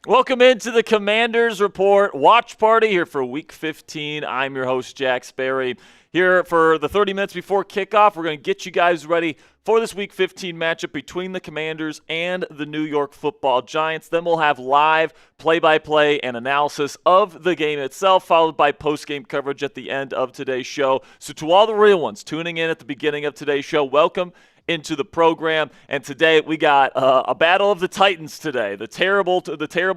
Welcome into the Commanders Report watch party here for Week 15. I'm your host, Jack Sperry. Here for the 30 minutes before kickoff, we're going to get you guys ready for this Week 15 matchup between the Commanders and the New York Football Giants. Then we'll have live play-by-play and analysis of the game itself, followed by post-game coverage at the end of today's show. So to all the real ones tuning in at the beginning of today's show, welcome into the program. And today we got a battle of the Titans today. The terrible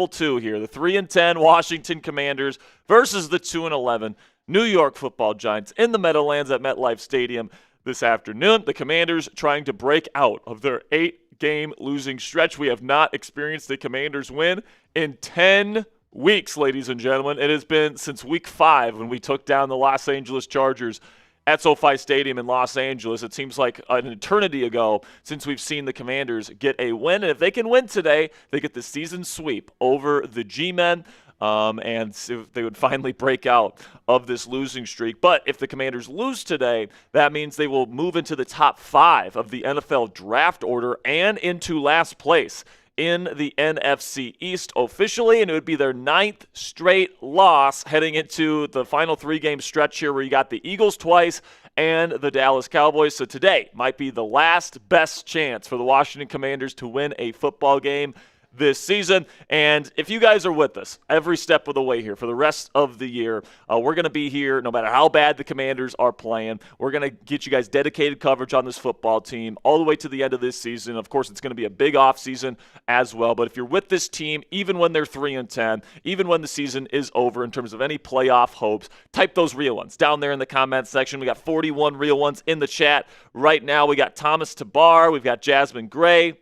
two here. The 3-10 Washington Commanders versus the 2-11 New York Football Giants in the Meadowlands at MetLife Stadium this afternoon. The Commanders trying to break out of their 8-game losing stretch. We have not experienced a Commanders win in 10 weeks, ladies and gentlemen. It has been since Week 5 when we took down the Los Angeles Chargers at SoFi Stadium in Los Angeles. It seems like an eternity ago since we've seen the Commanders get a win. And if they can win today, they get the season sweep over the G-Men, and they would finally break out of this losing streak. But if the Commanders lose today, that means they will move into the top 5 of the NFL draft order and into last place in the NFC East officially, and it would be their 9th straight loss heading into the final 3-game stretch here where you got the Eagles twice and the Dallas Cowboys. So today might be the last best chance for the Washington Commanders to win a football game this season. And if you guys are with us every step of the way here for the rest of the year, we're going to be here no matter how bad the Commanders are playing. We're going to get you guys dedicated coverage on this football team all the way to the end of this season. Of course, it's going to be a big offseason as well. But if you're with this team, even when they're 3-10, even when the season is over in terms of any playoff hopes, type those real ones down there in the comments section. We got 41 real ones in the chat right now. We got Thomas Tabar. We've got Jasmine Gray.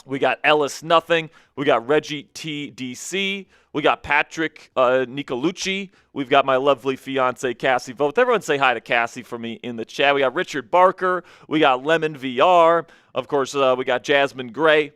We got Ellis Nothing. We got Reggie TDC. We got Patrick Nicolucci. We've got my lovely fiance Cassie Voth. Everyone say hi to Cassie for me in the chat. We got Richard Barker. We got Lemon VR. Of course, we got Jasmine Gray.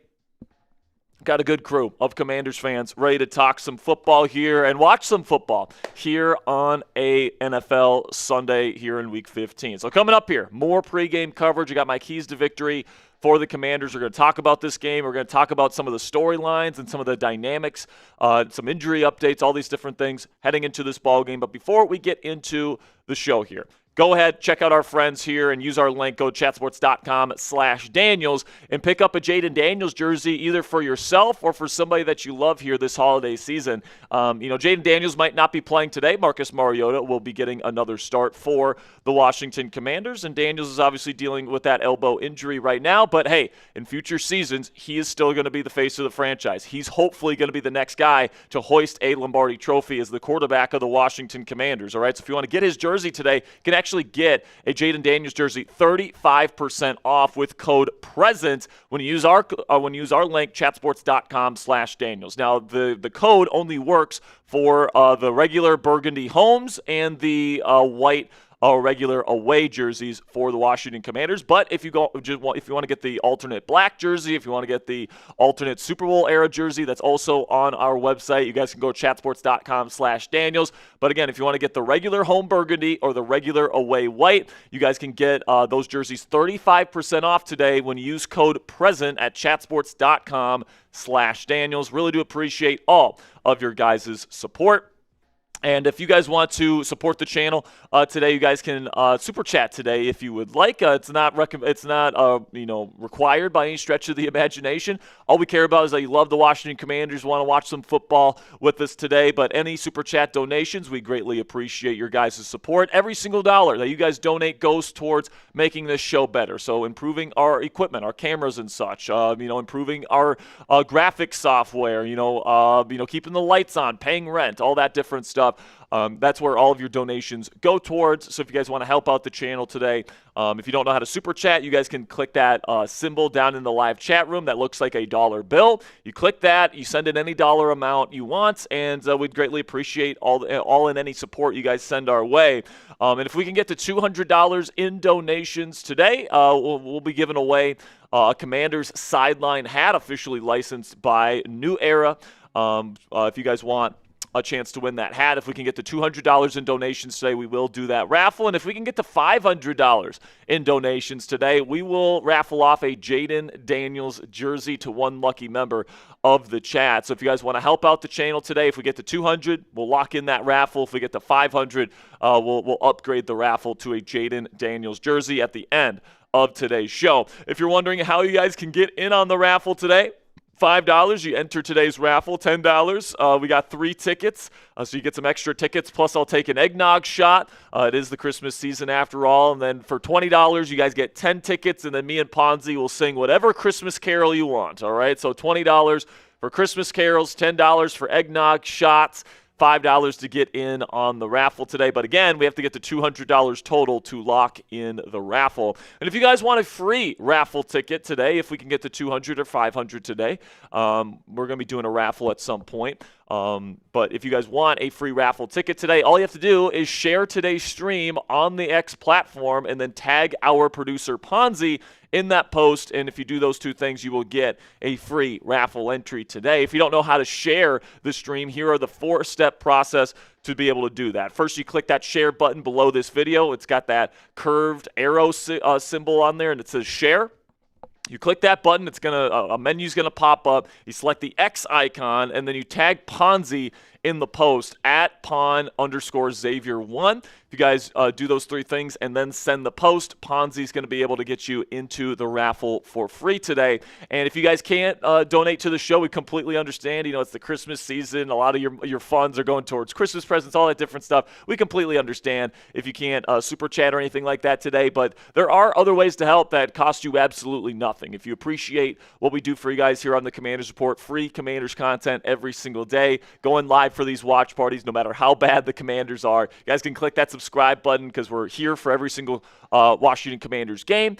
Got a good crew of Commanders fans ready to talk some football here and watch some football here on a NFL Sunday here in Week 15. So coming up here, more pregame coverage. I got my keys to victory for the Commanders. We're going to talk about this game. We're going to talk about some of the storylines and some of the dynamics, some injury updates, all these different things heading into this ball game. But before we get into the show here, go ahead, check out our friends here and use our link. Go to chatsports.com/Daniels and pick up a Jaden Daniels jersey either for yourself or for somebody that you love here this holiday season. Jaden Daniels might not be playing today. Marcus Mariota will be getting another start for the Washington Commanders, and Daniels is obviously dealing with that elbow injury right now. But, hey, in future seasons, he is still going to be the face of the franchise. He's hopefully going to be the next guy to hoist a Lombardi trophy as the quarterback of the Washington Commanders. All right, so if you want to get his jersey today, you can actually get a Jaden Daniels jersey 35% off with code PRESENT when you use our link chatsports.com/Daniels. Now the code only works for the regular burgundy homes and the white regular away jerseys for the Washington Commanders. But if you want to get the alternate black jersey, if you want to get the alternate Super Bowl era jersey, that's also on our website. You guys can go to chatsports.com/Daniels. But again, if you want to get the regular home burgundy or the regular away white, you guys can get those jerseys 35% off today when you use code PRESENT at chatsports.com/Daniels. Really do appreciate all of your guys' support. And if you guys want to support the channel today, you guys can super chat today if you would like. It's not required by any stretch of the imagination. All we care about is that you love the Washington Commanders, want to watch some football with us today. But any super chat donations, we greatly appreciate your guys' support. Every single dollar that you guys donate goes towards making this show better. So improving our equipment, our cameras and such. Improving our graphics software. Keeping the lights on, paying rent, all that different stuff. That's where all of your donations go towards. So if you guys want to help out the channel today, if you don't know how to super chat, you guys can click that symbol down in the live chat room that looks like a dollar bill. You click that, you send in any dollar amount you want, and we'd greatly appreciate all and any support you guys send our way. And if we can get to $200 in donations today, we'll be giving away a Commanders sideline hat officially licensed by New Era. If you guys want a chance to win that hat. If we can get to $200 in donations today, we will do that raffle. And if we can get to $500 in donations today, we will raffle off a Jaden Daniels jersey to one lucky member of the chat. So if you guys want to help out the channel today, if we get to 200, we'll lock in that raffle. If we get to 500, we'll upgrade the raffle to a Jaden Daniels jersey at the end of today's show. If you're wondering how you guys can get in on the raffle today, $5, you enter today's raffle. $10, we got 3 tickets, so you get some extra tickets, plus I'll take an eggnog shot. It is the Christmas season after all. And then for $20, you guys get 10 tickets, and then me and Ponzi will sing whatever Christmas carol you want, all right? So $20 for Christmas carols, $10 for eggnog shots, $5 to get in on the raffle today. But again, we have to get to $200 total to lock in the raffle. And if you guys want a free raffle ticket today, if we can get to 200 or 500 today, we're going to be doing a raffle at some point. But if you guys want a free raffle ticket today, all you have to do is share today's stream on the X platform and then tag our producer Ponzi in that post. And if you do those 2 things, you will get a free raffle entry today. If you don't know how to share the stream, here are the 4-step process to be able to do that. First, you click that share button below this video. It's got that curved arrow symbol on there, and it says share. You click that button, it's a menu's gonna pop up. You select the X icon, and then you tag Ponzi in the post at Pon_Xavier1. If you guys do those 3 things and then send the post, Ponzi's going to be able to get you into the raffle for free today. And if you guys can't donate to the show, we completely understand. You know, it's the Christmas season. A lot of your funds are going towards Christmas presents, all that different stuff. We completely understand if you can't super chat or anything like that today. But there are other ways to help that cost you absolutely nothing. If you appreciate what we do for you guys here on the Commanders Report, free Commanders content every single day, going live for these watch parties, no matter how bad the Commanders are. You guys can click that subscribe button because we're here for every single Washington Commanders game.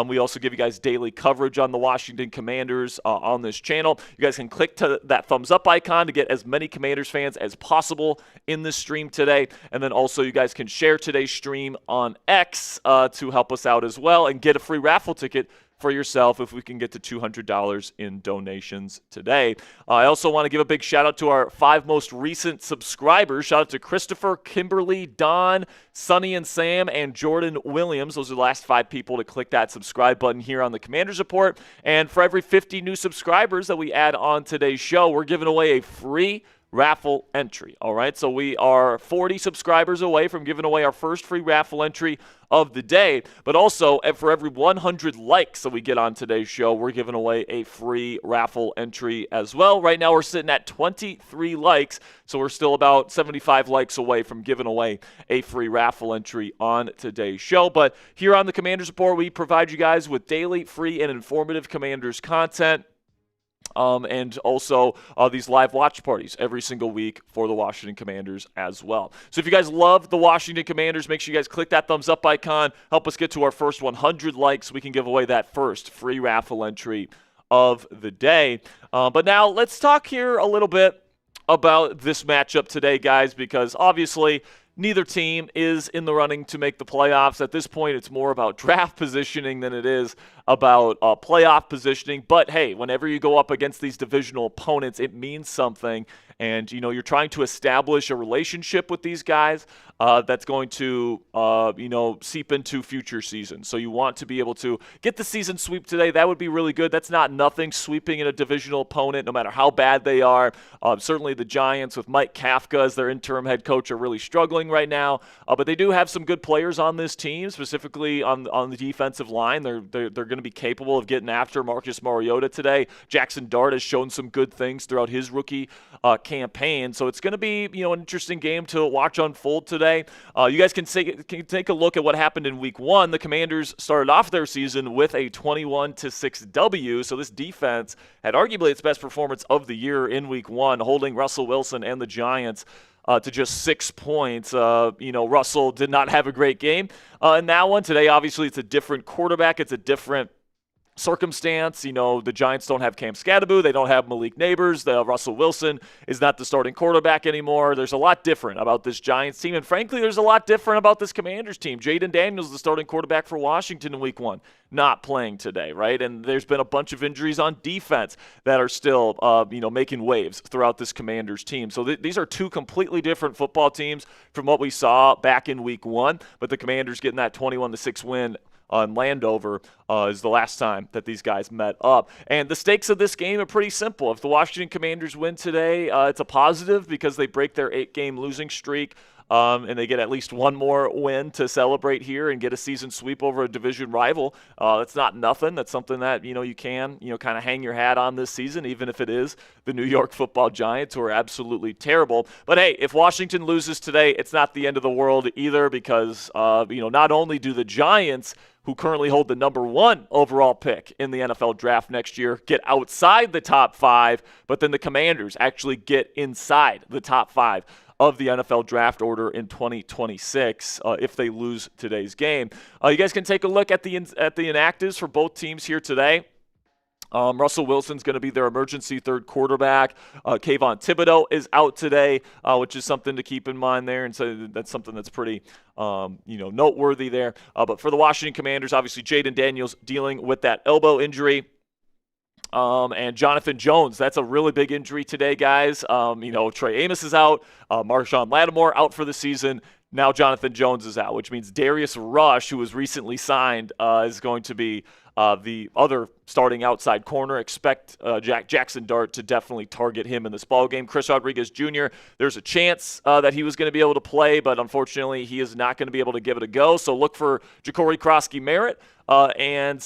We also give you guys daily coverage on the Washington Commanders on this channel. You guys can click to that thumbs up icon to get as many Commanders fans as possible in this stream today. And then also you guys can share today's stream on X to help us out as well and get a free raffle ticket for yourself if we can get to $200 in donations today. I also want to give a big shout out to our 5 most recent subscribers. Shout out to Christopher, Kimberly, Don, Sonny and Sam, and Jordan Williams. Those are the last 5 people to click that subscribe button here on the Commanders Report. And for every 50 new subscribers that we add on today's show, we're giving away a free raffle entry. All right, so we are 40 subscribers away from giving away our first free raffle entry of the day, but also for every 100 likes that we get on today's show, we're giving away a free raffle entry as well. Right now we're sitting at 23 likes, so we're still about 75 likes away from giving away a free raffle entry on today's show. But here on the Commanders Report, we provide you guys with daily, free, and informative Commanders content. And also these live watch parties every single week for the Washington Commanders as well. So if you guys love the Washington Commanders, make sure you guys click that thumbs up icon. Help us get to our first 100 likes. We can give away that first free raffle entry of the day. But now let's talk here a little bit about this matchup today, guys, because obviously neither team is in the running to make the playoffs. At this point, it's more about draft positioning than it is about playoff positioning. But, hey, whenever you go up against these divisional opponents, it means something. And, you know, you're trying to establish a relationship with these guys that's going to, seep into future seasons. So you want to be able to get the season sweep today. That would be really good. That's not nothing, sweeping in a divisional opponent, no matter how bad they are. Certainly the Giants with Mike Kafka as their interim head coach are really struggling right now. But they do have some good players on this team, specifically on the defensive line. They're going to be capable of getting after Marcus Mariota today. Jackson Dart has shown some good things throughout his rookie campaign. So it's going to be, an interesting game to watch unfold today. You guys can take a look at what happened in week 1. The Commanders started off their season with a 21-6 W. So this defense had arguably its best performance of the year in week 1, holding Russell Wilson and the Giants to just 6 points. Russell did not have a great game in that one. Today, obviously, it's a different quarterback. It's a different circumstance. The Giants don't have Cam Scatterbu. They don't have Malik Neighbors. Russell Wilson is not the starting quarterback anymore. There's a lot different about this Giants team, and frankly, there's a lot different about this Commanders team. Jaden Daniels, the starting quarterback for Washington in Week 1, not playing today, right? And there's been a bunch of injuries on defense that are still, making waves throughout this Commanders team. So these are two completely different football teams from what we saw back in Week 1, but the Commanders getting that 21-6 win on Landover is the last time that these guys met up. And the stakes of this game are pretty simple. If the Washington Commanders win today, it's a positive because they break their 8-game losing streak, and they get at least one more win to celebrate here and get a season sweep over a division rival. That's not nothing. That's something that, you can, kind of hang your hat on this season, even if it is the New York Football Giants, who are absolutely terrible. But hey, if Washington loses today, it's not the end of the world either because, not only do the Giants, who currently hold the number 1 overall pick in the NFL draft next year, get outside the top 5, but then the Commanders actually get inside the top 5 of the NFL draft order in 2026 if they lose today's game. You guys can take a look at the inactives for both teams here today. Russell Wilson's going to be their emergency third quarterback. Kayvon Thibodeau is out today, which is something to keep in mind there, and so that's something that's pretty, noteworthy there. But for the Washington Commanders, obviously Jaden Daniels dealing with that elbow injury. And Jonathan Jones, that's a really big injury today, guys. Trey Amos is out. Marshawn Lattimore out for the season. Now Jonathan Jones is out, which means Darius Rush, who was recently signed, is going to be the other starting outside corner. Expect Jackson Dart to definitely target him in this ballgame. Chris Rodriguez Jr., there's a chance that he was going to be able to play, but unfortunately he is not going to be able to give it a go. So look for Ja'Cory Krosky-Merritt and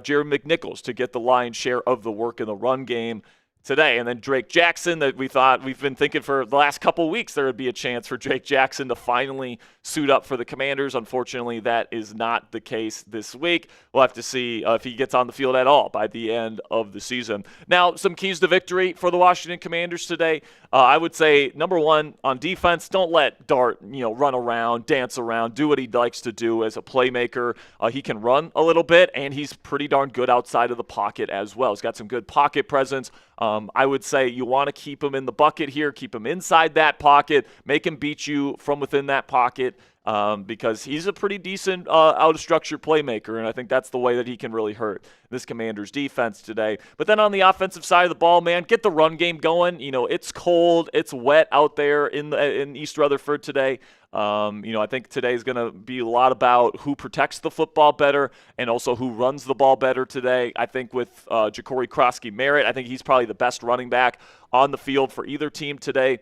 Jared McNichols to get the lion's share of the work in the run game today. And then Drake Jackson, that we've been thinking for the last couple weeks there would be a chance for Drake Jackson to finally suit up for the Commanders. Unfortunately, that is not the case this week. We'll have to see if he gets on the field at all by the end of the season. Now, some keys to victory for the Washington Commanders today. I would say, number 1, on defense, don't let Dart, run around, dance around, do what he likes to do as a playmaker. He can run a little bit, and he's pretty darn good outside of the pocket as well. He's got some good pocket presence. I would say you want to keep him in the bucket here, keep him inside that pocket, make him beat you from within that pocket. Because he's a pretty decent out-of-structure playmaker, and I think that's the way that he can really hurt this Commanders defense today. But then on the offensive side of the ball, man, get the run game going. It's cold, it's wet out there in East Rutherford today. I think today is going to be a lot about who protects the football better and also who runs the ball better today. I think with Ja'Cory Krosky-Merritt, I think he's probably the best running back on the field for either team today.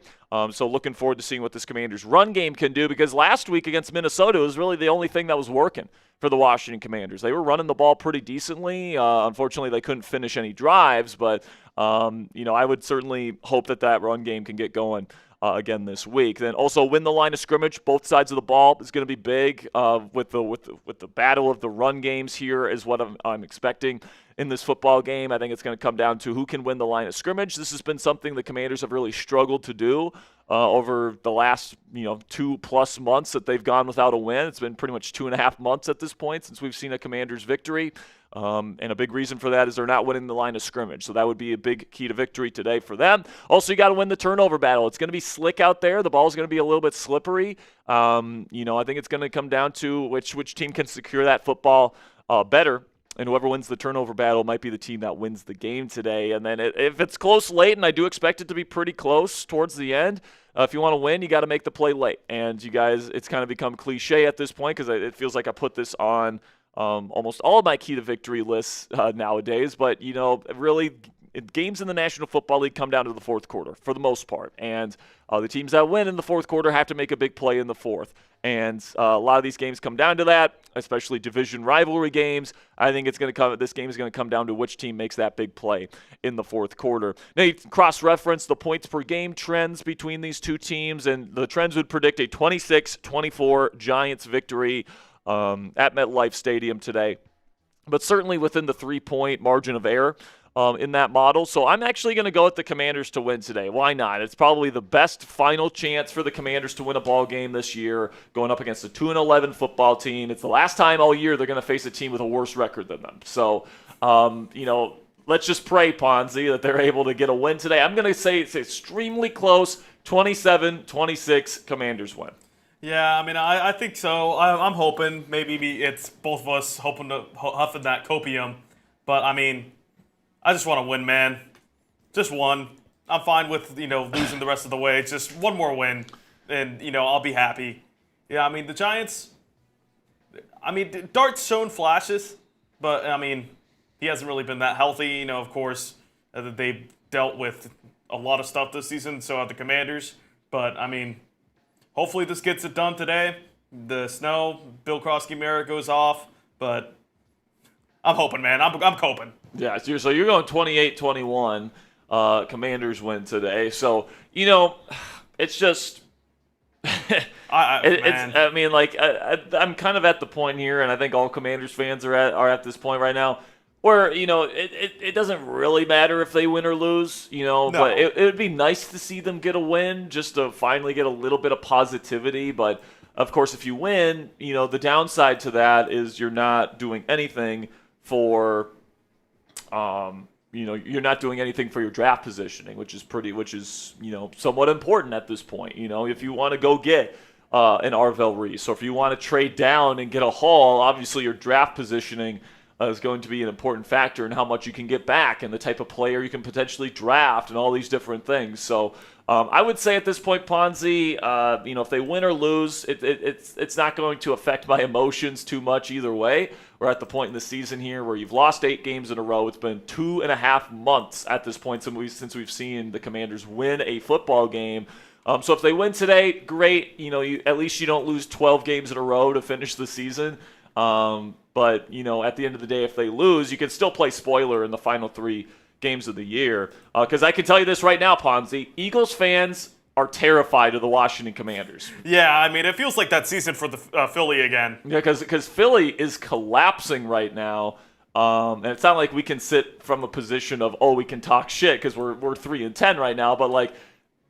So looking forward to seeing what this Commanders run game can do, because last week against Minnesota was really the only thing that was working for the Washington Commanders. They were running the ball pretty decently. Unfortunately, they couldn't finish any drives, but I would certainly hope that run game can get going again this week. Then also win the line of scrimmage. Both sides of the ball is going to be big with the battle of the run games here is what I'm expecting in this football game. I think it's going to come down to who can win the line of scrimmage. This has been something the Commanders have really struggled to do over the last 2+ months that they've gone without a win. It's been pretty much 2.5 months at this point since we've seen a Commanders victory. And a big reason for that is they're not winning the line of scrimmage. So that would be a big key to victory today for them. Also, you got to win the turnover battle. It's going to be slick out there. The ball's going to be a little bit slippery. I think it's going to come down to which team can secure that football better. And whoever wins the turnover battle might be the team that wins the game today. And then if it's close late, and I do expect it to be pretty close towards the end, if you want to win, you got to make the play late. And you guys, it's kind of become cliche at this point because it feels like I put this on almost all of my key to victory lists nowadays. But, really, games in the National Football League come down to the fourth quarter for the most part. And the teams that win in the fourth quarter have to make a big play in the fourth. And a lot of these games come down to that, especially division rivalry games. I think this game is going to come down to which team makes that big play in the fourth quarter. Now, you can cross-reference the points per game trends between these two teams, and the trends would predict a 26-24 Giants victory at MetLife Stadium today, but certainly within the 3-point margin of error in that model. So I'm actually going to go with the Commanders to win today. Why not? It's probably the best final chance for the Commanders to win a ball game this year, going up against a 2-11 football team. It's the last time all year they're going to face a team with a worse record than them. So Let's just pray, Ponzi, that they're able to get a win today. I'm going to say it's extremely close, 27-26, Commanders win. Yeah, I mean, I think so. I'm hoping maybe it's both of us hoping to huffing that copium. But, I mean, I just want to win, man. Just one. I'm fine with, losing the rest of the way. It's just one more win, and, I'll be happy. Yeah, I mean, the Giants, Dart's shown flashes, but, he hasn't really been that healthy. Of course, they've dealt with a lot of stuff this season, so have the Commanders. But, hopefully this gets it done today. The snow, Bill Krosky-Merritt goes off, but I'm hoping, man. I'm hoping. Yeah, so you're going 28-21. Commanders win today. So, it's just I'm kind of at the point here, and I think all Commanders fans are at this point right now, where it doesn't really matter if they win or lose, No. But it would be nice to see them get a win just to finally get a little bit of positivity. But of course, if you win, the downside to that is you're not doing anything for you're not doing anything for your draft positioning, which is somewhat important at this point. If you want to go get an Arvell Reese, or if you want to trade down and get a haul, obviously your draft positioning is going to be an important factor in how much you can get back and the type of player you can potentially draft and all these different things. So I would say at this point, Ponzi, if they win or lose, it's not going to affect my emotions too much either way. We're at the point in the season here where you've lost 8 games in a row. It's been 2.5 months at this point since we've seen the Commanders win a football game. So if they win today, great. At least you don't lose 12 games in a row to finish the season. But, at the end of the day, if they lose, you can still play spoiler in the final 3 games of the year. Because I can tell you this right now, Ponzi, Eagles fans are terrified of the Washington Commanders. Yeah, it feels like that season for the Philly again. Yeah, because Philly is collapsing right now. And it's not like we can sit from a position of, we can talk shit because we're 3-10 right now. But,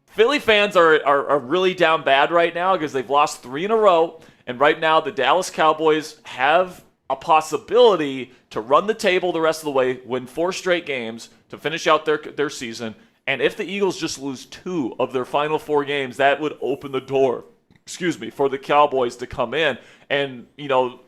Philly fans are really down bad right now because they've lost 3 in a row. And right now, the Dallas Cowboys have a possibility to run the table the rest of the way, win 4 straight games to finish out their season. And if the Eagles just lose 2 of their final 4 games, that would open the door, for the Cowboys to come in. And,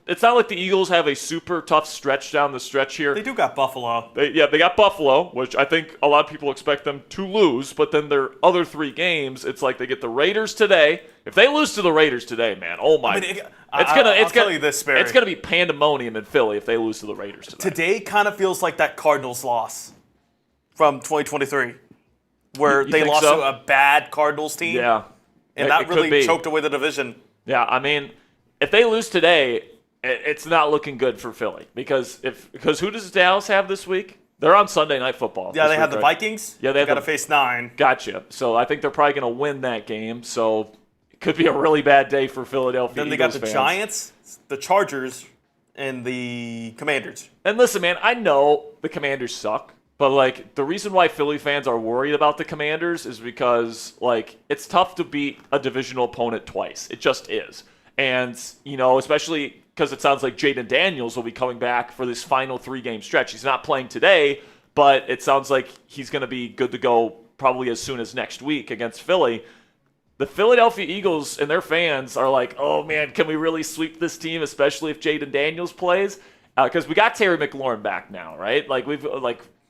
it's not like the Eagles have a super tough stretch down the stretch here. They do got Buffalo. They got Buffalo, which I think a lot of people expect them to lose. But then their other 3 games, it's like they get the Raiders today. If they lose to the Raiders today, man, oh my. I'll tell you this, Sperry. It's going to be pandemonium in Philly if they lose to the Raiders today. Today kind of feels like that Cardinals loss from 2023, where they lost to a bad Cardinals team. Yeah. And that really choked away the division. Yeah, if they lose today, it's not looking good for Philly. Because who does Dallas have this week? They're on Sunday Night Football. Yeah, they have the Vikings. Yeah, they got to face 9. Gotcha. So I think they're probably going to win that game. So it could be a really bad day for Philadelphia Then they Eagles got the fans. Giants, the Chargers, and the Commanders. And listen, man, I know the Commanders suck. But, the reason why Philly fans are worried about the Commanders is because, it's tough to beat a divisional opponent twice. It just is. And, especially because it sounds like Jaden Daniels will be coming back for this final 3-game stretch. He's not playing today, but it sounds like he's going to be good to go probably as soon as next week against Philly. The Philadelphia Eagles and their fans are like, oh, man, can we really sweep this team, especially if Jaden Daniels plays? Because we got Terry McLaurin back now, right?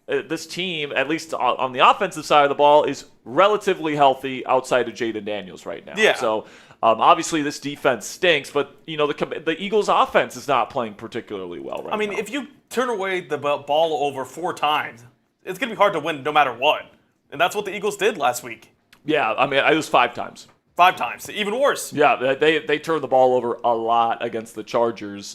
This team, at least on the offensive side of the ball, is relatively healthy outside of Jaden Daniels right now. Yeah. So, obviously this defense stinks, but, the Eagles' offense is not playing particularly well right now. If you turn away the ball over 4 times, it's going to be hard to win no matter what. And that's what the Eagles did last week. Yeah, it was 5 times. 5 times. Even worse. Yeah, they turned the ball over a lot against the Chargers.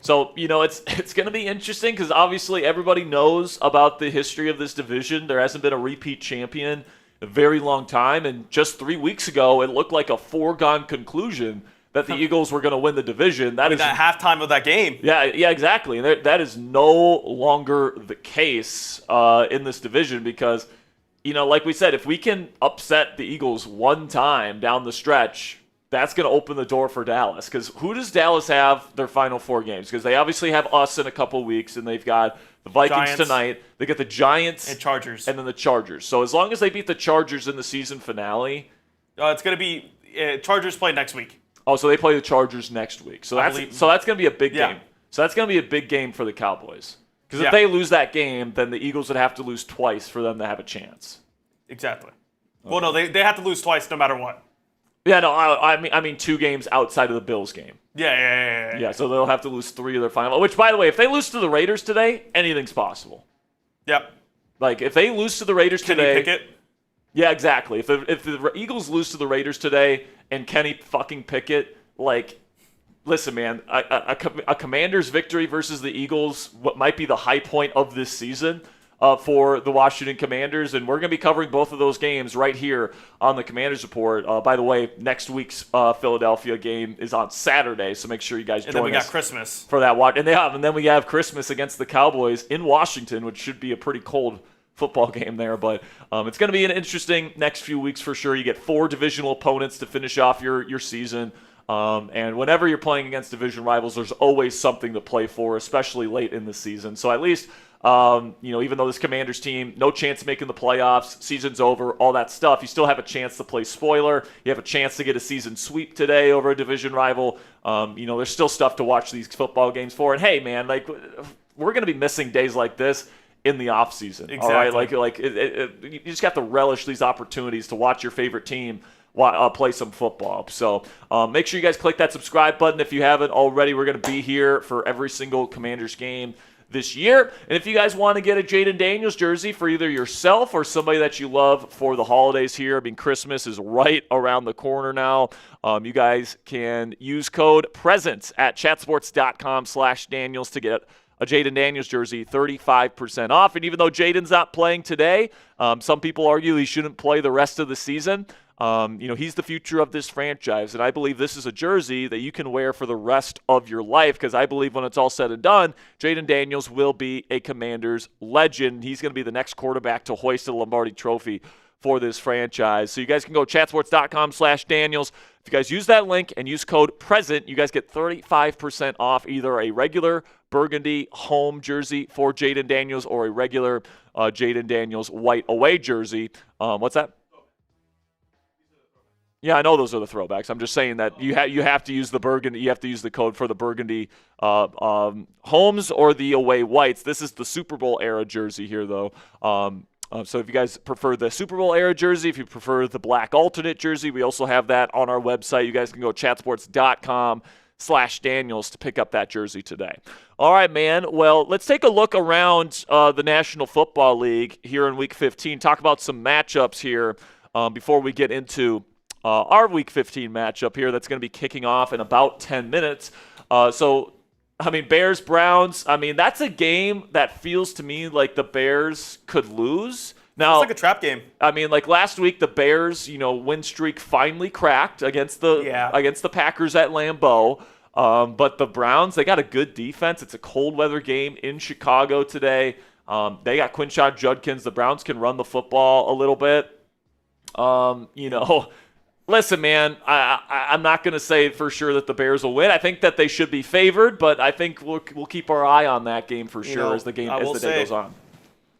So, it's going to be interesting because obviously everybody knows about the history of this division. There hasn't been a repeat champion in a very long time. And just 3 weeks ago, it looked like a foregone conclusion that the Eagles were going to win the division. That halftime of that game. Yeah, exactly. And that is no longer the case in this division because, like we said, if we can upset the Eagles one time down the stretch, that's going to open the door for Dallas. Because who does Dallas have their final 4 games? Because they obviously have us in a couple weeks, and they've got the Vikings Giants. tonight. They get the Giants And Chargers. and then the Chargers. So as long as they beat the Chargers in the season finale. It's going to be Chargers play next week. Oh, so they play the Chargers next week. So that's going to be a big game. So that's going to be a big game for the Cowboys. Because if they lose that game, then the Eagles would have to lose twice for them to have a chance. Exactly. Okay. Well, no, they have to lose twice no matter what. Yeah, no, I mean 2 games outside of the Bills game. Yeah. So they'll have to lose 3 of their final. Which, by the way, if they lose to the Raiders today, anything's possible. Yep. Like if they lose to the Raiders today, Kenny Pickett. Yeah, exactly. If the Eagles lose to the Raiders today and Kenny fucking Pickett, like, listen, man, a Commanders victory versus the Eagles, what might be the high point of this season for the Washington Commanders, and we're going to be covering both of those games right here on the Commanders Report. By the way, next week's Philadelphia game is on Saturday, so make sure you guys join us. And then we got Christmas. For that watch. And then we have Christmas against the Cowboys in Washington, which should be a pretty cold football game there, but it's going to be an interesting next few weeks for sure. You get 4 divisional opponents to finish off your season. And whenever you're playing against division rivals, there's always something to play for, especially late in the season. So at least, even though this Commanders team, no chance of making the playoffs, season's over, all that stuff, you still have a chance to play spoiler. You have a chance to get a season sweep today over a division rival. There's still stuff to watch these football games for. And hey, man, like we're going to be missing days like this in the off season. Exactly. All right, you just have to relish these opportunities to watch your favorite team play some football. So make sure you guys click that subscribe button if you haven't already. We're going to be here for every single Commanders game this year. And if you guys want to get a Jaden Daniels jersey for either yourself or somebody that you love for the holidays here, I mean, Christmas is right around the corner now. You guys can use code PRESENT at chatsports.com/Daniels to get a Jaden Daniels jersey, 35% off. And even though Jaden's not playing today, some people argue he shouldn't play the rest of the season. He's the future of this franchise, and I believe this is a jersey that you can wear for the rest of your life because I believe when it's all said and done, Jaden Daniels will be a Commanders legend. He's going to be the next quarterback to hoist the Lombardi Trophy for this franchise. So you guys can go chatsports.com/Daniels. If you guys use that link and use code PRESENT, you guys get 35% off either a regular burgundy home jersey for Jaden Daniels or a regular Jaden Daniels white away jersey. What's that? Yeah, I know those are the throwbacks. I'm just saying that you have to use the burgundy. You have to use the code for the burgundy homes or the away whites. This is the Super Bowl era jersey here, though. So if you guys prefer the Super Bowl era jersey, if you prefer the black alternate jersey, we also have that on our website. You guys can go chatsports.com/Daniels to pick up that jersey today. All right, man. Well, let's take a look around the National Football League here in Week 15. Talk about some matchups here before we get into our Week 15 matchup here that's going to be kicking off in about 10 minutes. Bears-Browns, that's a game that feels to me like the Bears could lose. Now, it's like a trap game. Last week, the Bears, win streak finally cracked against the Packers at Lambeau. But the Browns, they got a good defense. It's a cold weather game in Chicago today. They got Quinshon Judkins. The Browns can run the football a little bit. Listen, man, I'm not going to say for sure that the Bears will win. I think that they should be favored, but I think we'll keep our eye on that game for sure as the day goes on.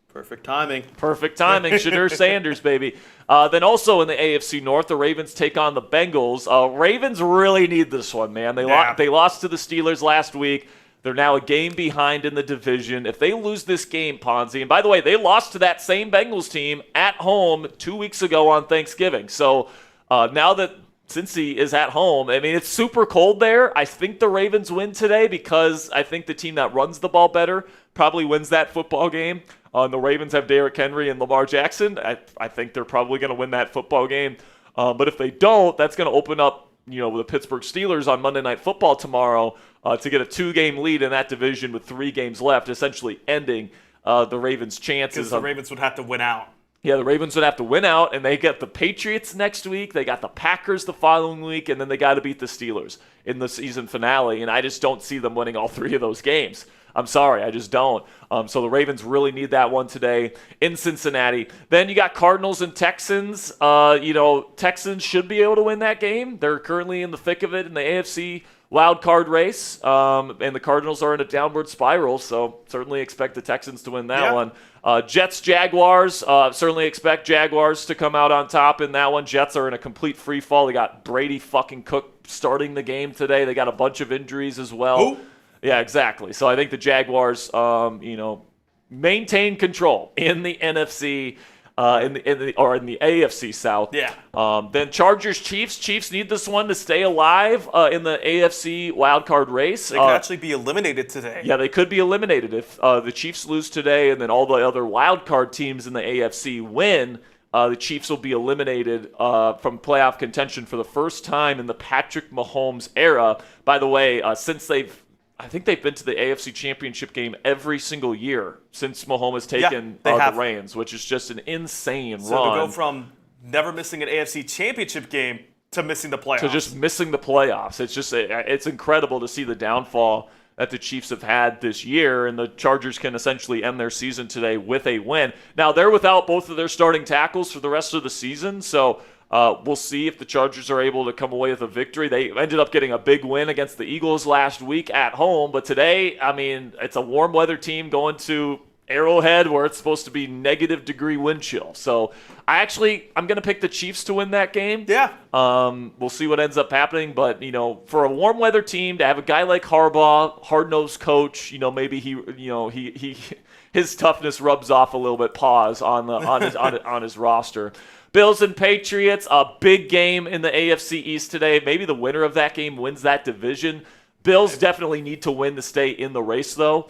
Perfect timing. Shadur Sanders, baby. Then also in the AFC North, the Ravens take on the Bengals. Ravens really need this one, man. They lost to the Steelers last week. They're now a game behind in the division. If they lose this game, Ponzi, and by the way, they lost to that same Bengals team at home 2 weeks ago on Thanksgiving. So now that Cincy is at home, it's super cold there. I think the Ravens win today because I think the team that runs the ball better probably wins that football game. The Ravens have Derrick Henry and Lamar Jackson. I think they're probably going to win that football game. But if they don't, that's going to open up, the Pittsburgh Steelers on Monday Night Football tomorrow to get a 2-game lead in that division with 3 games left, essentially ending the Ravens' chances. Because the Ravens would have to win out. Yeah, the Ravens would have to win out, and they get the Patriots next week. They got the Packers the following week, and then they got to beat the Steelers in the season finale. And I just don't see them winning all 3 of those games. I'm sorry, I just don't. So the Ravens really need that one today in Cincinnati. Then you got Cardinals and Texans. Texans should be able to win that game. They're currently in the thick of it in the AFC wild card race, and the Cardinals are in a downward spiral, so certainly expect the Texans to win that one. Jets, Jaguars, certainly expect Jaguars to come out on top in that one. Jets are in a complete free fall. They got Brady fucking Cook starting the game today. They got a bunch of injuries as well. Who? Yeah, exactly. So I think the Jaguars, maintain control in the NFC, in the AFC South. Yeah. Then Chargers, Chiefs. Chiefs need this one to stay alive in the AFC wildcard race. They could actually be eliminated today. Yeah, they could be eliminated if the Chiefs lose today, and then all the other wildcard teams in the AFC win. The Chiefs will be eliminated from playoff contention for the first time in the Patrick Mahomes era. By the way, since I think they've been to the AFC Championship game every single year since Mahomes has taken the reins, which is just an insane run. So to go from never missing an AFC Championship game to missing the playoffs. To just missing the playoffs. It's incredible to see the downfall that the Chiefs have had this year, and the Chargers can essentially end their season today with a win. Now, they're without both of their starting tackles for the rest of the season, so we'll see if the Chargers are able to come away with a victory. They ended up getting a big win against the Eagles last week at home, but today, it's a warm weather team going to Arrowhead where it's supposed to be -degree wind chill. So I'm going to pick the Chiefs to win that game. Yeah. We'll see what ends up happening, but for a warm weather team to have a guy like Harbaugh, hard-nosed coach, maybe his toughness rubs off a little bit. Pause on his roster. Bills and Patriots, a big game in the AFC East today. Maybe the winner of that game wins that division. Bills definitely need to win to stay in the race, though.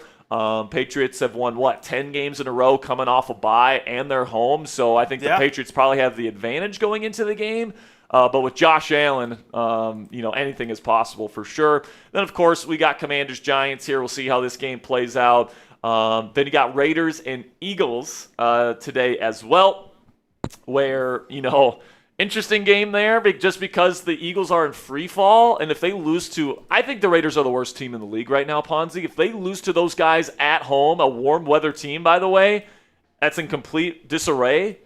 Patriots have won, 10 games in a row coming off a bye, and they're home. So I think the Patriots probably have the advantage going into the game. But with Josh Allen, anything is possible for sure. Then, of course, we got Commanders-Giants here. We'll see how this game plays out. Then you got Raiders and Eagles today as well, where, interesting game there just because the Eagles are in free fall, and if they lose to, I think the Raiders are the worst team in the league right now, Ponzi. If they lose to those guys at home, a warm weather team, by the way, that's in complete disarray.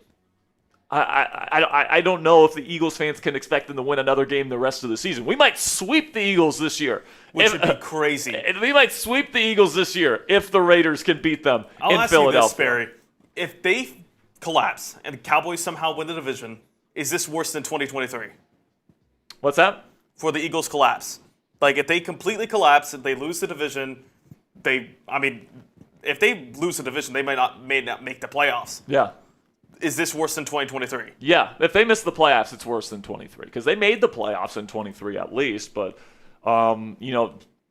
I don't know if the Eagles fans can expect them to win another game the rest of the season. We might sweep the Eagles this year. Which would be crazy. We might sweep the Eagles this year if the Raiders can beat them in Philadelphia. You this, Sperry. If they collapse and the Cowboys somehow win the division, is this worse than 2023? What's that? For the Eagles collapse. Like, if they completely collapse, if they lose the division, if they lose the division, they may not make the playoffs. Yeah. Is this worse than 2023? Yeah. If they miss the playoffs, it's worse than 23 because they made the playoffs in 23 at least. But,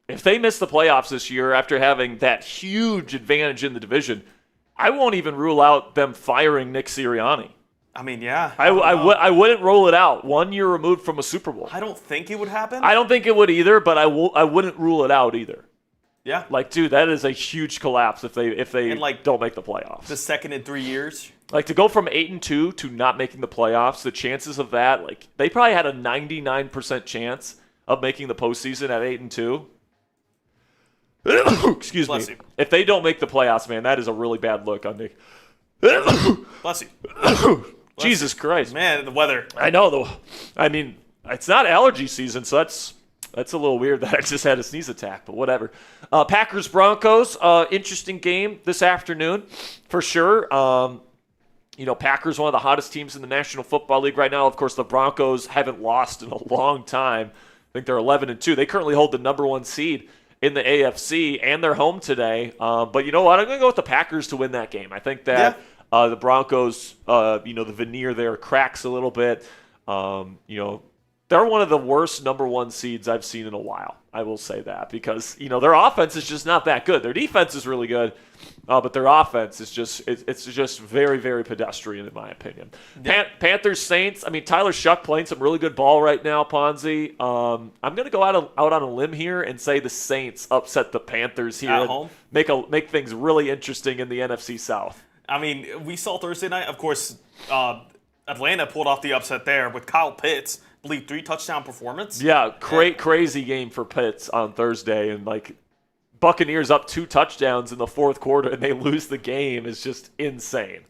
if they miss the playoffs this year after having that huge advantage in the division, I won't even rule out them firing Nick Sirianni. Yeah. I wouldn't rule it out. 1 year removed from a Super Bowl. I don't think it would happen. I don't think it would either, but I wouldn't rule it out either. Yeah. Dude, that is a huge collapse if they don't make the playoffs. The second in 3 years. To go from 8-2 to not making the playoffs, the chances of that, they probably had a 99% chance of making the postseason at 8-2. Excuse me. You. If they don't make the playoffs, man, that is a really bad look on Nick. Bless you. Jesus Christ. Man, the weather. I know, though. It's not allergy season, so that's a little weird that I just had a sneeze attack, but whatever. Packers-Broncos, interesting game this afternoon, for sure. Packers, one of the hottest teams in the National Football League right now. Of course, the Broncos haven't lost in a long time. I think they're 11-2. They currently hold the number 1 seed in the AFC, and they're home today. But you know what? I'm going to go with the Packers to win that game. I think that the Broncos, the veneer there cracks a little bit. They're one of the worst number 1 seeds I've seen in a while. I will say that because, their offense is just not that good. Their defense is really good, but their offense is just very, very pedestrian in my opinion. Yeah. Panthers, Saints. Tyler Shuck playing some really good ball right now, Ponzi. I'm going to go out on a limb here and say the Saints upset the Panthers here. At home? Make things really interesting in the NFC South. We saw Thursday night, of course, Atlanta pulled off the upset there with Kyle Pitts. I believe 3 touchdown performance. Yeah, crazy game for Pitts on Thursday, and Buccaneers up 2 touchdowns in the fourth quarter and they lose the game is just insane.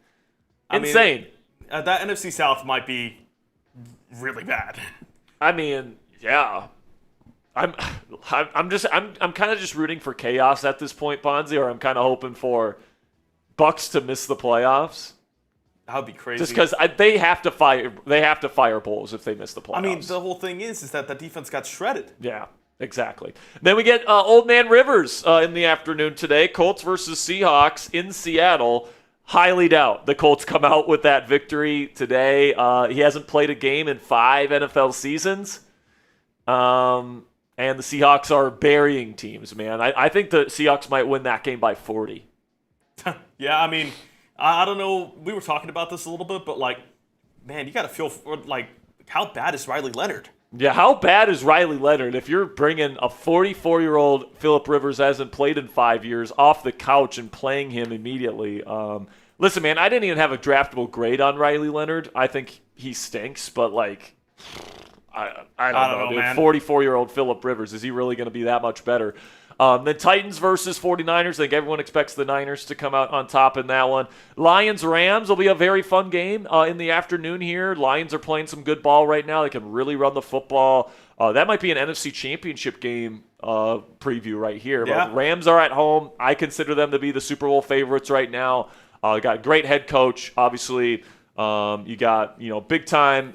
Insane. That NFC South might be really bad. I mean, yeah. I'm kind of just rooting for chaos at this point, Bonzi, or I'm kind of hoping for Bucs to miss the playoffs. That would be crazy. Just because they have to fire Bowles if they miss the playoffs. I mean, the whole thing is that the defense got shredded. Yeah, exactly. Then we get Old Man Rivers in the afternoon today. Colts versus Seahawks in Seattle. Highly doubt the Colts come out with that victory today. He hasn't played a game in 5 NFL seasons. And the Seahawks are burying teams, man. I think the Seahawks might win that game by 40. Yeah, I mean, I don't know. We were talking about this a little bit, but, like, man, you got to feel, like, how bad is Riley Leonard? Yeah, how bad is Riley Leonard if you're bringing a 44-year-old Phillip Rivers hasn't played in 5 years off the couch and playing him immediately? Listen, man, I didn't even have a draftable grade on Riley Leonard. I think he stinks, but, like, I don't know, dude. Man. 44-year-old Phillip Rivers, is he really going to be that much better? The Titans versus 49ers. I think everyone expects the Niners to come out on top in that one. Lions-Rams will be a very fun game in the afternoon here. Lions are playing some good ball right now. They can really run the football. That might be an NFC Championship game preview right here. Yeah. But Rams are at home. I consider them to be the Super Bowl favorites right now. Got a great head coach, obviously. You got big time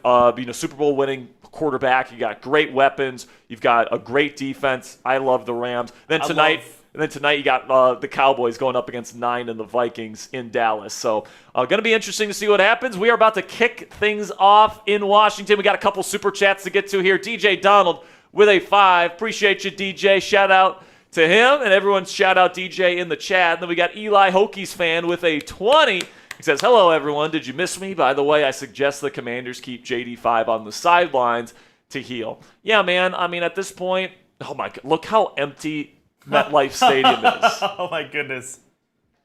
Super Bowl winning quarterback. You got great weapons. You've got a great defense. I love the Rams. Then tonight you got the Cowboys going up against 9 and the Vikings in Dallas. So going to be interesting to see what happens. We are about to kick things off in Washington. We got a couple super chats to get to here. DJ Donald with a 5. Appreciate you, DJ. Shout out to him, and everyone shout out DJ in the chat. And then we got Eli Hokies fan with a 20. He says, hello, everyone. Did you miss me? By the way, I suggest the Commanders keep JD5 on the sidelines to heal. Yeah, man. I mean, at this point, oh, my God. Look how empty MetLife Stadium is. Oh, my goodness.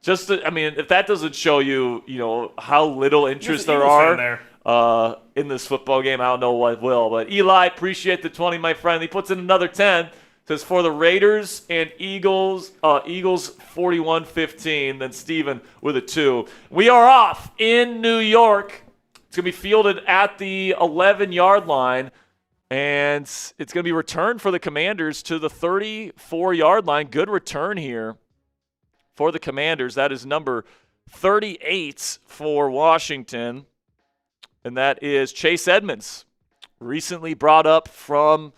If that doesn't show you, how little interest there are in this football game, I don't know what will. But Eli, appreciate the 20, my friend. He puts in another 10. Says for the Raiders and Eagles 41-15. Then Steven with a 2. We are off in New York. It's going to be fielded at the 11-yard line. And it's going to be returned for the Commanders to the 34-yard line. Good return here for the Commanders. That is number 38 for Washington. And that is Chase Edmonds, recently brought up from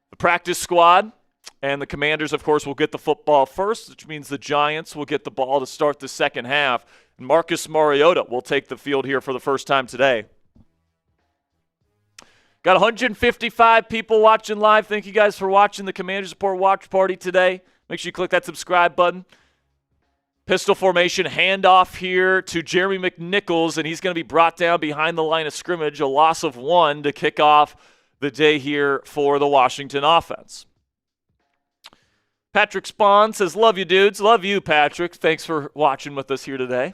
the practice squad, and the Commanders, of course, will get the football first, which means the Giants will get the ball to start the second half. And Marcus Mariota will take the field here for the first time today. Got 155 people watching live. Thank you guys for watching the Commanders Report Watch Party today. Make sure you click that subscribe button. Pistol formation handoff here to Jeremy McNichols, and he's going to be brought down behind the line of scrimmage, a loss of 1 to kick off the day here for the Washington offense. Patrick Spahn says, love you, dudes. Love you, Patrick. Thanks for watching with us here today.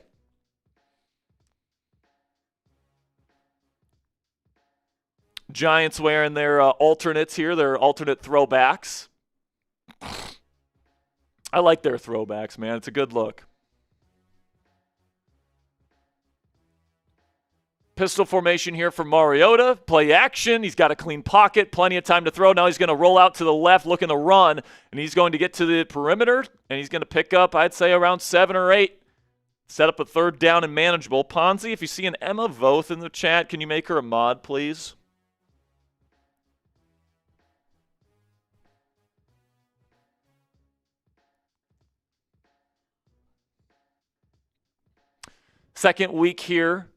Giants wearing their alternates here, their alternate throwbacks. I like their throwbacks, man. It's a good look. Pistol formation here for Mariota. Play action. He's got a clean pocket. Plenty of time to throw. Now he's going to roll out to the left looking to run. And he's going to get to the perimeter. And he's going to pick up, I'd say, around 7 or 8. Set up a third down and manageable. Ponzi, if you see an Emma Voth in the chat, can you make her a mod, please? Second week here,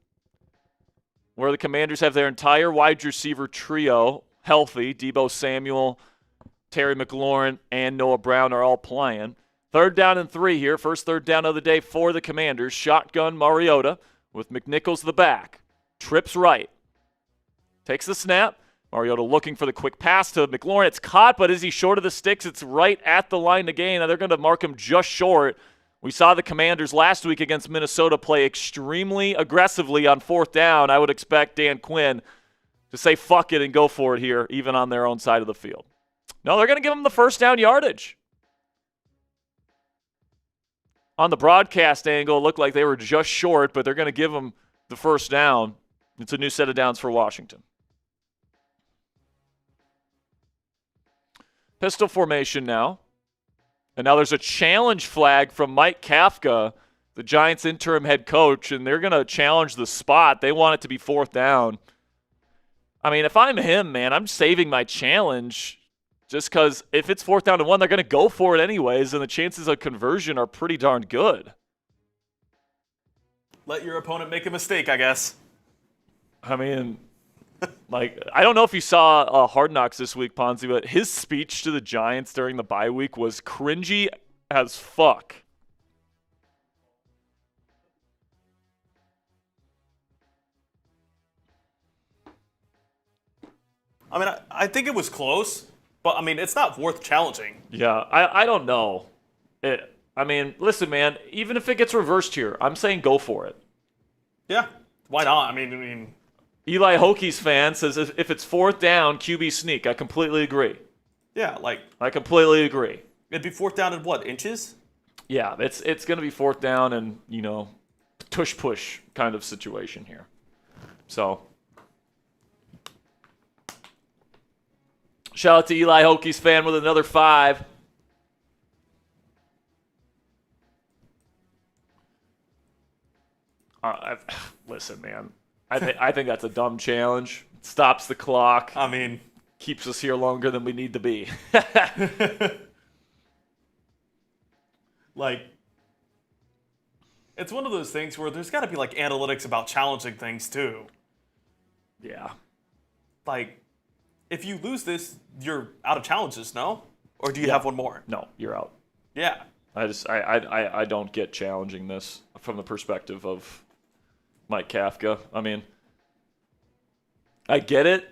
where the Commanders have their entire wide receiver trio healthy. Deebo Samuel, Terry McLaurin, and Noah Brown are all playing. Third down and 3 here. First third down of the day for the Commanders. Shotgun Mariota with McNichols the back. Trips right. Takes the snap. Mariota looking for the quick pass to McLaurin. It's caught, but is he short of the sticks? It's right at the line to gain. Now they're going to mark him just short. We saw the Commanders last week against Minnesota play extremely aggressively on fourth down. I would expect Dan Quinn to say fuck it and go for it here, even on their own side of the field. No, they're going to give him the first down yardage. on the broadcast angle, it looked like they were just short, but they're going to give them the first down. It's a new set of downs for Washington. Pistol formation now. And now there's a challenge flag from Mike Kafka, the Giants' interim head coach, and they're going to challenge the spot. They want it to be fourth down. I mean, if I'm him, man, I'm saving my challenge just because if it's fourth down and 1, they're going to go for it anyways, and the chances of conversion are pretty darn good. Let your opponent make a mistake, I guess. I mean, I don't know if you saw Hard Knocks this week, Ponzi, but his speech to the Giants during the bye week was cringy as fuck. I mean, I think it was close, but, I mean, it's not worth challenging. Yeah, I don't know. I mean, listen, man, even if it gets reversed here, I'm saying go for it. Yeah, why not? I mean, Eli Hokies fan says if it's fourth down, QB sneak. I completely agree. Yeah, I completely agree. It'd be fourth down in what, inches? Yeah, it's going to be fourth down and, tush push kind of situation here. So, shout out to Eli Hokies fan with another 5. Listen, man. I think that's a dumb challenge. Stops the clock. I mean, keeps us here longer than we need to be. It's one of those things where there's got to be analytics about challenging things too. Yeah. If you lose this, you're out of challenges, no? Or do you have one more? No, you're out. Yeah. I don't get challenging this from the perspective of Mike Kafka. I mean, I get it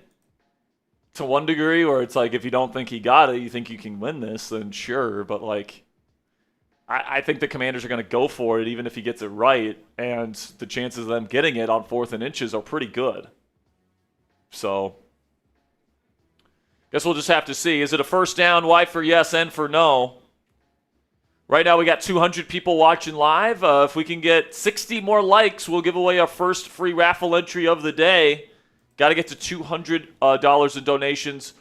to one degree where it's if you don't think he got it, you think you can win this, then sure. But I think the Commanders are going to go for it even if he gets it right, and the chances of them getting it on 4th and inches are pretty good. So, guess we'll just have to see. Is it a first down? Y for yes, N for no. Right now we got 200 people watching live. If we can get 60 more likes, we'll give away our first free raffle entry of the day. Got to get to $200 in donations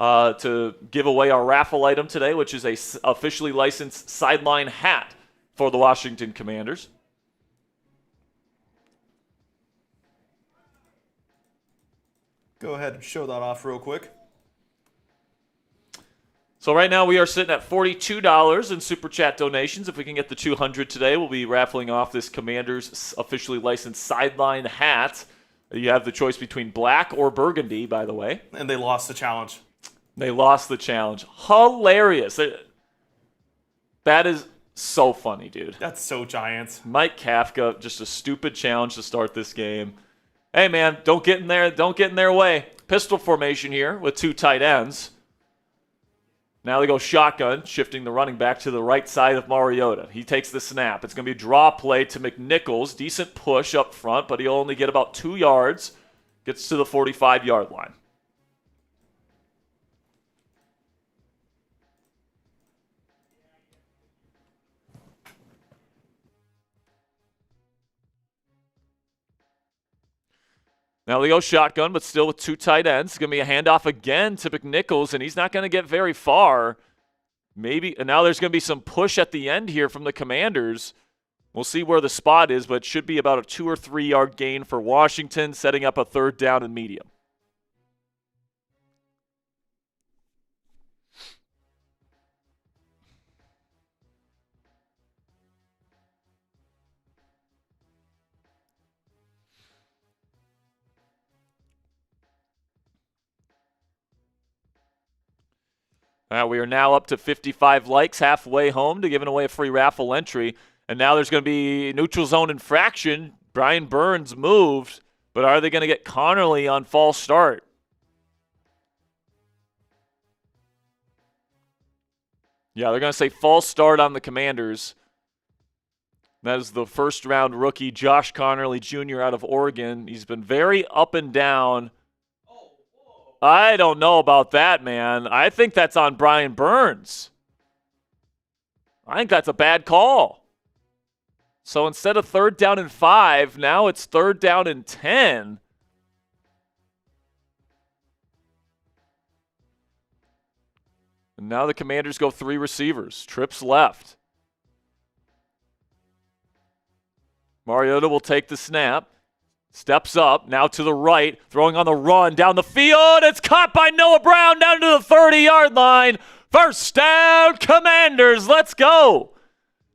to give away our raffle item today, which is a officially licensed sideline hat for the Washington Commanders. Go ahead and show that off real quick. So right now we are sitting at $42 in Super Chat donations. If we can get the 200 today, we'll be raffling off this Commanders officially licensed sideline hat. You have the choice between black or burgundy, by the way. And they lost the challenge. They lost the challenge. Hilarious. That is so funny, dude. That's so Giants. Mike Kafka, just a stupid challenge to start this game. Hey, man, don't get in there. Don't get in their way. Pistol formation here with 2 tight ends. Now they go shotgun, shifting the running back to the right side of Mariota. He takes the snap. It's going to be a draw play to McNichols. Decent push up front, but he'll only get about 2 yards. Gets to the 45-yard line. Now they go shotgun, but still with 2 tight ends. It's going to be a handoff again to McNichols, and he's not going to get very far. Maybe, and now there's going to be some push at the end here from the Commanders. We'll see where the spot is, but it should be about a 2 or 3 yard gain for Washington, setting up a 3rd down and medium. We are now up to 55 likes, halfway home to giving away a free raffle entry. And now there's going to be neutral zone infraction. Brian Burns moved, but are they going to get Connerly on false start? Yeah, they're going to say false start on the Commanders. That is the first-round rookie, Josh Connerly Jr. out of Oregon. He's been very up and down. I don't know about that, man. I think that's on Brian Burns. I think that's a bad call. So instead of 3rd down and 5, now it's 3rd down and 10. And now the Commanders go 3 receivers. Trips left. Mariota will take the snap. Steps up, now to the right, throwing on the run, down the field. It's caught by Noah Brown down to the 30-yard line. First down, Commanders. Let's go.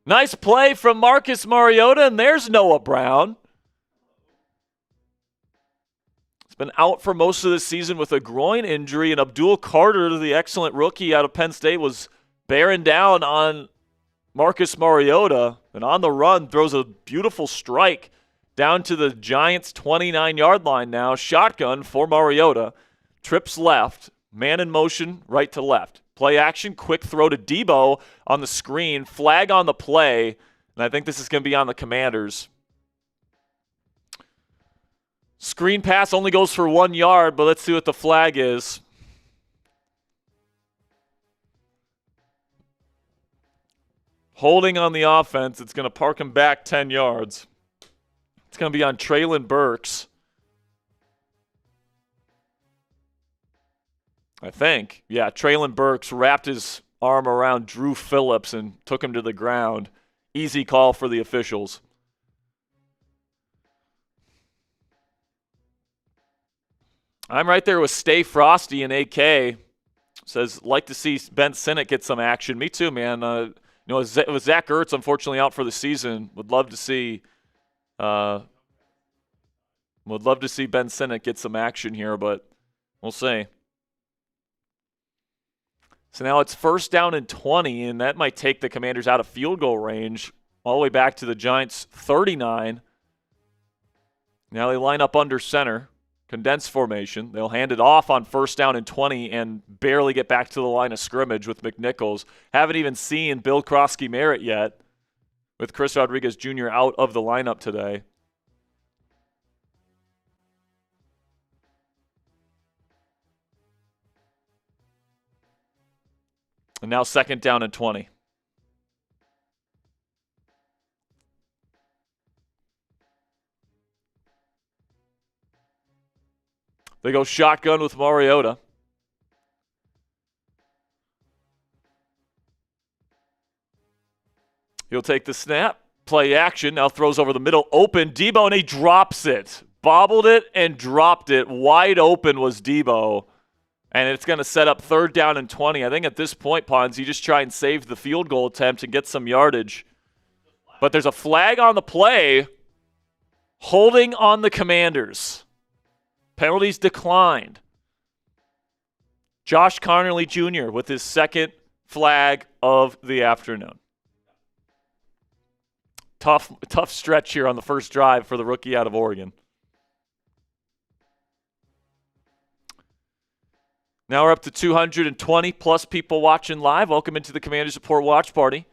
Nice play from Marcus Mariota, and there's Noah Brown. He's been out for most of the season with a groin injury, and Abdul Carter, the excellent rookie out of Penn State, was bearing down on Marcus Mariota, and on the run throws a beautiful strike down to the Giants' 29-yard line now. Shotgun for Mariota. Trips left. Man in motion, right to left. Play action, quick throw to Debo on the screen. Flag on the play. And I think this is going to be on the Commanders. Screen pass only goes for 1 yard, but let's see what the flag is. Holding on the offense. It's going to park him back 10 yards. It's going to be on Traylon Burks. I think. Yeah, Traylon Burks wrapped his arm around Drew Phillips and took him to the ground. Easy call for the officials. I'm right there with Stay Frosty and AK. Says, like to see Ben Sinnott get some action. Me too, man. With Zach Ertz unfortunately out for the season, would love to see Ben Sinnott get some action here, but we'll see. So now it's 1st down and 20, and that might take the Commanders out of field goal range all the way back to the Giants' 39. Now they line up under center, condensed formation. They'll hand it off on 1st down and 20 and barely get back to the line of scrimmage with McNichols. Haven't even seen Bill Krosky-Merritt yet with Chris Rodriguez Jr. out of the lineup today. And now 2nd down and 20. They go shotgun with Mariota. He'll take the snap. Play action. Now throws over the middle. Open. Debo, and he drops it. Bobbled it and dropped it. Wide open was Debo. And it's going to set up 3rd down and 20. I think at this point, Pons, you just try and save the field goal attempt and get some yardage. But there's a flag on the play. Holding on the Commanders. Penalties declined. Josh Connerly Jr. with his 2nd flag of the afternoon. Tough stretch here on the first drive for the rookie out of Oregon. Now we're up to 220 plus people watching live. Welcome into the Commanders Report Watch Party.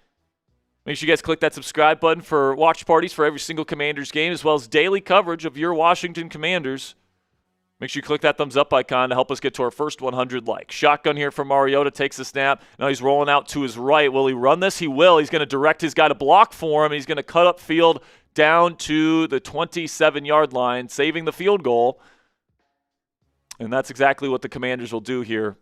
Make sure you guys click that subscribe button for watch parties for every single Commanders game, as well as daily coverage of your Washington Commanders. Make sure you click that thumbs up icon to help us get to our first 100 likes. Shotgun here for Mariota, takes the snap. Now he's rolling out to his right. Will he run this? He will. He's going to direct his guy to block for him. He's going to cut up field down to the 27-yard line, saving the field goal. And that's exactly what the Commanders will do here.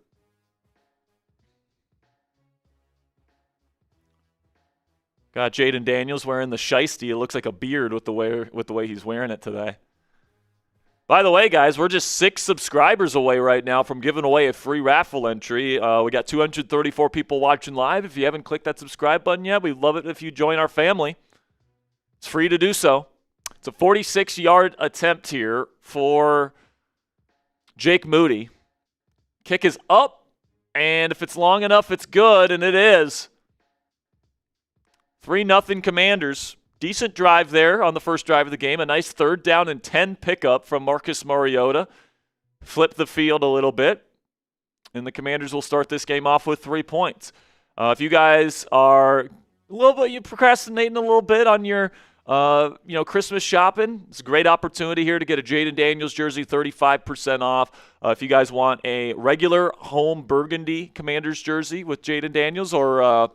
Got Jaden Daniels wearing the shiesty. It looks like a beard with the way he's wearing it today. By the way, guys, we're just 6 subscribers away right now from giving away a free raffle entry. We got 234 people watching live. If you haven't clicked that subscribe button yet, we'd love it if you join our family. It's free to do so. It's a 46-yard attempt here for Jake Moody. Kick is up, and if it's long enough, it's good, and it is. 3-0 Commanders. Decent drive there on the first drive of the game. A nice 3rd down and 10 pickup from Marcus Mariota. Flip the field a little bit, and the Commanders will start this game off with 3 points. If you guys are a little bit, you procrastinating a little bit on your Christmas shopping, it's a great opportunity here to get a Jaden Daniels jersey, 35% off. If you guys want a regular home burgundy Commanders jersey with Jaden Daniels or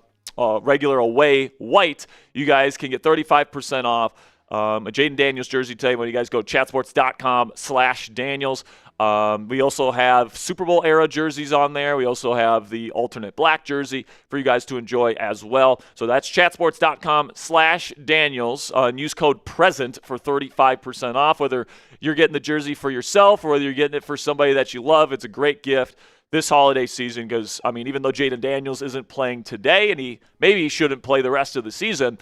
regular away white, you guys can get 35% off a Jaden Daniels jersey today when you guys go chatsports.com/Daniels. We also have Super Bowl era jerseys on there. We also have the alternate black jersey for you guys to enjoy as well. So that's chatsports.com/Daniels. And use code PRESENT for 35% off. Whether you're getting the jersey for yourself or whether you're getting it for somebody that you love, it's a great gift this holiday season because, I mean, even though Jaden Daniels isn't playing today and maybe he shouldn't play the rest of the season,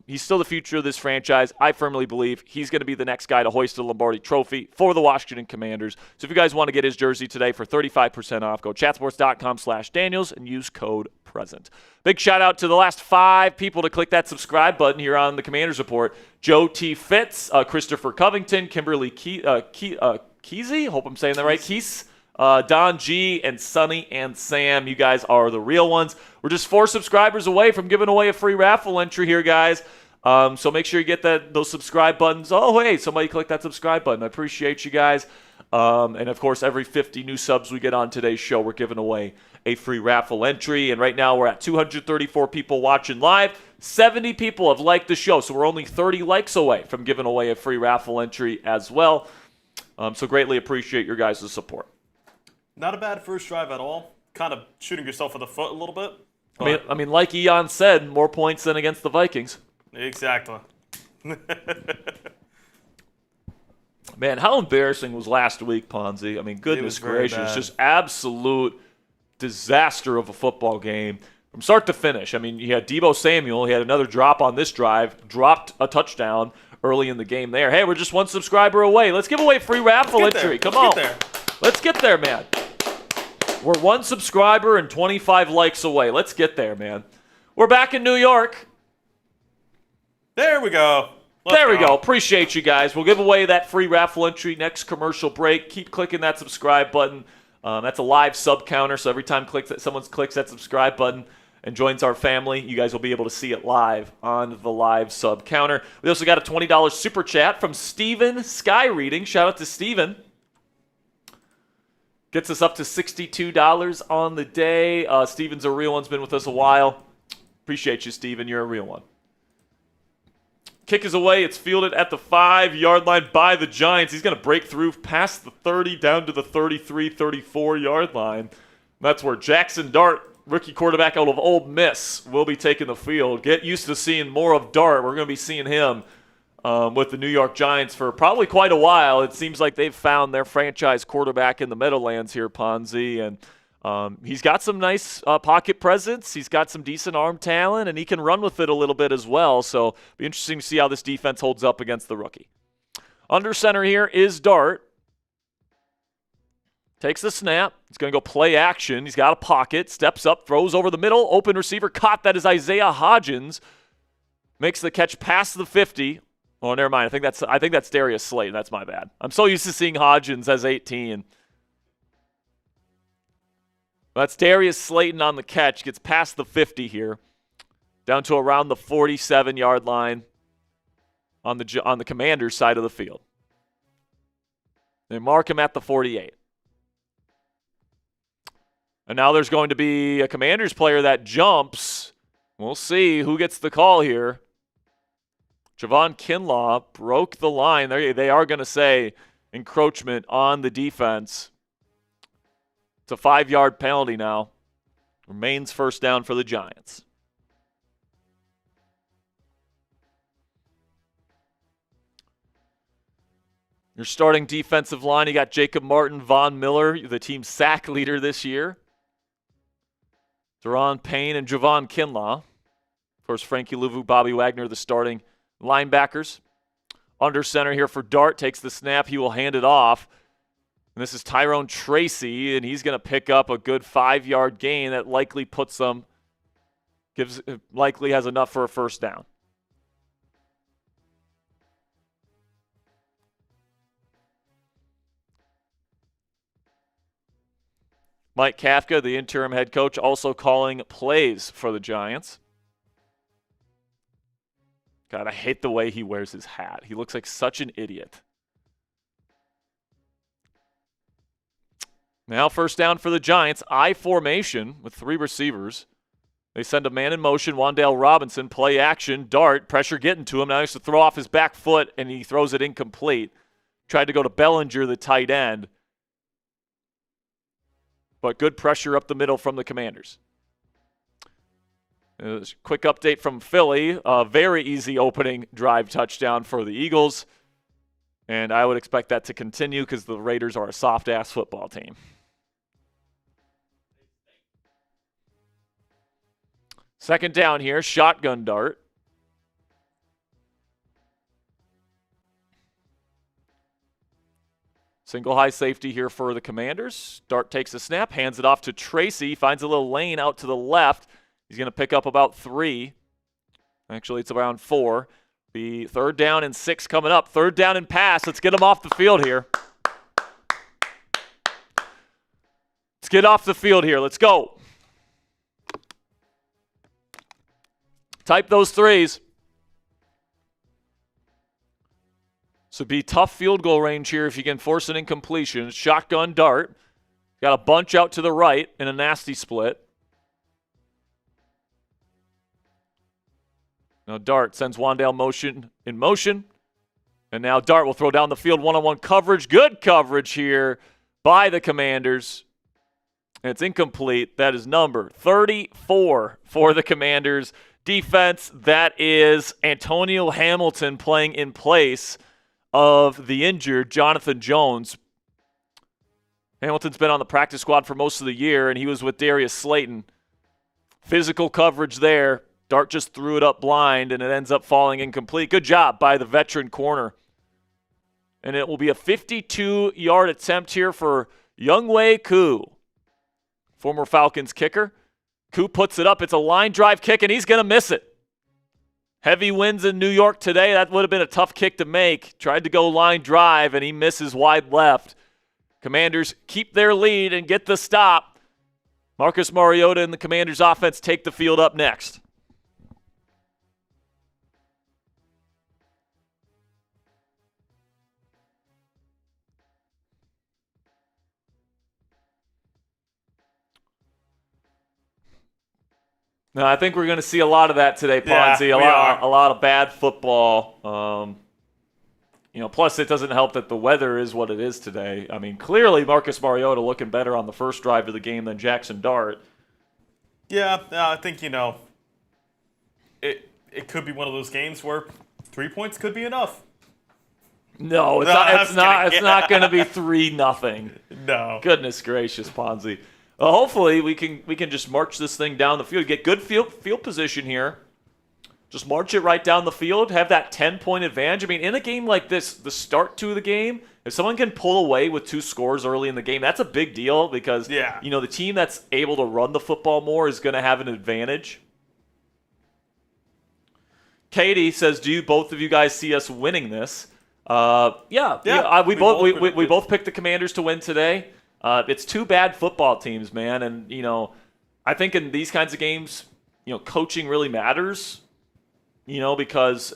he's still the future of this franchise. I firmly believe he's going to be the next guy to hoist the Lombardi Trophy for the Washington Commanders. So if you guys want to get his jersey today for 35% off, go chatsports.com/Daniels and use code PRESENT. Big shout out to the last 5 people to click that subscribe button here on the Commanders Report. Joe T. Fitz, Christopher Covington, Kimberly Keezy, hope I'm saying that right, Keese, Don G, and Sonny and Sam. You guys are the real ones. We're just 4 subscribers away from giving away a free raffle entry here, guys. So make sure you get those subscribe buttons. Oh, hey, somebody click that subscribe button. I appreciate you guys. And, of course, every 50 new subs we get on today's show, we're giving away a free raffle entry. And right now we're at 234 people watching live. 70 people have liked the show, so we're only 30 likes away from giving away a free raffle entry as well. So greatly appreciate your guys' support. Not a bad first drive at all. Kind of shooting yourself in the foot a little bit. I mean, like Eon said, more points than against the Vikings. Exactly. Man, how embarrassing was last week, Ponzi? I mean, goodness gracious, just absolute disaster of a football game from start to finish. I mean, you had Deebo Samuel. He had another drop on this drive, dropped a touchdown early in the game there. Hey, we're just 1 subscriber away. Let's give away a free raffle entry. Come on. Let's get there, man. We're 1 subscriber and 25 likes away. Let's get there, man. We're back in New York. There we go. There we go. Appreciate you guys. We'll give away that free raffle entry next commercial break. Keep clicking that subscribe button. That's a live sub counter, so every time someone clicks that subscribe button and joins our family, you guys will be able to see it live on the live sub counter. We also got a $20 super chat from Steven Skyreading. Shout out to Steven. Gets us up to $62 on the day. Steven's a real one. Has been with us a while. Appreciate you, Steven. You're a real one. Kick is away. It's fielded at the 5-yard line by the Giants. He's going to break through past the 30 down to the 33, 34-yard line. That's where Jackson Dart, rookie quarterback out of Ole Miss, will be taking the field. Get used to seeing more of Dart. We're going to be seeing him with the New York Giants for probably quite a while. It seems like they've found their franchise quarterback in the Meadowlands here, Ponzi, and he's got some nice pocket presence. He's got some decent arm talent, and he can run with it a little bit as well. So it'll be interesting to see how this defense holds up against the rookie. Under center here is Dart. Takes the snap. He's going to go play action. He's got a pocket. Steps up, throws over the middle. Open receiver caught. That is Isaiah Hodgins. Makes the catch past the 50. Oh, never mind. I think that's Darius Slayton. That's my bad. I'm so used to seeing Hodgins as 18. That's Darius Slayton on the catch. Gets past the 50 here. Down to around the 47-yard line on the Commanders' side of the field. They mark him at the 48. And now there's going to be a Commanders player that jumps. We'll see who gets the call here. Javon Kinlaw broke the line. They are going to say encroachment on the defense. It's a 5-yard penalty now. Remains first down for the Giants. Your starting defensive line, you got Jacob Martin, Von Miller, the team's sack leader this year. Deron Payne and Javon Kinlaw. Of course, Frankie Luvu, Bobby Wagner, the starting linebackers. Under center here for Dart. Takes the snap. He will hand it off. And this is Tyrone Tracy, and he's going to pick up a good 5-yard gain that likely puts them, likely has enough for a first down. Mike Kafka, the interim head coach, also calling plays for the Giants. God, I hate the way he wears his hat. He looks like such an idiot. Now first down for the Giants. I formation with 3 receivers. They send a man in motion, Wan'Dale Robinson, play action, dart, pressure getting to him. Now he has to throw off his back foot, and he throws it incomplete. Tried to go to Bellinger, the tight end. But good pressure up the middle from the Commanders. Quick update from Philly. A very easy opening drive touchdown for the Eagles. And I would expect that to continue because the Raiders are a soft-ass football team. Second down here, shotgun dart. Single high safety here for the Commanders. Dart takes a snap, hands it off to Tracy, finds a little lane out to the left. He's going to pick up about 3. Actually, it's around 4. Be 3rd down and 6 coming up. 3rd down and pass. Let's get him off the field here. Let's get off the field here. Let's go. Type those 3s. So be tough field goal range here if you can force an incompletion. Shotgun dart. Got a bunch out to the right in a nasty split. Now Dart sends Wan'Dale in motion. And now Dart will throw down the field, one-on-one coverage. Good coverage here by the Commanders. And it's incomplete. That is number 34 for the Commanders. Defense, that is Antonio Hamilton playing in place of the injured Jonathan Jones. Hamilton's been on the practice squad for most of the year, and he was with Darius Slayton. Physical coverage there. Dart just threw it up blind, and it ends up falling incomplete. Good job by the veteran corner. And it will be a 52-yard attempt here for Younghoe Koo, former Falcons kicker. Koo puts it up. It's a line drive kick, and he's going to miss it. Heavy winds in New York today. That would have been a tough kick to make. Tried to go line drive, and he misses wide left. Commanders keep their lead and get the stop. Marcus Mariota and the Commanders offense take the field up next. No, I think we're going to see a lot of that today, Ponzi. Yeah, a lot of bad football. Plus it doesn't help that the weather is what it is today. I mean, clearly Marcus Mariota looking better on the first drive of the game than Jackson Dart. Yeah, I think, it could be one of those games where 3 points could be enough. No, it's not going to be 3-0. No. Goodness gracious, Ponzi. Hopefully we can just march this thing down the field, get good field position here. Just march it right down the field, have that 10-point advantage. I mean, in a game like this, the start to the game, if someone can pull away with 2 scores early in the game, that's a big deal because the team that's able to run the football more is going to have an advantage. Katie says, "Do both of you guys see us winning this?" We both picked the Commanders to win today. It's 2 bad football teams, man, and I think in these kinds of games, coaching really matters. Because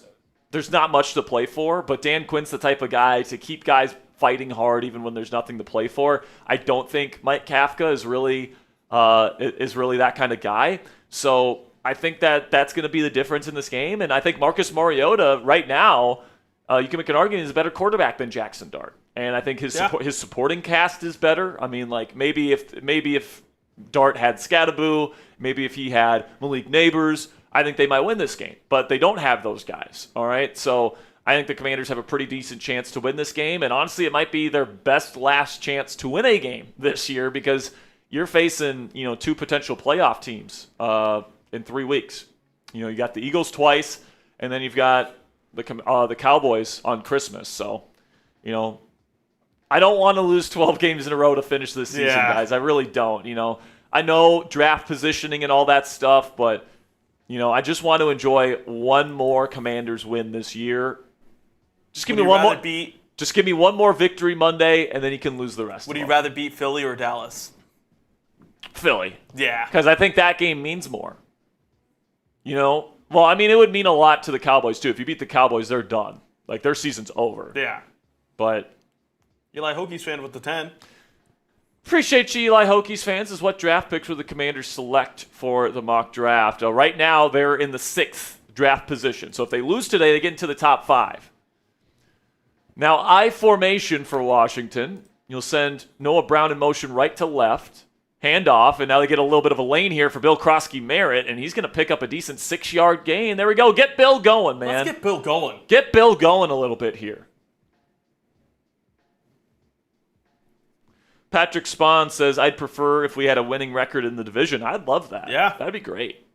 there's not much to play for, but Dan Quinn's the type of guy to keep guys fighting hard even when there's nothing to play for. I don't think Mike Kafka is really that kind of guy. So I think that's going to be the difference in this game, and I think Marcus Mariota right now, you can make an argument he's a better quarterback than Jackson Dart. And I think his supporting cast is better. I mean, like maybe if Dart had Scattaboo, maybe if he had Malik Neighbors, I think they might win this game. But they don't have those guys. All right, so I think the Commanders have a pretty decent chance to win this game. And honestly, it might be their best last chance to win a game this year because you're facing 2 potential playoff teams in 3 weeks. You got the Eagles twice, and then you've got the Cowboys on Christmas. So I don't want to lose 12 games in a row to finish this season, guys. I really don't. I know draft positioning and all that stuff, but I just want to enjoy one more Commanders win this year. Just give me one more. Just give me one more victory Monday, and then you can lose the rest. Would you rather beat Philly or Dallas? Philly. Yeah. Because I think that game means more. Well, I mean, it would mean a lot to the Cowboys too. If you beat the Cowboys, they're done. Like their season's over. Yeah. But Eli Hoagie's fan with the 10. Appreciate you, Eli Hokies fans, is what draft picks will the Commanders select for the mock draft. Right now, they're in the 6th draft position. So if they lose today, they get into the top 5. Now, I formation for Washington. You'll send Noah Brown in motion right to left. Handoff, and now they get a little bit of a lane here for Bill Krosky-Merritt, and he's going to pick up a decent 6-yard gain. There we go. Get Bill going, man. Let's get Bill going. Get Bill going a little bit here. Patrick Spahn says, I'd prefer if we had a winning record in the division. I'd love that. Yeah. That'd be great.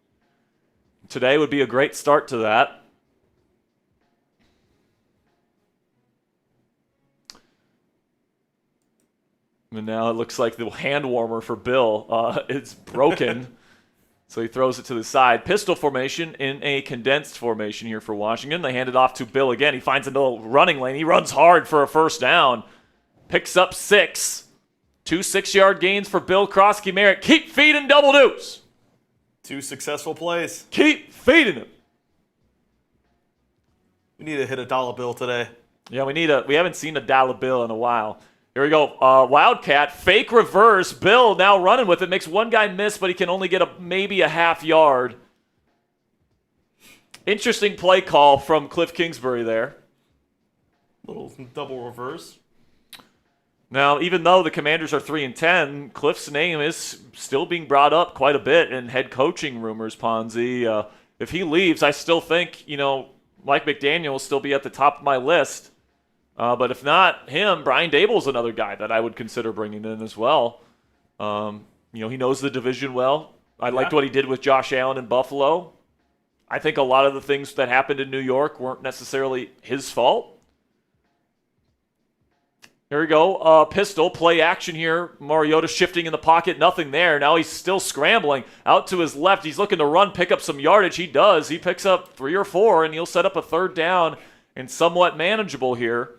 Today would be a great start to that. And now it looks like the hand warmer for Bill is broken. So he throws it to the side. Pistol formation in a condensed formation here for Washington. They hand it off to Bill again. He finds a little running lane. He runs hard for a first down. Picks up 6. 2 6-yard gains for Bill Krosky-Merritt. Keep feeding Double Deuce. 2 successful plays. Keep feeding him. We need to hit a dollar bill today. Yeah, we haven't seen a dollar bill in a while. Here we go. Wildcat, fake reverse. Bill now running with it. Makes one guy miss, but he can only get maybe a half yard. Interesting play call from Cliff Kingsbury there. Little double reverse. Now, even though the Commanders are 3-10, Cliff's name is still being brought up quite a bit in head coaching rumors, Ponzi. If he leaves, I still think, Mike McDaniel will still be at the top of my list. But if not him, Brian Dable's another guy that I would consider bringing in as well. He knows the division well. I liked what he did with Josh Allen in Buffalo. I think a lot of the things that happened in New York weren't necessarily his fault. Here we go. Pistol, play action here. Mariota shifting in the pocket. Nothing there. Now he's still scrambling. Out to his left. He's looking to run, pick up some yardage. He does. He picks up 3 or 4, and he'll set up a 3rd down and somewhat manageable here.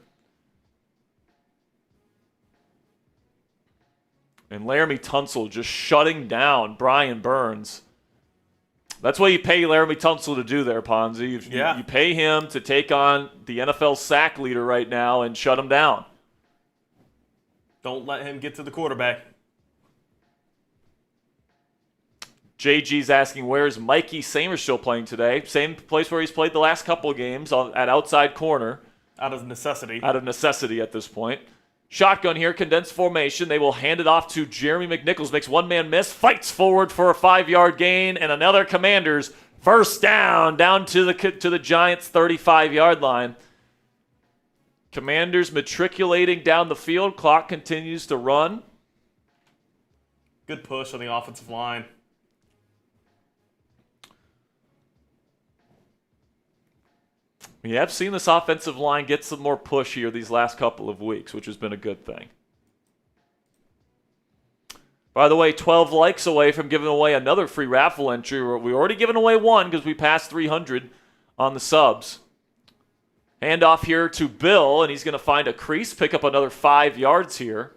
And Laramie Tunsil just shutting down Brian Burns. That's what you pay Laramie Tunsil to do there, Ponzi. You pay him to take on the NFL sack leader right now and shut him down. Don't let him get to the quarterback. JG's asking, where's Mikey Samershill playing today? Same place where he's played the last couple of games at outside corner. Out of necessity. Out of necessity at this point. Shotgun here, condensed formation. They will hand it off to Jeremy McNichols. Makes one man miss, fights forward for a 5-yard gain, and another Commanders first down to the Giants' 35-yard line. Commanders matriculating down the field. Clock continues to run. Good push on the offensive line. We have seen this offensive line get some more push here these last couple of weeks, which has been a good thing. By the way, 12 likes away from giving away another free raffle entry. We already given away one because we passed 300 on the subs. Handoff here to Bill, and he's going to find a crease, pick up another 5 yards here.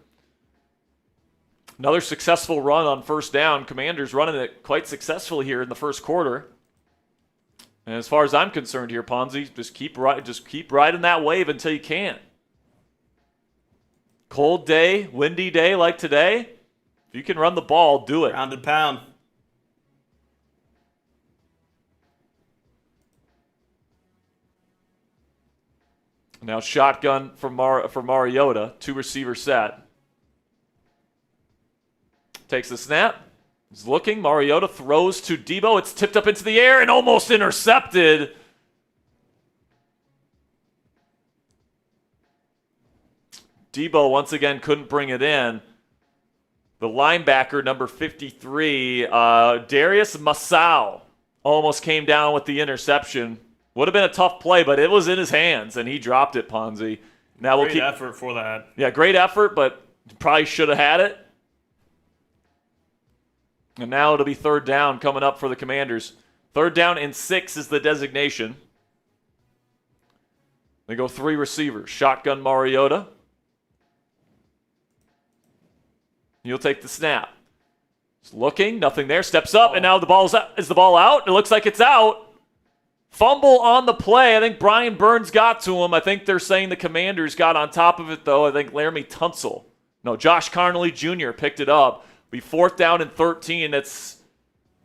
Another successful run on first down. Commanders running it quite successfully here in the first quarter. And as far as I'm concerned here, Ponzi, just keep riding that wave until you can. Cold day, windy day like today, if you can run the ball, do it. Round and pound. Now shotgun for Mariota, 2-receiver set. Takes the snap. He's looking. Mariota throws to Debo. It's tipped up into the air and almost intercepted. Debo once again couldn't bring it in. The linebacker, number 53, Darius Masau, almost came down with the interception. Would have been a tough play, but it was in his hands, and he dropped it, Ponzi. Now Great effort for that. Yeah, great effort, but probably should have had it. And now it'll be 3rd down coming up for the Commanders. 3rd down and 6 is the designation. They go 3 receivers. Shotgun Mariota. He'll take the snap. He's looking, nothing there. Steps up, and now the ball's out. Is the ball out? It looks like it's out. Fumble on the play. I think Brian Burns got to him. I think they're saying the Commanders got on top of it, though. I think Laramie Tunsil No, Josh Carnley Jr. picked it up. Be 4th down and 13. That's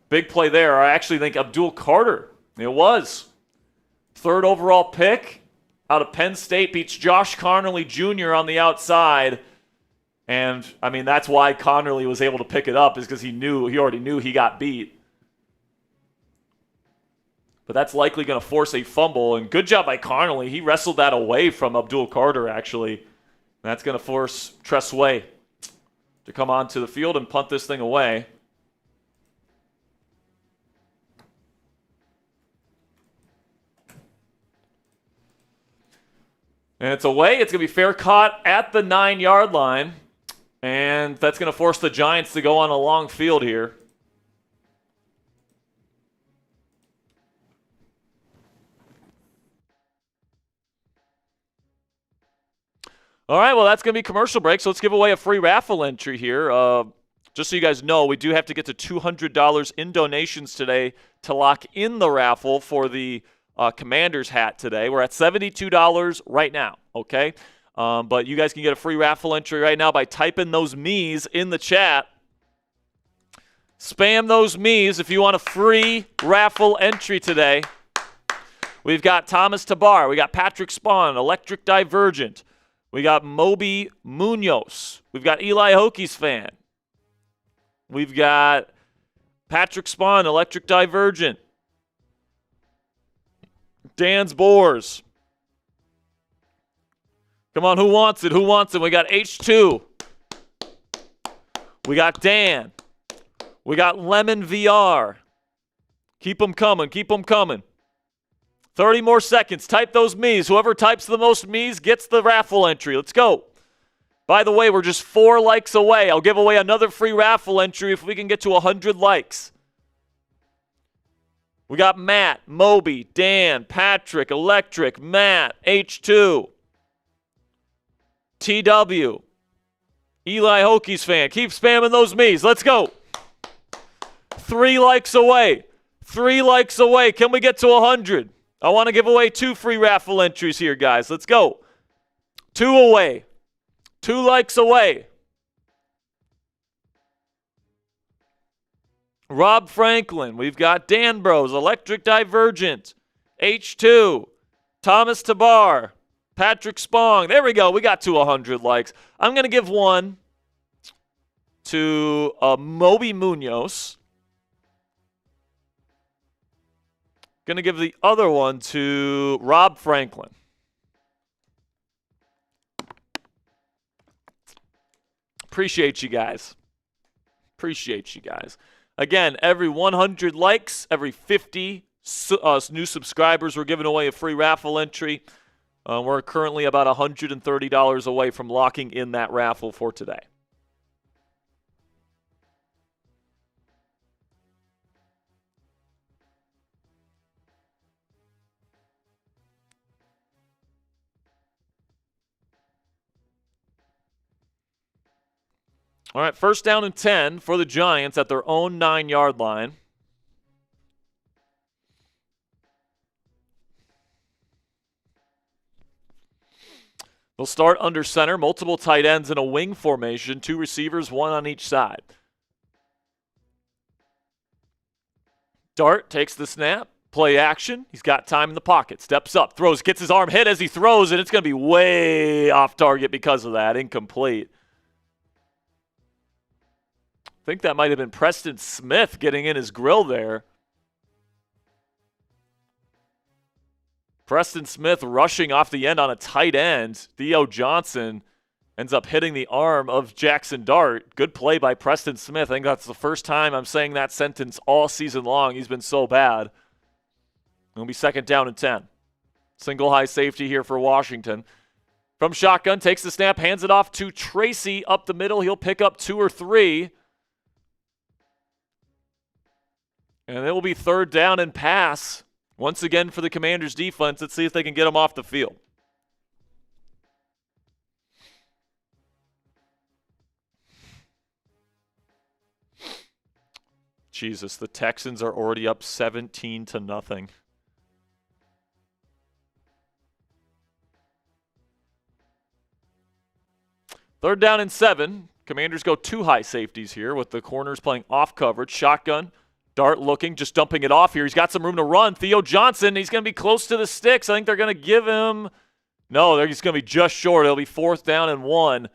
big play there. I actually think Abdul Carter. It was. 3rd overall pick out of Penn State beats Josh Carnley Jr. on the outside. And, I mean, that's why Carnley was able to pick it up, is because he already knew he got beat. But that's likely going to force a fumble. And good job by Carnley. He wrestled that away from Abdul Carter, actually. And that's going to force Tressway to come onto the field and punt this thing away. And it's away. It's going to be fair caught at the 9-yard line. And that's going to force the Giants to go on a long field here. All right, well, that's going to be commercial break, so let's give away a free raffle entry here. Just so you guys know, we do have to get to $200 in donations today to lock in the raffle for the Commanders hat today. We're at $72 right now, okay? But you guys can get a free raffle entry right now by typing those me's in the chat. Spam those me's if you want a free raffle entry today. We've got Thomas Tabar. We got Patrick Spawn, Electric Divergent. We got Moby Munoz. We've got Eli Hokies fan. We've got Patrick Spawn, Electric Divergent. Dan's Boars. Come on, who wants it? Who wants it? We got H2. We got Dan. We got Lemon VR. Keep them coming. Keep them coming. 30 more seconds. Type those me's. Whoever types the most me's gets the raffle entry. Let's go. By the way, we're just 4 likes away. I'll give away another free raffle entry if we can get to 100 likes. We got Matt, Moby, Dan, Patrick, Electric, Matt, H2, TW, Eli Hokies fan. Keep spamming those me's. Let's go. 3 likes away. 3 likes away. Can we get to 100? I want to give away 2 free raffle entries here, guys. Let's go. 2 away. 2 likes away. Rob Franklin. We've got Dan Bros, Electric Divergent, H2, Thomas Tabar, Patrick Spong. There we go. We got to 100 likes. I'm going to give one to Moby Munoz. Going to give the other one to Rob Franklin. Appreciate you guys. Appreciate you guys. Again, every 100 likes, every 50 new subscribers, we're giving away a free raffle entry. We're currently about $130 away from locking in that raffle for today. All right, 1st down and 10 for the Giants at their own 9-yard line. They'll start under center, multiple tight ends in a wing formation, 2 receivers, 1 on each side. Dart takes the snap, play action. He's got time in the pocket, steps up, throws, gets his arm hit as he throws, and it's going to be way off target because of that, incomplete. I think that might have been Preston Smith getting in his grill there. Preston Smith rushing off the end on a tight end. Theo Johnson ends up hitting the arm of Jackson Dart. Good play by Preston Smith. I think that's the first time I'm saying that sentence all season long. He's been so bad. It'll be 2nd down and 10. Single high safety here for Washington. From shotgun, takes the snap, hands it off to Tracy up the middle. He'll pick up 2 or 3. And it will be 3rd down and pass. Once again for the Commanders defense. Let's see if they can get him off the field. Jesus, the Texans are already up 17-0. 3rd down and 7. Commanders go 2 high safeties here with the corners playing off coverage. Shotgun. Dart looking, just dumping it off here. He's got some room to run. Theo Johnson, he's going to be close to the sticks. I think they're going to give him – no, he's going to be just short. It'll be 4th down and 1.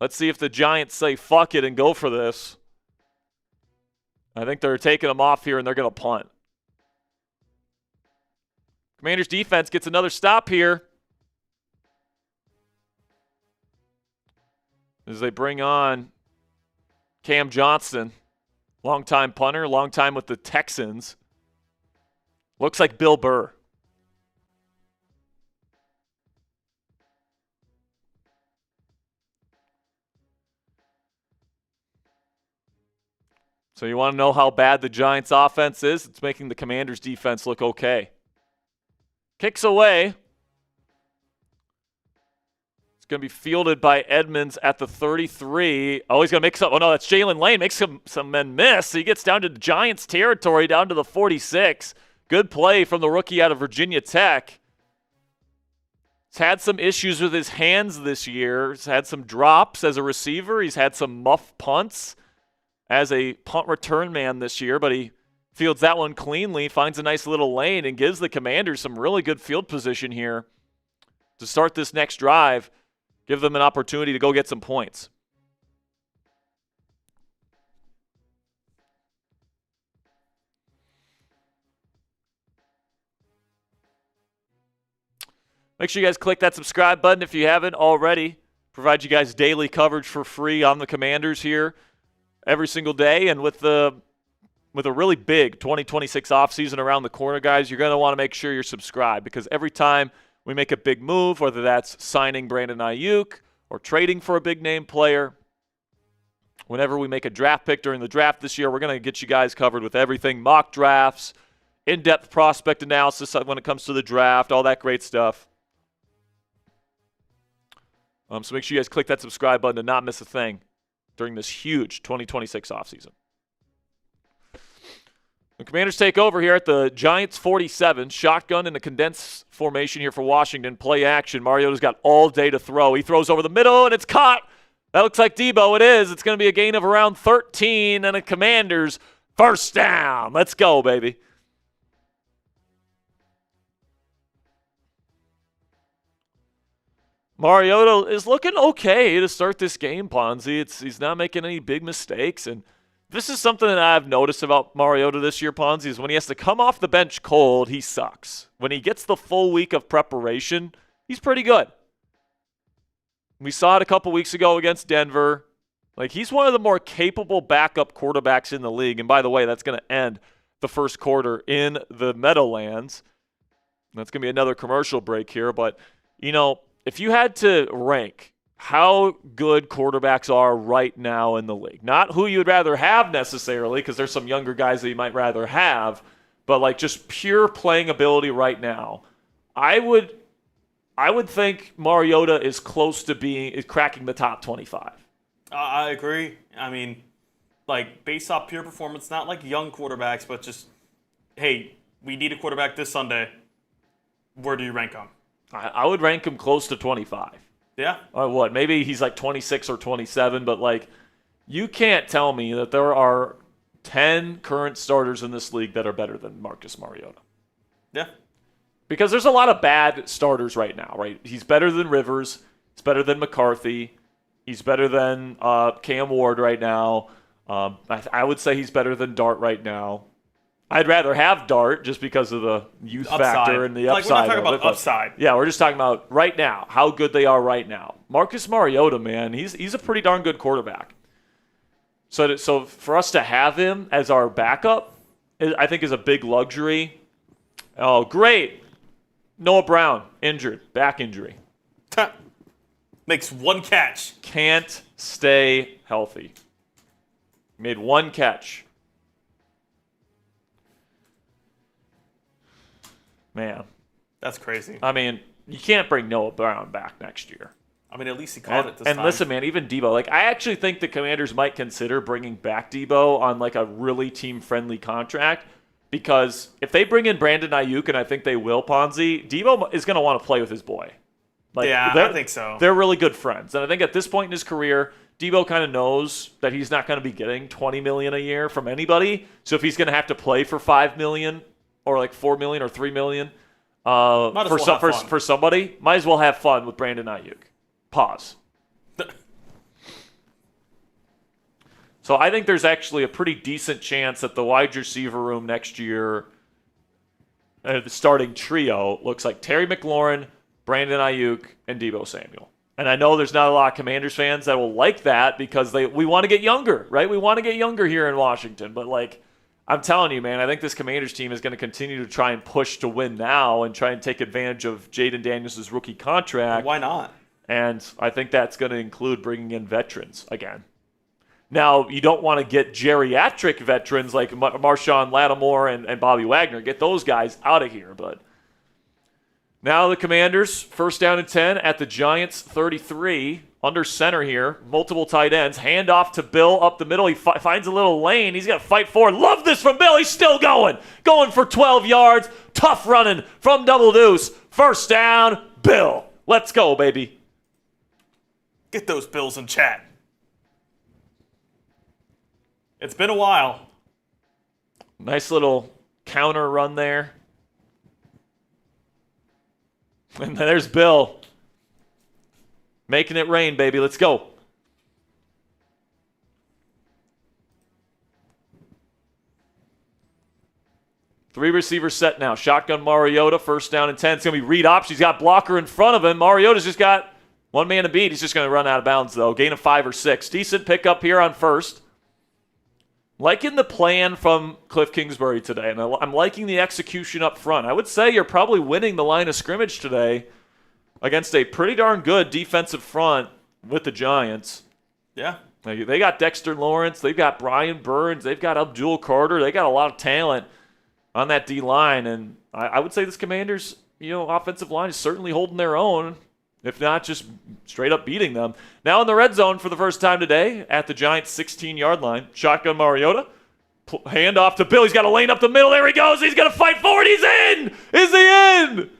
Let's see if the Giants say fuck it and go for this. I think they're taking him off here, and they're going to punt. Commanders defense gets another stop here as they bring on Cam Johnston, longtime punter, long time with the Texans. Looks like Bill Burr. So you want to know how bad the Giants' offense is? It's making the Commanders' defense look okay. Kicks away. It's going to be fielded by Edmonds at the 33. Oh, he's going to make some. Oh, no, that's Jalen Lane. Makes some men miss. He gets down to the Giants' territory, down to the 46. Good play from the rookie out of Virginia Tech. He's had some issues with his hands this year. He's had some drops as a receiver. He's had some muff punts as a punt return man this year, but he fields that one cleanly, finds a nice little lane, and gives the Commanders some really good field position here to start this next drive, give them an opportunity to go get some points. Make sure you guys click that subscribe button if you haven't already. Provide you guys daily coverage for free on the Commanders here every single day, and with a really big 2026 offseason around the corner, guys, you're going to want to make sure you're subscribed, because every time we make a big move, whether that's signing Brandon Ayuk or trading for a big-name player, whenever we make a draft pick during the draft this year, we're going to get you guys covered with everything, mock drafts, in-depth prospect analysis when it comes to the draft, all that great stuff. So make sure you guys click that subscribe button to not miss a thing during this huge 2026 offseason. The Commanders take over here at the Giants 47. Shotgun in the condensed formation here for Washington. Play action. Mariota's got all day to throw. He throws over the middle, and it's caught. That looks like Debo. It is. It's going to be a gain of around 13, and a Commanders first down. Let's go, baby. Mariota is looking okay to start this game, Ponzi. He's not making any big mistakes, and this is something that I've noticed about Mariota this year, Ponzi, is when he has to come off the bench cold, he sucks. When he gets the full week of preparation, he's pretty good. We saw it a couple weeks ago against Denver. Like, he's one of the more capable backup quarterbacks in the league, and by the way, that's going to end the first quarter in the Meadowlands. That's going to be another commercial break here, but, you know, if you had to rank how good quarterbacks are right now in the league, not who you'd rather have necessarily, because there's some younger guys that you might rather have, but like just pure playing ability right now, I would think Mariota is close to cracking the top 25. I agree. I mean, like, based off pure performance, not like young quarterbacks, but just, hey, we need a quarterback this Sunday. Where do you rank him? I would rank him close to 25. Yeah. Or what? Maybe he's like 26 or 27, but like, you can't tell me that there are 10 current starters in this league that are better than Marcus Mariota. Yeah. Because there's a lot of bad starters right now, right? He's better than Rivers. He's better than McCarthy. He's better than Cam Ward right now. I would say he's better than Dart right now. I'd rather have Dart just because of the youth factor and the upside. Like, we're not talking about upside. Yeah, we're just talking about right now, how good they are right now. Marcus Mariota, man, he's a pretty darn good quarterback. So for us to have him as our backup, I think is a big luxury. Oh, great. Noah Brown, injured, back injury. Makes one catch. Can't stay healthy. Made one catch. Man. That's crazy. I mean, you can't bring Noah Brown back next year. I mean, at least he caught it this time. And listen, man, even Debo. Like, I actually think the Commanders might consider bringing back Debo on, like, a really team-friendly contract, because if they bring in Brandon Ayuk, and I think they will, Ponzi, Debo is going to want to play with his boy. Like, yeah, I think so. They're really good friends. And I think at this point in his career, Debo kind of knows that he's not going to be getting $20 million a year from anybody. So if he's going to have to play for $5 million or like $4 million or $3 million for somebody, might as well have fun with Brandon Ayuk. Pause. So I think there's actually a pretty decent chance that the wide receiver room next year, the starting trio, looks like Terry McLaurin, Brandon Ayuk, and Debo Samuel. And I know there's not a lot of Commanders fans that will like that because we want to get younger, right? We want to get younger here in Washington. But, like, I'm telling you, man, I think this Commanders team is going to continue to try and push to win now and try and take advantage of Jaden Daniels' rookie contract. Why not? And I think that's going to include bringing in veterans again. Now, you don't want to get geriatric veterans like Marshawn Lattimore and Bobby Wagner. Get those guys out of here, but... Now the Commanders, first down and 10 at the Giants' 33. Under center here, multiple tight ends. Hand off to Bill up the middle. He finds a little lane. He's got to fight forward. Love this from Bill. He's still going. Going for 12 yards. Tough running from Double Deuce. First down, Bill. Let's go, baby. Get those Bills in chat. It's been a while. Nice little counter run there. And there's Bill. Making it rain, baby. Let's go. Three receivers set now. Shotgun Mariota, first down and 10. It's going to be read option. He's got blocker in front of him. Mariota's just got one man to beat. He's just going to run out of bounds, though. Gain of 5 or 6. Decent pickup here on first. Liking the plan from Cliff Kingsbury today, and I'm liking the execution up front. I would say you're probably winning the line of scrimmage today against a pretty darn good defensive front with the Giants. Yeah. They got Dexter Lawrence. They've got Brian Burns. They've got Abdul Carter. They got a lot of talent on that D-line, and I would say this Commanders, offensive line is certainly holding their own, if not just straight up beating them. Now in the red zone for the first time today at the Giants' 16-yard line. Shotgun Mariota. Hand off to Bill. He's got a lane up the middle. There he goes. He's going to fight forward. He's in. Is he in?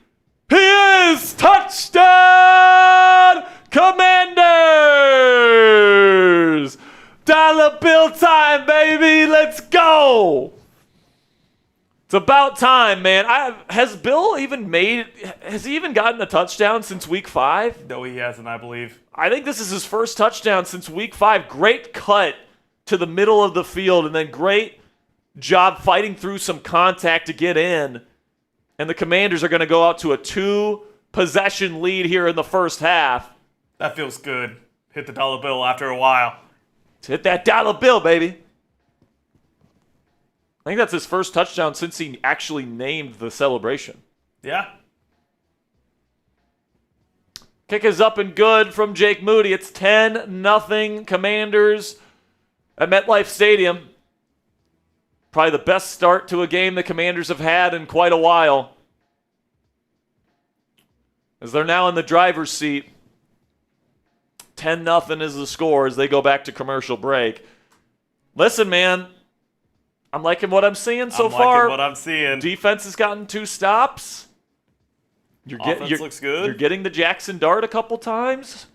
He is. Touchdown, Commanders. Dollar bill time, baby. Let's go. It's about time, man. Has Bill even gotten a touchdown since week 5? No, he hasn't, I believe. I think this is his first touchdown since week 5. Great cut to the middle of the field, and then great job fighting through some contact to get in. And the Commanders are going to go out to a 2-possession lead here in the first half. That feels good. Hit the dollar bill after a while. Hit that dollar bill, baby. I think that's his first touchdown since he actually named the celebration. Yeah. Kick is up and good from Jake Moody. It's 10-0 Commanders at MetLife Stadium. Probably the best start to a game the Commanders have had in quite a while. As they're now in the driver's seat. 10-0 is the score as they go back to commercial break. Listen, man. I'm liking what I'm seeing so far. I'm liking what I'm seeing. Defense has gotten 2 stops. Offense looks good. You're getting the Jackson Dart a couple times.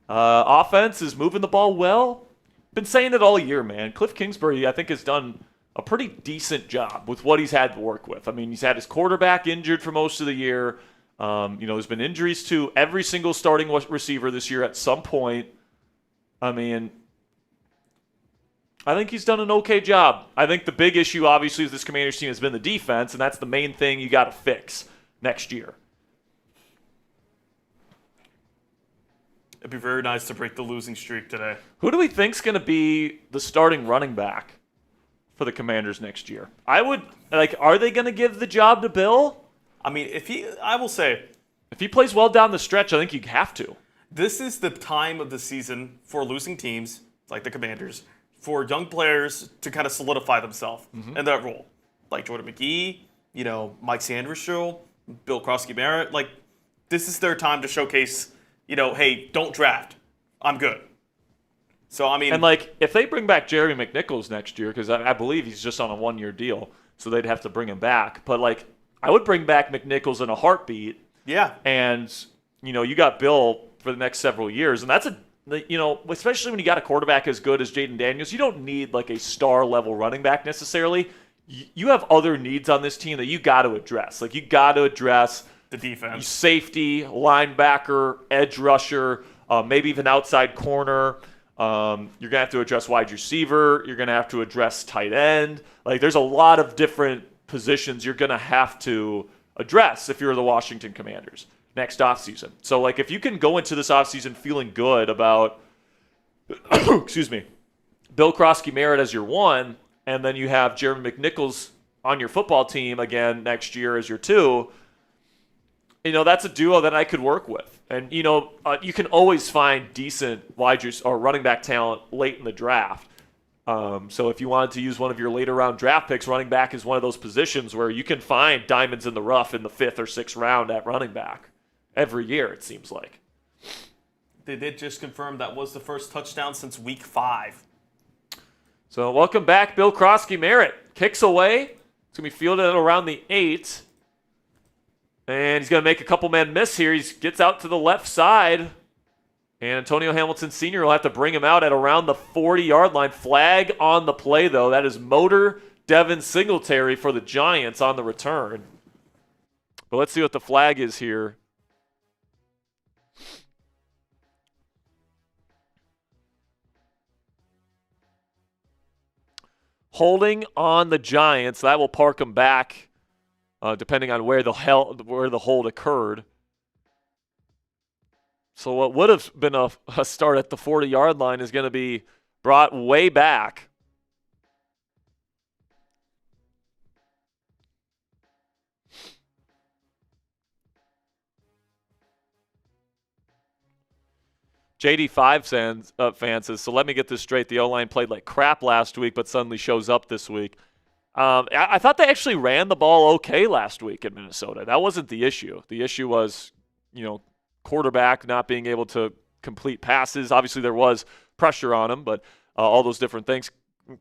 Offense is moving the ball well. Been saying it all year, man. Cliff Kingsbury, I think, has done a pretty decent job with what he's had to work with. I mean, he's had his quarterback injured for most of the year. There's been injuries to every single starting receiver this year at some point. I mean, I think he's done an okay job. I think the big issue, obviously, with this Commanders team has been the defense, and that's the main thing you got to fix next year. It'd be very nice to break the losing streak today. Who do we think's going to be the starting running back for the Commanders next year? Are they going to give the job to Bill? I mean, I will say, if he plays well down the stretch, I think you have to. This is the time of the season for losing teams, like the Commanders, for young players to kind of solidify themselves in that role. Like Jordan McGee, Mike Sanders, Bill Krosky-Barrett. Like, this is their time to showcase, hey, don't draft. I'm good. So, I mean... And, if they bring back Jerry McNichols next year, because I believe he's just on a 1-year deal, so they'd have to bring him back. But, I would bring back McNichols in a heartbeat. Yeah. And you got Bill for the next several years, and that's especially when you got a quarterback as good as Jaden Daniels, you don't need like a star level running back necessarily. You have other needs on this team that you got to address. Like, you got to address the defense, safety, linebacker, edge rusher, maybe even outside corner. You're going to have to address wide receiver. You're going to have to address tight end. Like, there's a lot of different positions you're going to have to address if you're the Washington Commanders next offseason. So, like, if you can go into this offseason feeling good about, excuse me, Bill Krosky-Merritt as your one, and then you have Jeremy McNichols on your football team again next year as your two, that's a duo that I could work with. And, you can always find decent wide or running back talent late in the draft. So if you wanted to use one of your later round draft picks, running back is one of those positions where you can find diamonds in the rough in the 5th or 6th round at running back every year, it seems like. They did just confirm that was the first touchdown since week 5. So welcome back, Bill Krosky-Merritt. Kicks away. It's going to be fielded at around the 8. And he's going to make a couple man miss here. He gets out to the left side. And Antonio Hamilton Sr. will have to bring him out at around the 40-yard line. Flag on the play, though. That is Motor Devin Singletary for the Giants on the return. But let's see what the flag is here. Holding on the Giants. That will park them back, depending on where the hold occurred. So what would have been a start at the 40-yard line is going to be brought way back. JD5 fan says, so let me get this straight. The O-line played like crap last week, but suddenly shows up this week. I thought they actually ran the ball okay last week in Minnesota. That wasn't the issue. The issue was, quarterback not being able to complete passes. Obviously, there was pressure on him, but all those different things.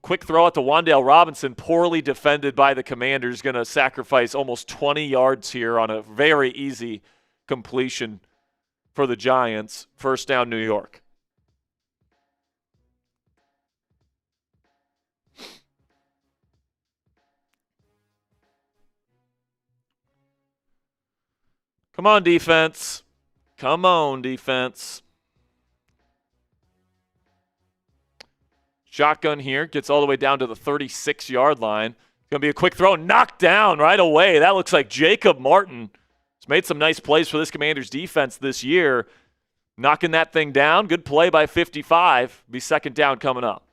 Quick throw out to Wan'Dale Robinson, poorly defended by the Commanders, going to sacrifice almost 20 yards here on a very easy completion for the Giants. First down, New York. Come on, defense. Come on, defense. Shotgun here. Gets all the way down to the 36-yard line. Going to be a quick throw. Knocked down right away. That looks like Jacob Martin. He's made some nice plays for this Commanders defense this year. Knocking that thing down. Good play by 55. Be second down coming up.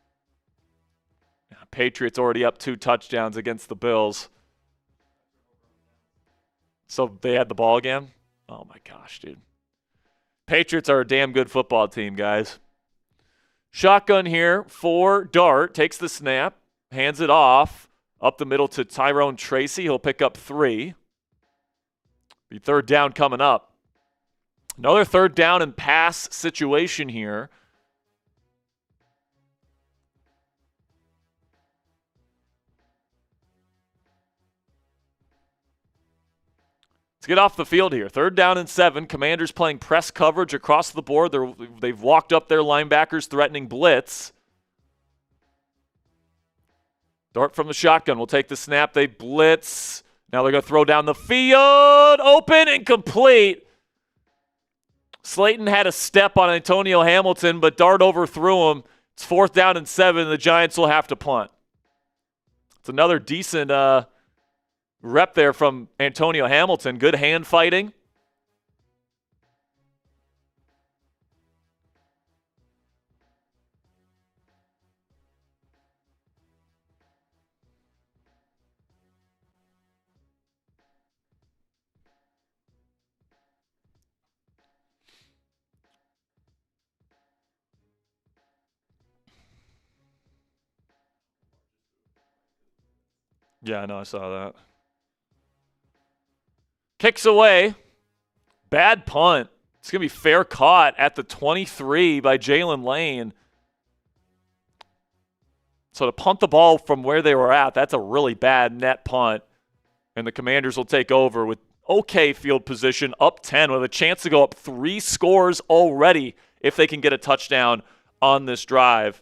Patriots already up 2 touchdowns against the Bills. So they had the ball again? Oh, my gosh, dude. Patriots are a damn good football team, guys. Shotgun here for Dart. Takes the snap. Hands it off. Up the middle to Tyrone Tracy. He'll pick up 3. Be third down coming up. Another third down and pass situation here. Let's get off the field here. Third down and 7. Commanders playing press coverage across the board. They've walked up their linebackers threatening blitz. Dart from the shotgun will take the snap. They blitz. Now they're going to throw down the field. Open and complete. Slayton had a step on Antonio Hamilton, but Dart overthrew him. It's 4th down and 7. The Giants will have to punt. It's another decent rep there from Antonio Hamilton. Good hand fighting. Yeah, I know. I saw that. Kicks away. Bad punt. It's going to be fair caught at the 23 by Jalen Lane. So to punt the ball from where they were at, that's a really bad net punt. And the Commanders will take over with okay field position, up 10 with a chance to go up 3 scores already if they can get a touchdown on this drive.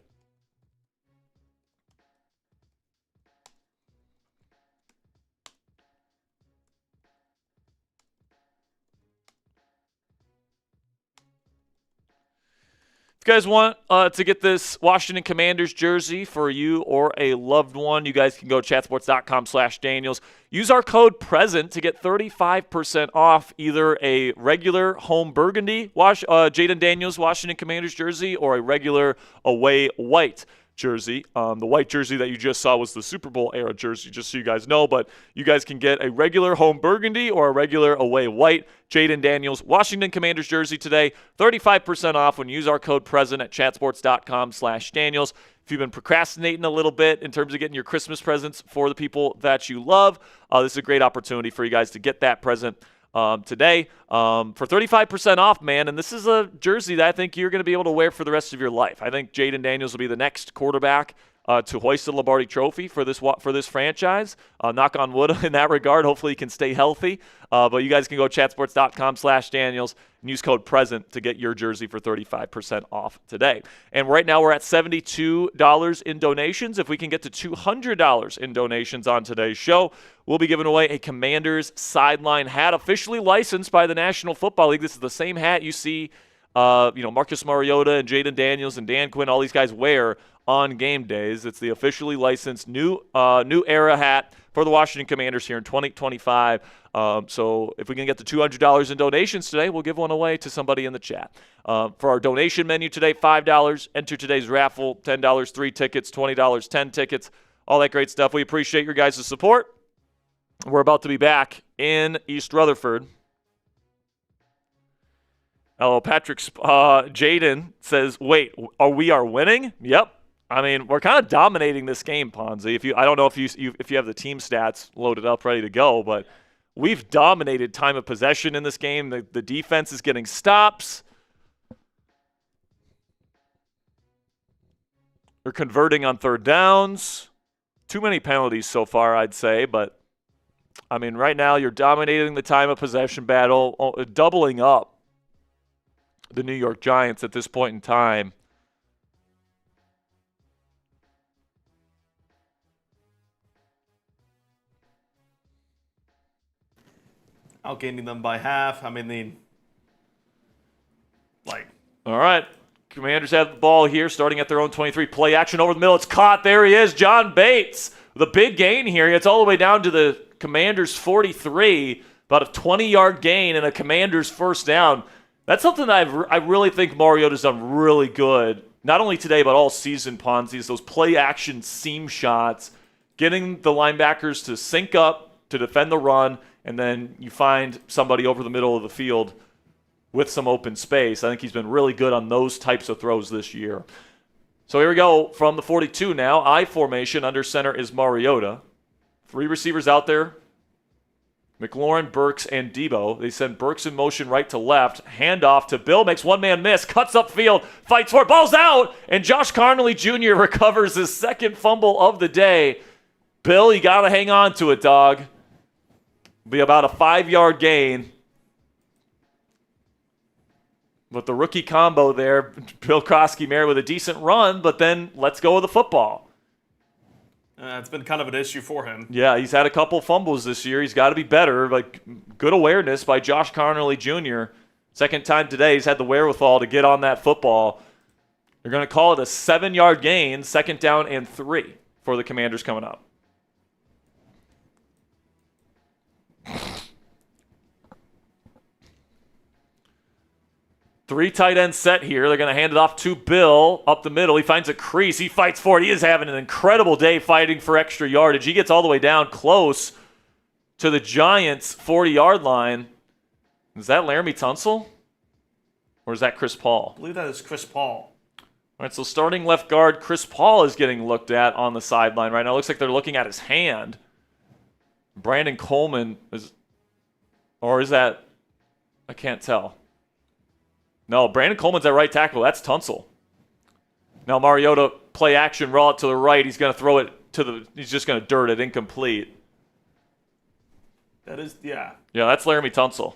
If you guys want to get this Washington Commanders jersey for you or a loved one, you guys can go chatsports.com/Daniels. Use our code PRESENT to get 35% off either a regular home burgundy Jaden Daniels Washington Commanders jersey or a regular away white jersey. The white jersey that you just saw was the Super Bowl era jersey, just so you guys know, but you guys can get a regular home burgundy or a regular away white Jaden Daniels Washington Commanders jersey today. 35% off when you use our code PRESENT at chatsports.com/Daniels. If you've been procrastinating a little bit in terms of getting your Christmas presents for the people that you love, this is a great opportunity for you guys to get that present today for 35% off, man. And this is a jersey that I think you're going to be able to wear for the rest of your life. I think Jaden Daniels will be the next quarterback to hoist the Lombardi Trophy for this franchise. Knock on wood in that regard. Hopefully he can stay healthy. But you guys can go chatsports.com/Daniels and use code PRESENT to get your jersey for 35% off today. And right now we're at $72 in donations. If we can get to $200 in donations on today's show, we'll be giving away a Commanders sideline hat officially licensed by the National Football League. This is the same hat you see Marcus Mariota and Jaden Daniels and Dan Quinn, all these guys wear on game days. It's the officially licensed new era hat for the Washington Commanders here in 2025. So if we can get to $200 in donations today, we'll give one away to somebody in the chat. For our donation menu today, $5. Enter today's raffle, $10, 3 tickets, $20, 10 tickets, all that great stuff. We appreciate your guys' support. We're about to be back in East Rutherford. Oh, Jaden says, wait, we are winning? Yep. I mean, we're kind of dominating this game, Ponzi. I don't know if you have the team stats loaded up, ready to go, but we've dominated time of possession in this game. The defense is getting stops. They're converting on third downs. Too many penalties so far, I'd say, but I mean, right now you're dominating the time of possession battle, doubling up the New York Giants at this point in time. Outgaining them by half. I mean, All right. Commanders have the ball here, starting at their own 23. Play action over the middle. It's caught. There he is, John Bates. The big gain here. He gets all the way down to the Commanders' 43. About a 20-yard gain and a Commanders' first down. That's something that I really think Mariota's done really good, not only today but all season, Ponzi, is those play-action seam shots, getting the linebackers to sync up to defend the run, and then you find somebody over the middle of the field with some open space. I think he's been really good on those types of throws this year. So here we go from the 42 now. I formation, under center is Mariota. 3 receivers out there. McLaurin, Burks, and Debo. They send Burks in motion right to left. Handoff to Bill. Makes one man miss. Cuts upfield. Fights for it. Ball's out. And Josh Carnley Jr. recovers his second fumble of the day. Bill, you got to hang on to it, dog. Be about a 5-yard gain. But the rookie combo there, Bill Krosky married with a decent run, but then let's go with the football. It's been kind of an issue for him. Yeah, he's had a couple fumbles this year. He's got to be better. Good awareness by Josh Carnley Jr. Second time today, he's had the wherewithal to get on that football. They're going to call it a 7-yard gain, 2nd down and 3 for the Commanders coming up. Three tight end set here. They're going to hand it off to Bill up the middle. He finds a crease. He fights for it. He is having an incredible day fighting for extra yardage. He gets all the way down close to the Giants' 40-yard line. Is that Laramie Tunsil? Or is that Chris Paul? I believe that is Chris Paul. All right, so starting left guard Chris Paul is getting looked at on the sideline right now. It looks like they're looking at his hand. Brandon Coleman is, or is that, I can't tell. No, Brandon Coleman's at right tackle. That's Tunsil. Now Mariota, play action, roll it to the right. He's going to throw it to he's just going to dirt it incomplete. That is, yeah. Yeah, that's Laramie Tunsil.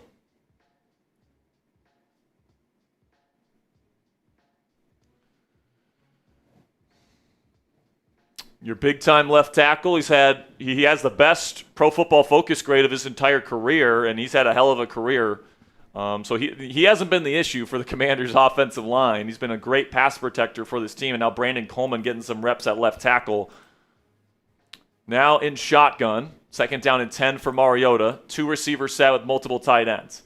Your big-time left tackle, he has the best Pro Football Focus grade of his entire career, and he's had a hell of a career. So he hasn't been the issue for the Commanders' offensive line. He's been a great pass protector for this team, and now Brandon Coleman getting some reps at left tackle. Now in shotgun, second down and 10 for Mariota. 2 receivers set with multiple tight ends.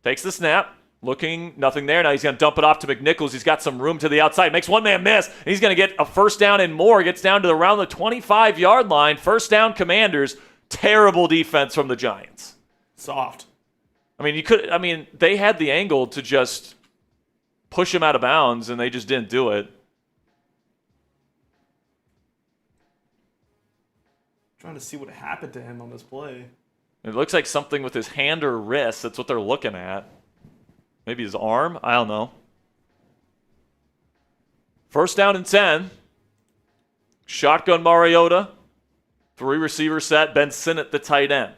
Takes the snap. Looking, nothing there. Now he's going to dump it off to McNichols. He's got some room to the outside. Makes one man miss. And he's going to get a first down and more. Gets down to around the 25-yard line. First down, Commanders. Terrible defense from the Giants. Soft. They had the angle to just push him out of bounds, and they just didn't do it. Trying to see what happened to him on this play. It looks like something with his hand or wrist. That's what they're looking at. Maybe his arm? I don't know. First down and 10. Shotgun Mariota. 3 receiver set. Ben Sinnott, the tight end.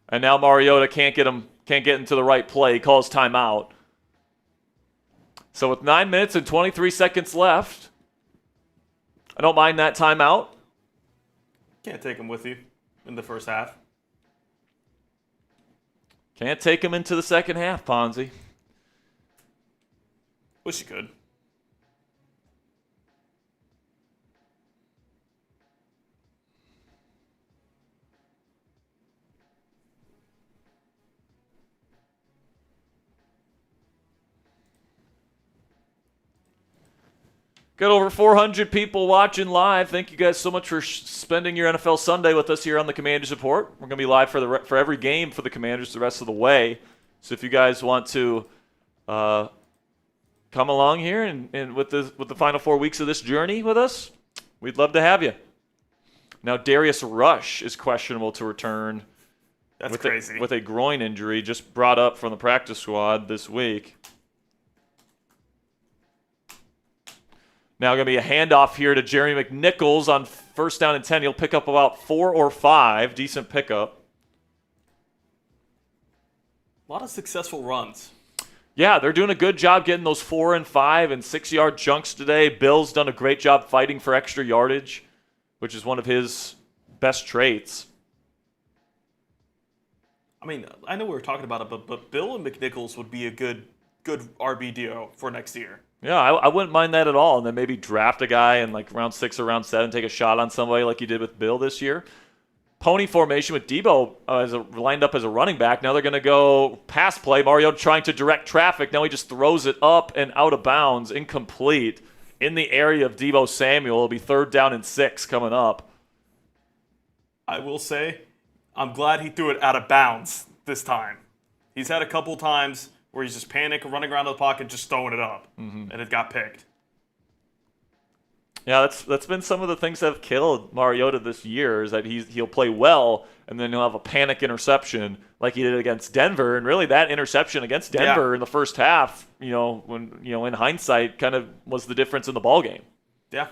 And now Mariota can't get into the right play. He calls timeout. So with 9 minutes and 23 seconds left, I don't mind that timeout. Can't take him with you in the first half. Can't take him into the second half, Ponzi. Wish you could. Got over 400 people watching live. Thank you guys so much for spending your NFL Sunday with us here on the Commanders Report. We're going to be live for every game for the Commanders the rest of the way. So if you guys want to come along here and with the final 4 weeks of this journey with us, we'd love to have you. Now Darius Rush is questionable to return. That's crazy. With a groin injury just brought up from the practice squad this week. Now going to be a handoff here to Jerry McNichols on first down and 10. He'll pick up about 4 or 5. Decent pickup. A lot of successful runs. Yeah, they're doing a good job getting those 4 and 5 and 6-yard chunks today. Bill's done a great job fighting for extra yardage, which is one of his best traits. I mean, I know we were talking about it, but Bill and McNichols would be a good RB duo for next year. Yeah, I wouldn't mind that at all. And then maybe draft a guy in like round 6 or round 7, take a shot on somebody like you did with Bill this year. Pony formation with Debo lined up as a running back. Now they're going to go pass play. Mario trying to direct traffic. Now he just throws it up and out of bounds, incomplete, in the area of Debo Samuel. It'll be 3rd down and 6 coming up. I will say, I'm glad he threw it out of bounds this time. He's had a couple times where he's just panicking, running around the pocket, just throwing it up, and it got picked. Yeah, that's been some of the things that have killed Mariota this year, is that he'll play well, and then he'll have a panic interception like he did against Denver. And really that interception against Denver in the first half, when in hindsight, kind of was the difference in the ballgame. Yeah.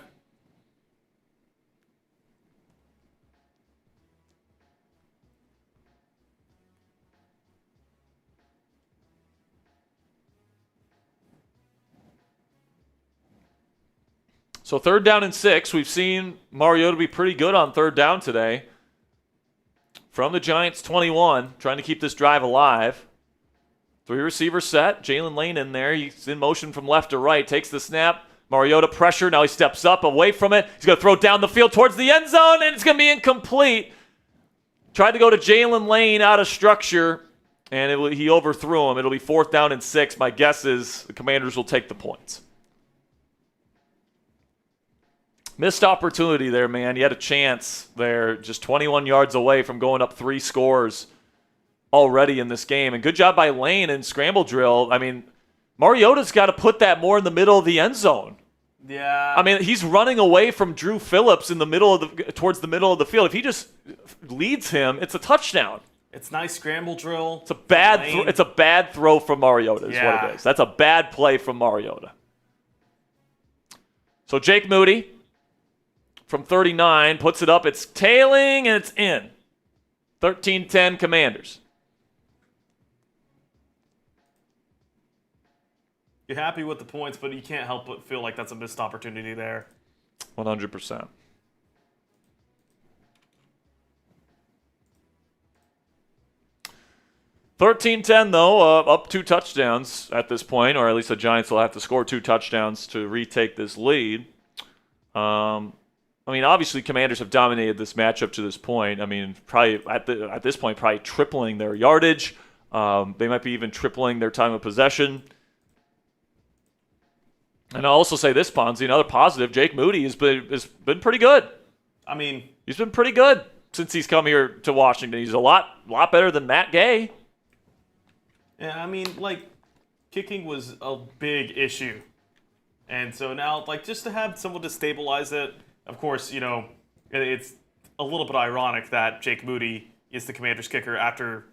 So 3rd down and 6. We've seen Mariota be pretty good on 3rd down today. From the Giants 21, trying to keep this drive alive. 3 receivers set. Jalen Lane in there. He's in motion from left to right. Takes the snap. Mariota pressure. Now he steps up away from it. He's going to throw it down the field towards the end zone, and it's going to be incomplete. Tried to go to Jalen Lane out of structure, and he overthrew him. It'll be 4th down and 6. My guess is the Commanders will take the points. Missed opportunity there, man. You had a chance there, just 21 yards away from going up 3 scores already in this game. And good job by Lane and scramble drill. I mean, Mariota's got to put that more in the middle of the end zone. Yeah. I mean, he's running away from Drew Phillips in the middle of towards the middle of the field. If he just leads him, it's a touchdown. It's nice scramble drill. It's a bad throw from Mariota is what it is. That's a bad play from Mariota. So Jake Moody, from 39, puts it up. It's tailing, and it's in. 13-10 Commanders. You're happy with the points, but you can't help but feel like that's a missed opportunity there. 100%. $13-10 though, up 2 touchdowns at this point, or at least the Giants will have to score 2 touchdowns to retake this lead. I mean, obviously, Commanders have dominated this matchup to this point. I mean, probably at this point, probably tripling their yardage. They might be even tripling their time of possession. And I'll also say this, Ponzi, another positive. Jake Moody has been pretty good. I mean, he's been pretty good since he's come here to Washington. He's a lot better than Matt Gay. Yeah, I mean, like, kicking was a big issue. And so now, like, just to have someone to stabilize it, of course, you know, it's a little bit ironic that Jake Moody is the Commanders kicker after,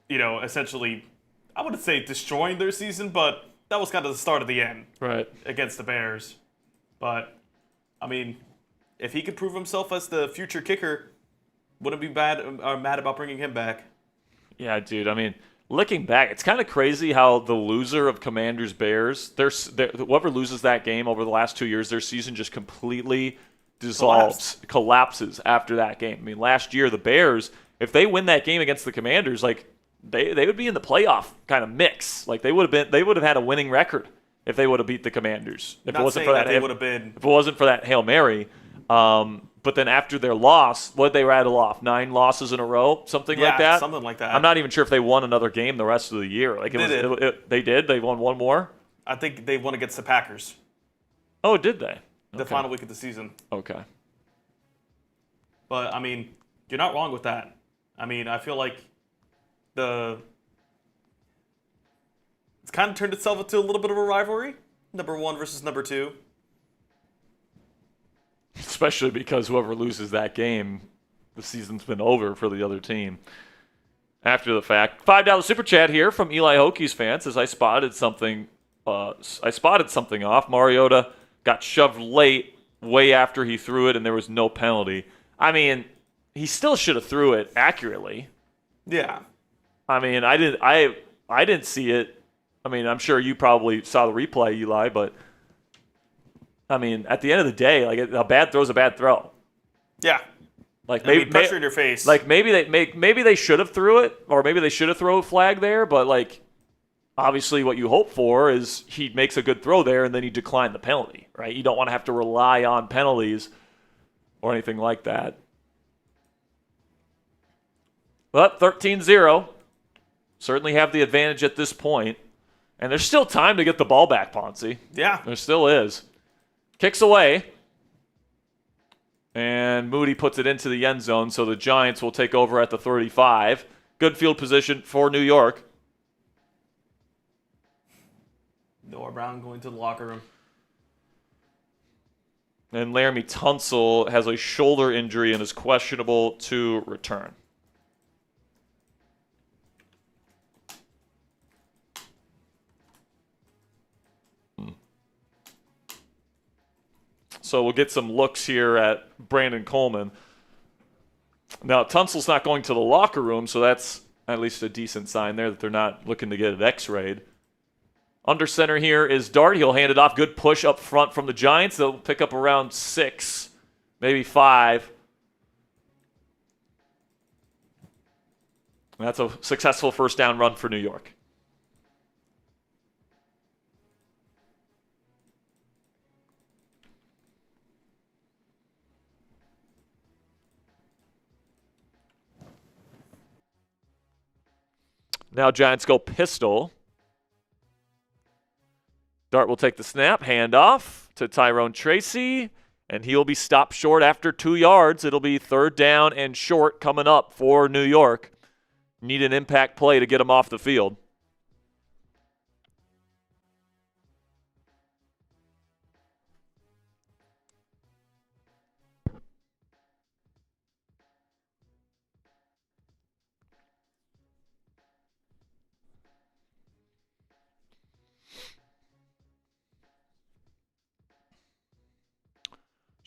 you know, essentially, I wouldn't say destroying their season, but that was kind of the start of the end. Right. Against the Bears. But, I mean, if he could prove himself as the future kicker, wouldn't be mad about bringing him back. Yeah, dude, I mean, looking back, it's kind of crazy how the loser of Commanders-Bears, whoever loses that game over the last 2 years, their season just completely collapses after that game. I mean, last year, the Bears, if they win that game against the Commanders, like, they would be in the playoff kind of mix. Like, they would have had a winning record if they would have beat the Commanders. If it wasn't for that Hail Mary. But then after their loss, what did they rattle off? 9 losses in a row, something like that. Something like that. I'm not even sure if they won another game the rest of the year. Like they did. They won one more. I think they won against the Packers. Oh, did they? The final week of the season. Okay. But I mean, you're not wrong with that. I mean, I feel like it's kind of turned itself into a little bit of a rivalry. Number 1 versus number 2. Especially because whoever loses that game, the season's been over for the other team. After the fact, $5 super chat here from Eli Hokies fans as I spotted something. Off. Mariota got shoved late, way after he threw it, and there was no penalty. I mean, he still should have threw it accurately. Yeah. I mean, I didn't see it. I mean, I'm sure you probably saw the replay, Eli, but I mean, at the end of the day, like a bad throw's a bad throw. Yeah. Like maybe pressure in your face. Like maybe they should have threw it, or maybe they should have thrown a flag there. But like, obviously, what you hope for is he makes a good throw there, and then you decline the penalty, right? You don't want to have to rely on penalties or anything like that. But 13-0, certainly have the advantage at this point, and there's still time to get the ball back, Ponzi. Yeah, there still is. Kicks away, and Moody puts it into the end zone, so the Giants will take over at the 35. Good field position for New York. Noah Brown going to the locker room. And Laramie Tunsil has a shoulder injury and is questionable to return. So we'll get some looks here at Brandon Coleman. Now, Tunsil's not going to the locker room, so that's at least a decent sign there that they're not looking to get it x-rayed. Under center here is Dart. He'll hand it off. Good push up front from the Giants. They'll pick up around 6, maybe 5. And that's a successful first down run for New York. Now Giants go pistol. Dart will take the snap, hand off to Tyrone Tracy, and he'll be stopped short after 2 yards. It'll be 3rd down and short coming up for New York. Need an impact play to get him off the field.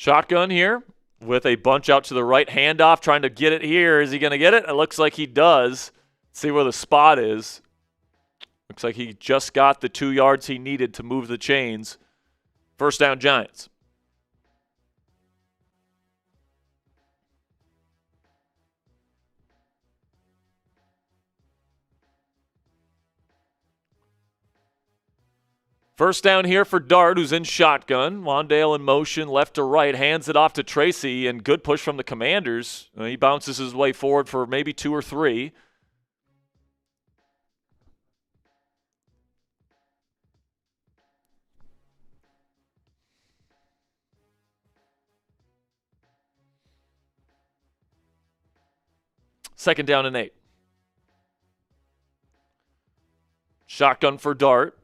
Shotgun here with a bunch out to the right. Handoff, trying to get it here. Is he going to get it? It looks like he does. Let's see where the spot is. Looks like he just got the 2 yards he needed to move the chains. First down, Giants. First down here for Dart, who's in shotgun. Wandale in motion, left to right, hands it off to Tracy, and good push from the Commanders. He bounces his way forward for maybe 2 or 3. Second down and 8. Shotgun for Dart.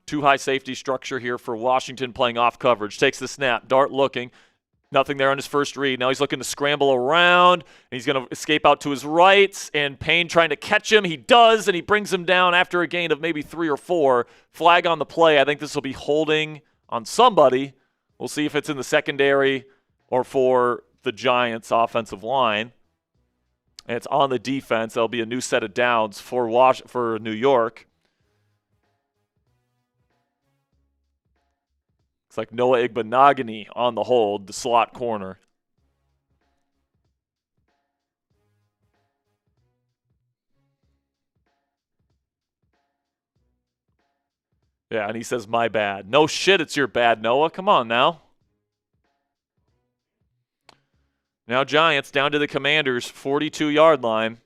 2 high safety structure here for Washington playing off coverage. Takes the snap. Dart looking. Nothing there on his first read. Now he's looking to scramble around. And he's going to escape out to his right. And Payne trying to catch him. He does, and he brings him down after a gain of maybe 3 or 4. Flag on the play. I think this will be holding on somebody. We'll see if it's in the secondary or for the Giants' offensive line. And it's on the defense. There'll be a new set of downs for New York. Looks like Noah Igbenogany on the hold, the slot corner. Yeah, and he says, my bad. No shit, it's your bad, Noah. Come on now. Now Giants down to the Commanders' 42-yard line.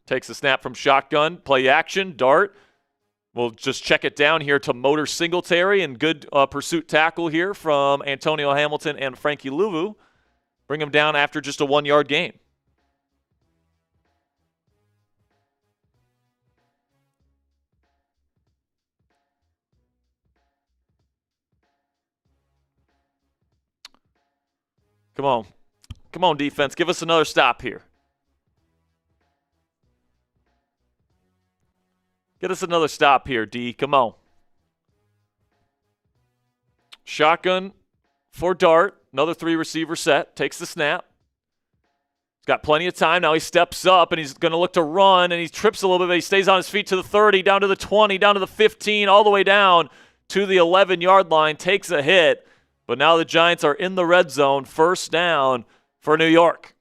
Takes a snap from shotgun. Play action. Dart. We'll just check it down here to Motor Singletary, and good pursuit tackle here from Antonio Hamilton and Frankie Luvu. Bring him down after just a 1-yard gain. Come on. Come on, defense. Give us another stop here. Get us another stop here, D. Come on. Shotgun for Dart. Another 3-receiver set. Takes the snap. He's got plenty of time. Now he steps up, and he's going to look to run, and he trips a little bit, but he stays on his feet to the 30, down to the 20, down to the 15, all the way down to the 11-yard line. Takes a hit, but now the Giants are in the red zone. First down for New York.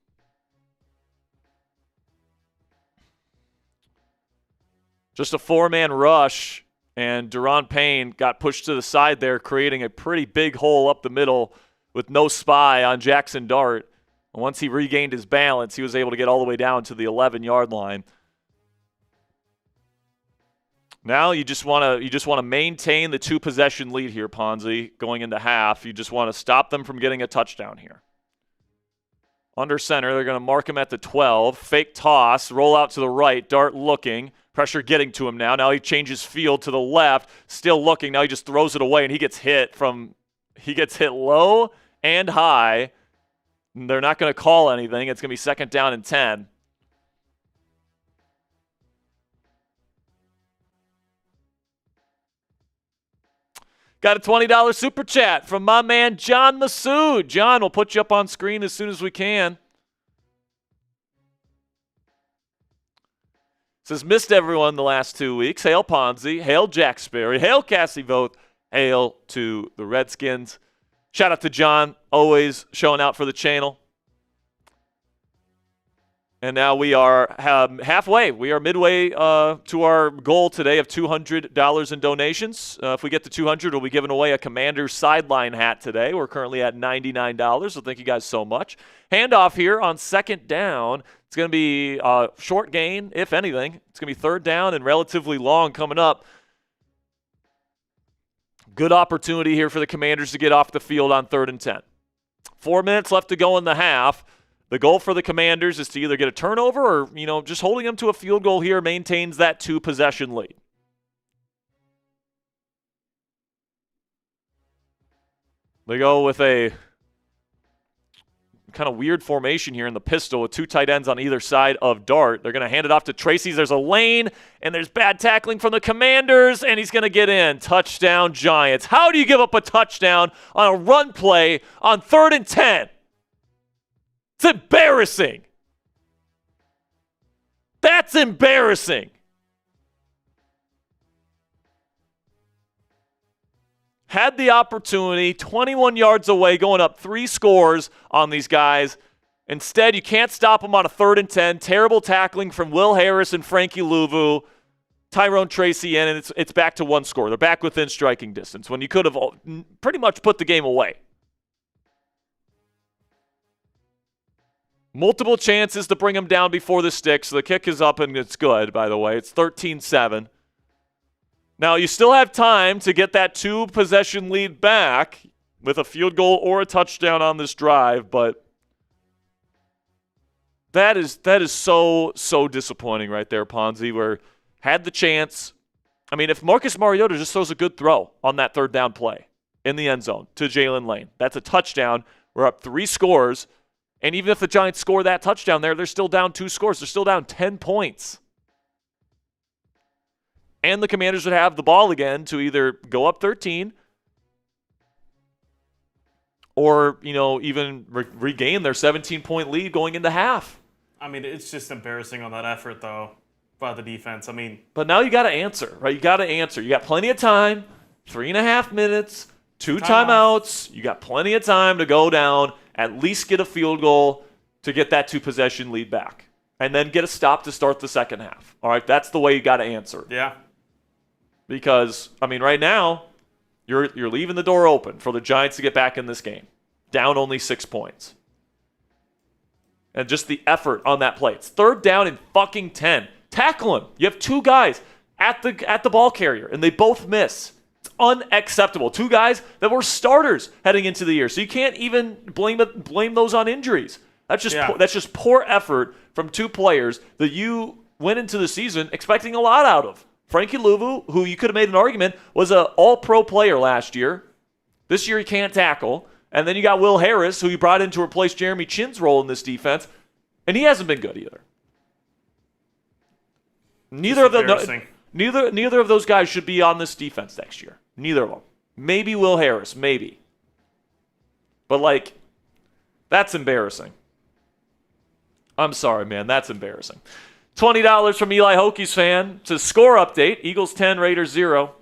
Just a 4-man rush, and Deron Payne got pushed to the side there, creating a pretty big hole up the middle with no spy on Jackson Dart. And once he regained his balance, he was able to get all the way down to the 11-yard line. Now you just want to maintain the 2-possession lead here, Ponzi, going into half. You just want to stop them from getting a touchdown here. Under center, they're going to mark him at the 12. Fake toss, roll out to the right, Dart looking. Pressure getting to him now. Now he changes field to the left, still looking. Now he just throws it away, and he gets hit low and high. They're not going to call anything. It's going to be second down and 10. Got a $20 super chat from my man John Masood. John, we'll put you up on screen as soon as we can. Says, missed everyone the last 2 weeks. Hail Ponzi. Hail Jack Sperry. Hail Cassie Voth. Hail to the Redskins. Shout out to John, always showing out for the channel. And now we are halfway. We are midway to our goal today of $200 in donations. If we get to 200, we'll be giving away a Commander's sideline hat today. We're currently at $99, so thank you guys so much. Handoff here on second down. It's going to be a short gain, if anything. It's going to be third down and relatively long coming up. Good opportunity here for the Commanders to get off the field on 3rd and 10. 4 minutes left to go in the half. The goal for the Commanders is to either get a turnover or, just holding them to a field goal here maintains that 2-possession lead. They go with a kind of weird formation here in the pistol with 2 tight ends on either side of Dart. They're going to hand it off to Tracy. There's a lane, and there's bad tackling from the Commanders, and he's going to get in. Touchdown, Giants. How do you give up a touchdown on a run play on 3rd and 10? It's embarrassing. That's embarrassing. Had the opportunity, 21 yards away, going up 3 scores on these guys. Instead, you can't stop them on a 3rd and 10. Terrible tackling from Will Harris and Frankie Louvu. Tyrone Tracy in, and it's back to 1 score. They're back within striking distance when you could have pretty much put the game away. Multiple chances to bring them down before the stick, so the kick is up, and it's good, by the way. It's 13-7. Now, you still have time to get that 2-possession lead back with a field goal or a touchdown on this drive, but that is so disappointing right there, Ponzi, where had the chance. I mean, if Marcus Mariota just throws a good throw on that 3rd down play in the end zone to Jalen Lane, that's a touchdown. We're up 3 scores, and even if the Giants score that touchdown there, they're still down 2 scores. They're still down 10 points. And the Commanders would have the ball again to either go up 13 or, even regain their 17-point lead going into half. I mean, it's just embarrassing on that effort, though, by the defense. I mean, but now you got to answer, right? You got to answer. You got plenty of time, 3.5 minutes, 2 timeouts. You got plenty of time to go down, at least get a field goal to get that 2-possession lead back, and then get a stop to start the second half. All right, that's the way you got to answer. Yeah. Because, I mean, right now, you're leaving the door open for the Giants to get back in this game. Down only 6 points. And just the effort on that play. It's 3rd down and fucking 10. Tackle him. You have 2 guys at the ball carrier, and they both miss. It's unacceptable. 2 guys that were starters heading into the year. So you can't even blame those on injuries. That's just poor effort from 2 players that you went into the season expecting a lot out of. Frankie Louvu, who you could have made an argument, was an all-pro player last year. This year he can't tackle. And then you got Will Harris, who you brought in to replace Jeremy Chinn's role in this defense, and he hasn't been good either. Neither of those guys should be on this defense next year. Neither of them. Maybe Will Harris, maybe. But, that's embarrassing. I'm sorry, man. That's embarrassing. $20 from Eli Hokies fan to score update. Eagles 10, Raiders 0.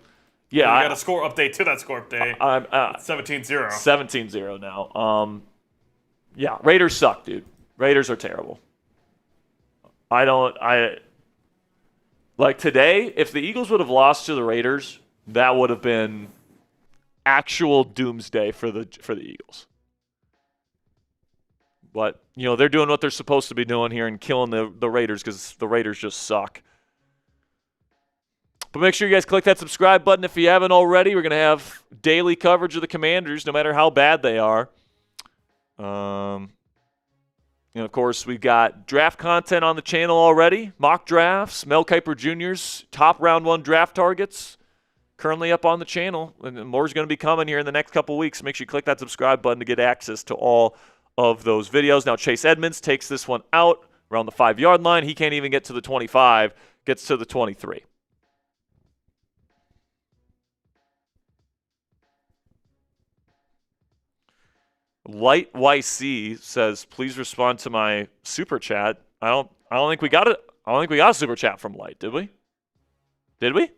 Yeah, you got a score update to that score update. 17-0. 17-0 now. Yeah, Raiders suck, dude. Raiders are terrible. Today, if the Eagles would have lost to the Raiders, that would have been actual doomsday for the Eagles. But, they're doing what they're supposed to be doing here and killing the Raiders because the Raiders just suck. But make sure you guys click that subscribe button if you haven't already. We're going to have daily coverage of the Commanders, no matter how bad they are. And, of course, we've got draft content on the channel already. Mock drafts, Mel Kiper Jr.'s top round 1 draft targets currently up on the channel. And more is going to be coming here in the next couple weeks. Make sure you click that subscribe button to get access to all of those videos. Now, Chase Edmonds takes this one out around the 5-yard line. He can't even get to the 25, gets to the 23. Light YC says, "Please respond to my super chat." I don't think we got it. I don't think we got a super chat from Light, did we? Did we?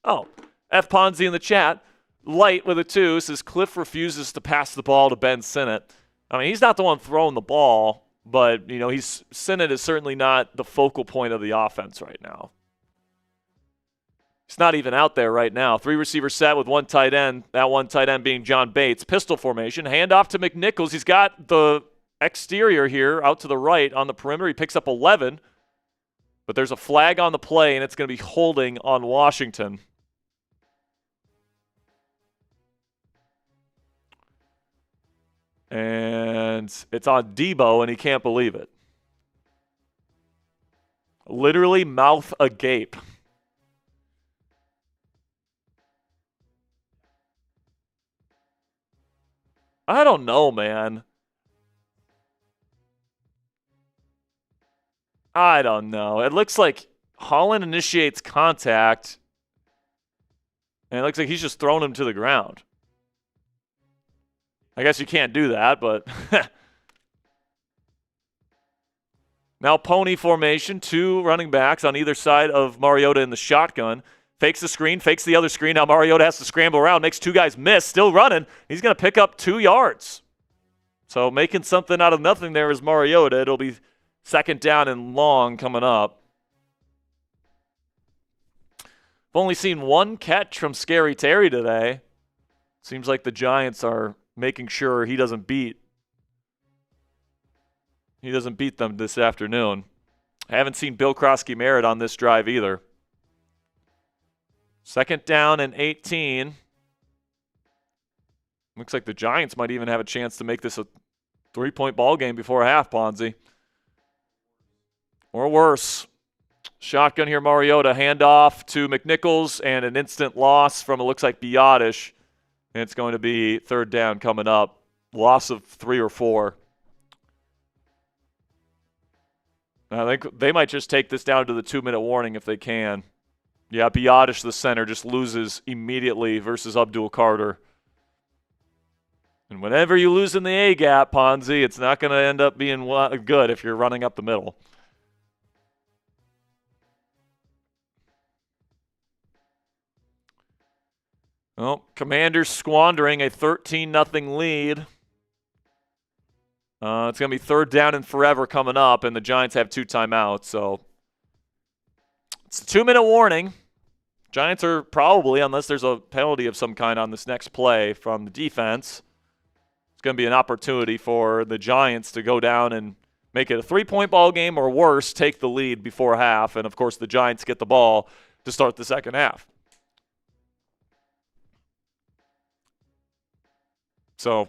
Oh, F Ponzi in the chat. Light with a 2 says Cliff refuses to pass the ball to Ben Sinnott. I mean, he's not the one throwing the ball, but Sinnott is certainly not the focal point of the offense right now. He's not even out there right now. 3-receiver set with 1 tight end. That 1 tight end being John Bates. Pistol formation. Handoff to McNichols. He's got the exterior here out to the right on the perimeter. He picks up 11. But there's a flag on the play, and it's going to be holding on Washington. And it's on Debo, and he can't believe it. Literally mouth agape. I don't know, man. I don't know. It looks like Holland initiates contact, and it looks like he's just thrown him to the ground. I guess you can't do that, but now pony formation, 2 running backs on either side of Mariota in the shotgun. Fakes the screen, fakes the other screen. Now Mariota has to scramble around, makes 2 guys miss, still running. He's going to pick up 2 yards. So making something out of nothing there is Mariota. It'll be 2nd down and long coming up. I've only seen 1 catch from Scary Terry today. Seems like the Giants are making sure he doesn't beat them this afternoon. I haven't seen Bill Krosky-Merritt on this drive either. 2nd down and 18. Looks like the Giants might even have a chance to make this a 3-point ball game before half, Ponzi. Or worse. Shotgun here, Mariota. Handoff to McNichols and an instant loss from, it looks like, Biotish. And it's going to be 3rd down coming up. Loss of 3 or 4. I think they might just take this down to the 2-minute warning if they can. Yeah, Biotish, the center, just loses immediately versus Abdul Carter. And whenever you lose in the A-gap, Ponzi, it's not going to end up being good if you're running up the middle. Well, Commanders squandering a 13-0 lead. It's going to be 3rd down and forever coming up, and the Giants have 2 timeouts. So it's a 2-minute warning. Giants are probably, unless there's a penalty of some kind on this next play from the defense, it's going to be an opportunity for the Giants to go down and make it a 3-point ball game, or worse, take the lead before half. And, of course, the Giants get the ball to start the second half. So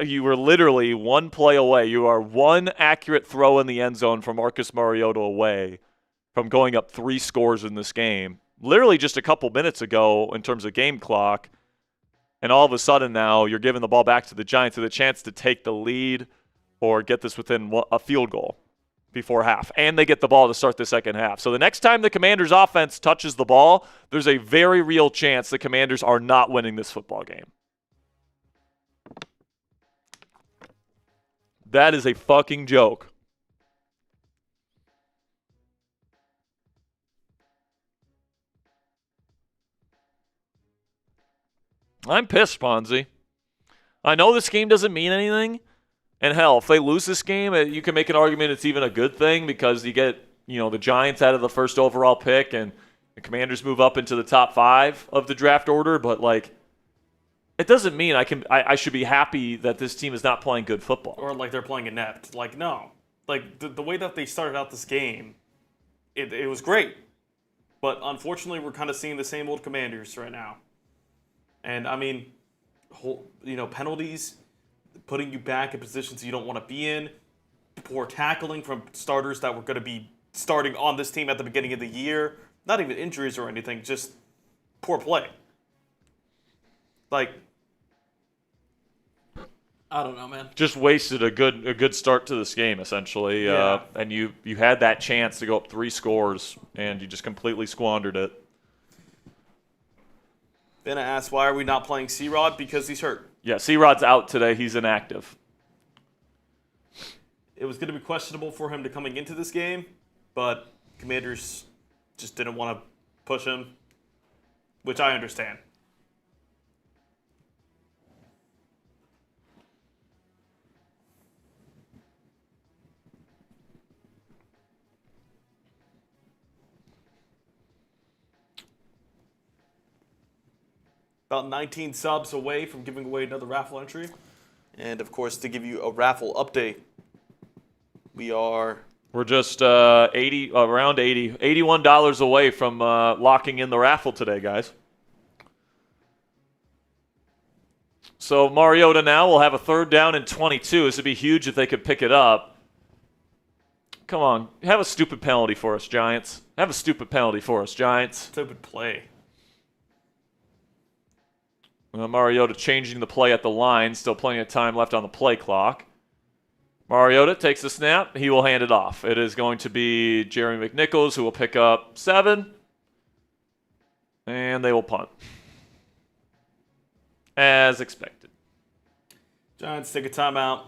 you were literally 1 play away. You are 1 accurate throw in the end zone from Marcus Mariota away from going up 3 scores in this game. Literally just a couple minutes ago in terms of game clock. And all of a sudden now you're giving the ball back to the Giants with a chance to take the lead or get this within a field goal before half. And they get the ball to start the second half. So the next time the Commanders offense touches the ball, there's a very real chance the Commanders are not winning this football game. That is a fucking joke. I'm pissed, Ponzi. I know this game doesn't mean anything. And hell, if they lose this game, you can make an argument it's even a good thing because you get, the Giants out of the first overall pick and the Commanders move up into the top 5 of the draft order. But, it doesn't mean I should be happy that this team is not playing good football. Or like they're playing inept. No. The way that they started out this game, it was great. But unfortunately, we're kind of seeing the same old Commanders right now. And, penalties, putting you back in positions you don't want to be in, poor tackling from starters that were going to be starting on this team at the beginning of the year. Not even injuries or anything, just poor play. I don't know, man. Just wasted a good start to this game, essentially. Yeah. And you had that chance to go up 3 scores, and you just completely squandered it. Then I asked, why are we not playing C-Rod? Because he's hurt. Yeah, C-Rod's out today. He's inactive. It was going to be questionable for him to coming into this game, but Commanders just didn't want to push him, which I understand. About 19 subs away from giving away another raffle entry. And, of course, to give you a raffle update, we're just around $81 away from locking in the raffle today, guys. So Mariota now will have a 3rd down and 22. This would be huge if they could pick it up. Come on, have a stupid penalty for us, Giants. Have a stupid penalty for us, Giants. Stupid play. Mariota changing the play at the line. Still plenty of time left on the play clock. Mariota takes the snap. He will hand it off. It is going to be Jeremy McNichols who will pick up 7. And they will punt. As expected. Giants take a timeout.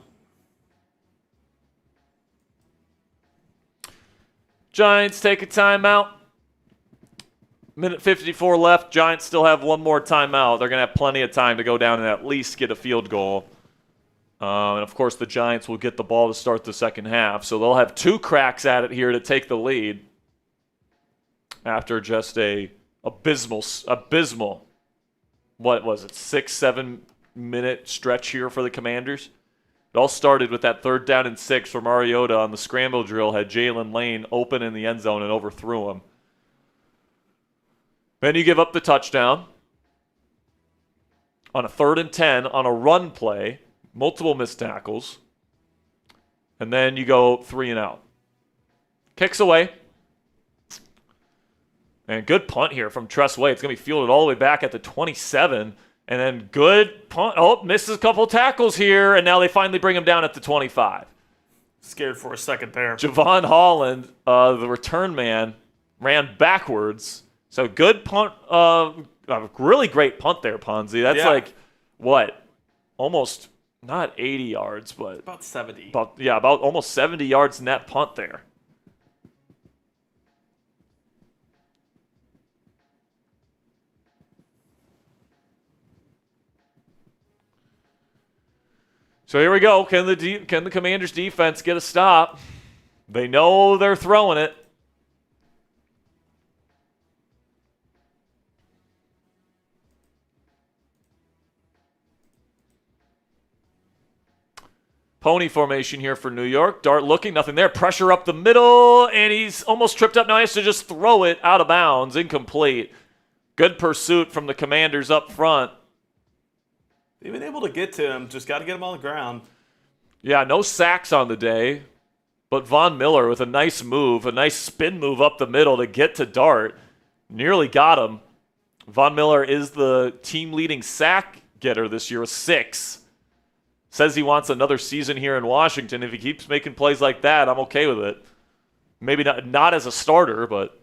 Giants take a timeout. Minute 54 left. Giants still have one more timeout. They're going to have plenty of time to go down and at least get a field goal. And, of course, the Giants will get the ball to start the second half. So they'll have 2 cracks at it here to take the lead after just a abysmal, what was it, 6-7 minute stretch here for the Commanders. It all started with that 3rd down and 6 for Mariota on the scramble drill, had Jalen Lane open in the end zone and overthrew him. Then you give up the touchdown on a 3rd and 10 on a run play, multiple missed tackles, and then you go 3 and out. Kicks away. And good punt here from Tress Way. It's going to be fielded all the way back at the 27. And then good punt. Oh, misses a couple tackles here. And now they finally bring him down at the 25. Scared for a second there. Javon Holland, the return man, ran backwards. So good punt. Really great punt there, Ponzi. That's like, what? Almost, not 80 yards, but about 70. About almost 70 yards net punt there. So here we go. Can the Commanders' defense get a stop? They know they're throwing it. Pony formation here for New York. Dart looking, nothing there. Pressure up the middle, and he's almost tripped up. Now he has to just throw it out of bounds, incomplete. Good pursuit from the Commanders up front. They've been able to get to him, just got to get him on the ground. Yeah, no sacks on the day, but Von Miller with a nice move, a nice spin move up the middle to get to Dart. Nearly got him. Von Miller is the team-leading sack getter this year with 6. Says he wants another season here in Washington. If he keeps making plays like that, I'm okay with it. Maybe not as a starter, but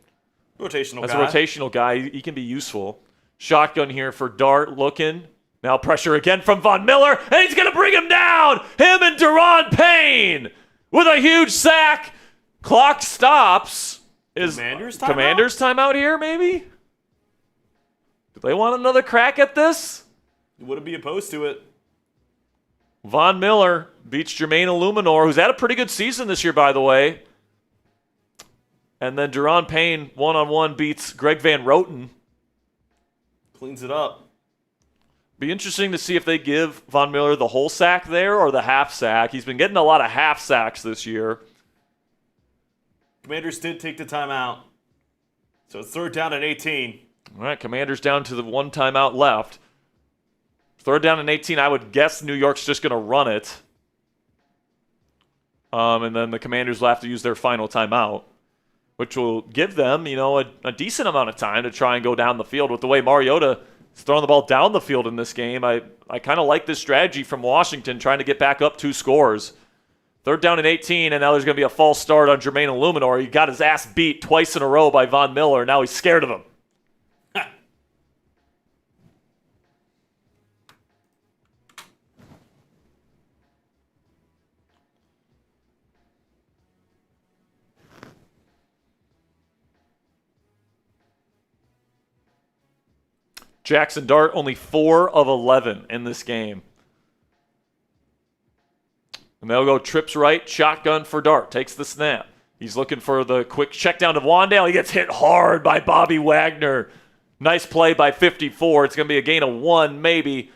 rotational as guy. a rotational guy, he can be useful. Shotgun here for Dart looking. Now pressure again from Von Miller, and he's going to bring him down. Him and Deron Payne with a huge sack. Clock stops. Is Commanders timeout here, maybe? Do they want another crack at this? You wouldn't be opposed to it. Von Miller beats Jermaine Illuminor, who's had a pretty good season this year, by the way. And then Deron Payne, one-on-one, beats Greg Van Roten. Cleans it up. Be interesting to see if they give Von Miller the whole sack there or the half sack. He's been getting a lot of half sacks this year. Commanders did take the timeout. So it's 3rd down and 18. All right, Commanders down to the 1 timeout left. 3rd down and 18, I would guess New York's just going to run it. And then the Commanders will have to use their final timeout, which will give them, a decent amount of time to try and go down the field. With the way Mariota is throwing the ball down the field in this game, I kind of like this strategy from Washington, trying to get back up 2 scores. 3rd down and 18, and now there's going to be a false start on Jermaine Illuminor. He got his ass beat twice in a row by Von Miller. Now he's scared of him. Jackson Dart, only 4 of 11 in this game. And they'll go trips right, shotgun for Dart. Takes the snap. He's looking for the quick check down to Wandale. He gets hit hard by Bobby Wagner. Nice play by 54. It's going to be a gain of 1, maybe.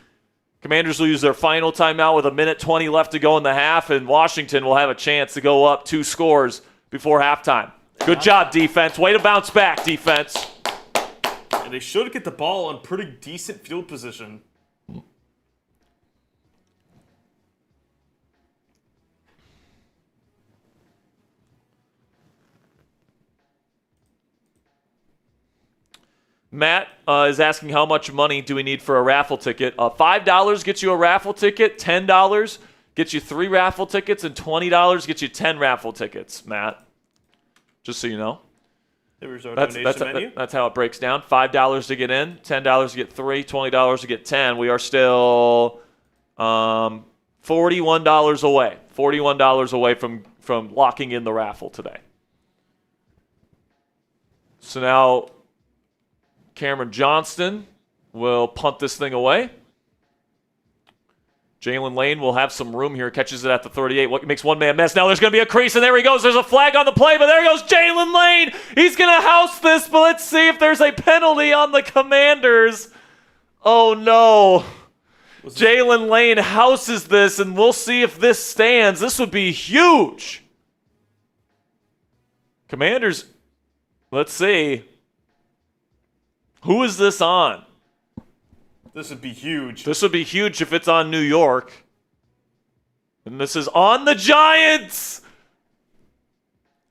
Commanders will use their final timeout with 1:20 left to go in the half, and Washington will have a chance to go up 2 scores before halftime. Good job, defense. Way to bounce back, defense. And they should get the ball in pretty decent field position. Matt is asking how much money do we need for a raffle ticket. $5 gets you a raffle ticket. $10 gets you 3 raffle tickets, and $20 gets you 10 raffle tickets, Matt. Just so you know. There's our donation menu. That's how it breaks down. $5 to get in, $10 to get 3, $20 to get 10. We are still $41 away. $41 away from locking in the raffle today. So now Cameron Johnston will punt this thing away. Jalen Lane will have some room here, catches it at the 38. What makes one man miss? Now there's going to be a crease, and there he goes. There's a flag on the play, but there goes Jalen Lane. He's going to house this, but let's see if there's a penalty on the Commanders. Oh, no. Jalen Lane houses this, and we'll see if this stands. This would be huge. Commanders, let's see. Who is this on? This would be huge. This would be huge if it's on New York. And this is on the Giants.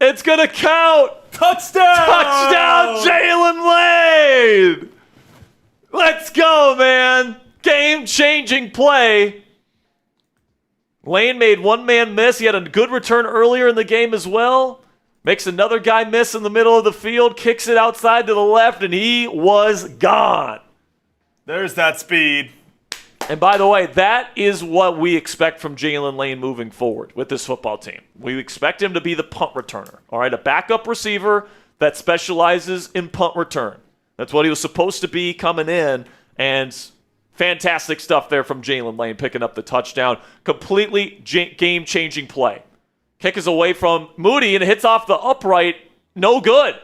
It's going to count. Touchdown! Touchdown, Jalen Lane. Let's go, man. Game-changing play. Lane made one man miss. He had a good return earlier in the game as well. Makes another guy miss in the middle of the field. Kicks it outside to the left, and he was gone. There's that speed. And by the way, that is what we expect from Jalen Lane moving forward with this football team. We expect him to be the punt returner. All right, a backup receiver that specializes in punt return. That's what he was supposed to be coming in. And fantastic stuff there from Jalen Lane picking up the touchdown. Completely game-changing play. Kick is away from Moody and it hits off the upright. No good.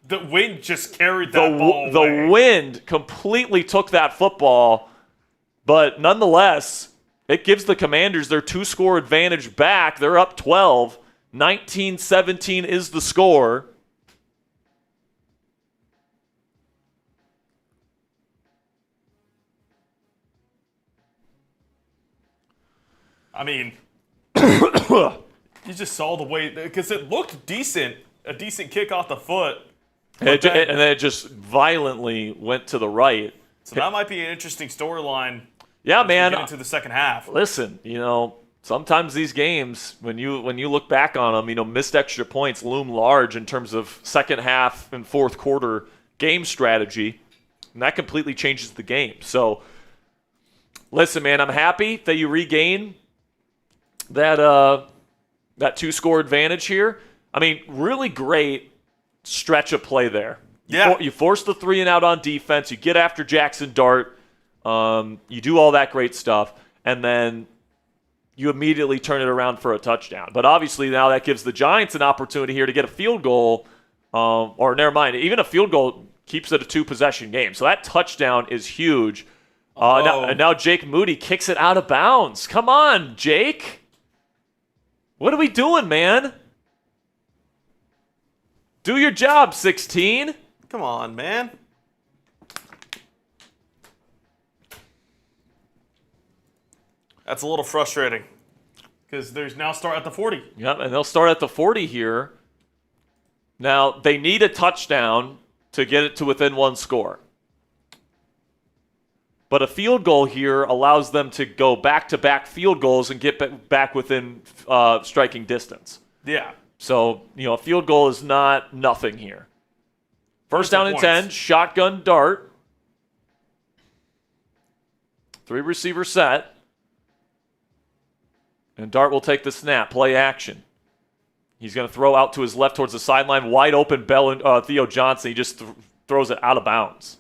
The wind just carried that ball away. The wind completely took that football, but nonetheless, it gives the Commanders their 2-score advantage back. They're up 12. 19-17 is the score. I mean, you just saw the way, because it looked decent, a decent kick off the foot. And then it just violently went to the right. So that might be an interesting storyline. Yeah, man. Get into the second half. Listen, sometimes these games, when you look back on them, missed extra points loom large in terms of second half and fourth quarter game strategy, and that completely changes the game. So, listen, man, I'm happy that you regain that 2-score advantage here. I mean, really great stretch of play there. You force the 3 and out on defense. You get after Jackson Dart. You do all that great stuff. And then you immediately turn it around for a touchdown. But obviously now that gives the Giants an opportunity here to get a field goal. Or never mind, even a field goal keeps it a 2-possession game. So that touchdown is huge. Now Jake Moody kicks it out of bounds. Come on, Jake. What are we doing, man? Do your job, 16. Come on, man. That's a little frustrating because there's now start at the 40. Yep, and they'll start at the 40 here. Now, they need a touchdown to get it to within 1 score. But a field goal here allows them to go back-to-back field goals and get back within striking distance. Yeah. So, a field goal is not nothing here. First down and 10, shotgun dart. 3 receiver set. And Dart will take the snap, play action. He's going to throw out to his left towards the sideline, wide open Theo Johnson. He just throws it out of bounds.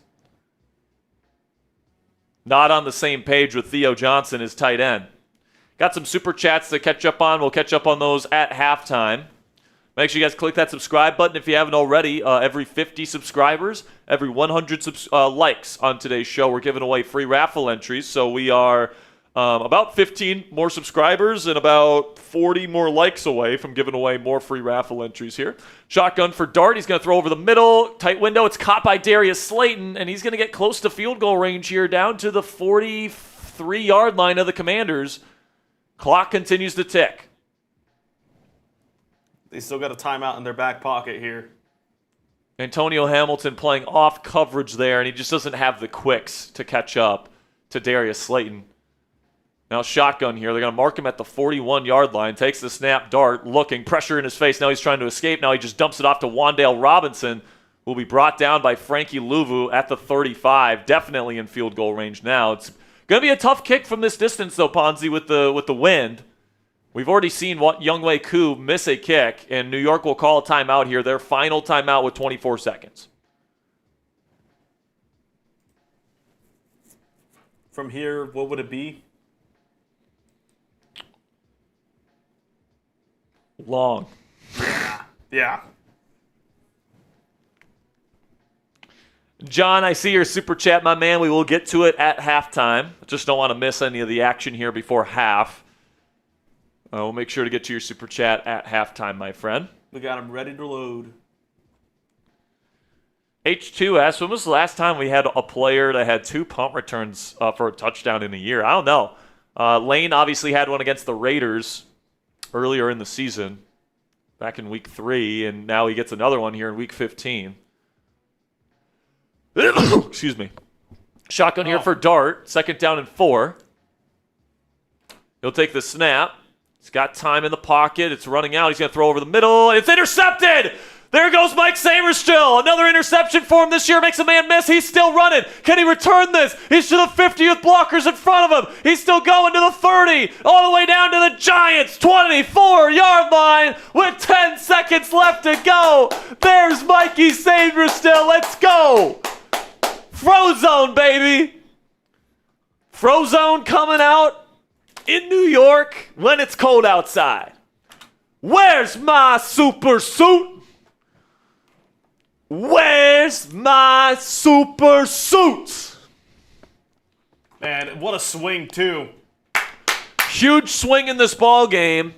Not on the same page with Theo Johnson, his tight end. Got some super chats to catch up on. We'll catch up on those at halftime. Make sure you guys click that subscribe button if you haven't already. Every 50 subscribers, every 100 likes on today's show, we're giving away free raffle entries. So we are about 15 more subscribers and about 40 more likes away from giving away more free raffle entries here. Shotgun for Dart. He's going to throw over the middle. Tight window. It's caught by Darius Slayton, and he's going to get close to field goal range here, down to the 43-yard line of the Commanders. Clock continues to tick. They still got a timeout in their back pocket here. Antonio Hamilton playing off coverage there, and he just doesn't have the quicks to catch up to Darius Slayton. Now shotgun here. They're going to mark him at the 41-yard line. Takes the snap, Dart, looking, pressure in his face. Now he's trying to escape. Now he just dumps it off to Wan'Dale Robinson, who will be brought down by Frankie Louvu at the 35. Definitely in field goal range now. It's going to be a tough kick from this distance, though, Ponzi, with the wind. We've already seen Younghoe Koo miss a kick, and New York will call a timeout here. Their final timeout with 24 seconds. From here, what would it be? Long. Yeah. John, I see your super chat, my man. We will get to it at halftime. Just don't want to miss any of the action here before half. We'll make sure to get to your super chat at halftime, my friend. We got him ready to load. H2 asks, when was the last time we had a player that had 2 punt returns for a touchdown in a year? I don't know. Lane obviously had one against the Raiders earlier in the season, back in week 3, and now he gets another one here in week 15. Excuse me. Shotgun here for Dart, 2nd down and 4. He'll take the snap. He's got time in the pocket. It's running out. He's going to throw over the middle. It's intercepted! There goes Mike Samerstill. Another interception for him this year. Makes a man miss. He's still running. Can he return this? He's to the 50 with blockers in front of him. He's still going to the 30. All the way down to the Giants' 24-yard line with 10 seconds left to go. There's Mikey Samerstill. Let's go. Frozone, baby. Frozone coming out in New York when it's cold outside. Where's my super suit? Where's my super suit? Man, what a swing, too. Huge swing in this ball game.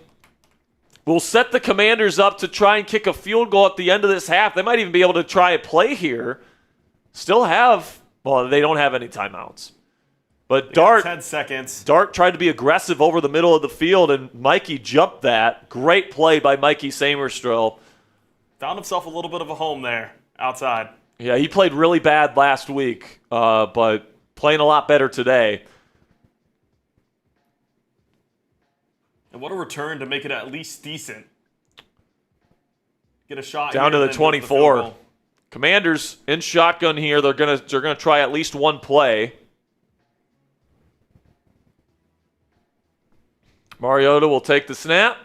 Will set the Commanders up to try and kick a field goal at the end of this half. They might even be able to try a play here. Still have, well, they don't have any timeouts. But Dart, 10 seconds. Dart tried to be aggressive over the middle of the field, and Mikey jumped that. Great play by Mikey Samerstill. Found himself a little bit of a home there, outside. Yeah, he played really bad last week, but playing a lot better today. And what a return to make it at least decent. Get a shot Down to here the and then get 24. field goal. Commanders in shotgun here. They're gonna try at least one play. Mariota will take the snap.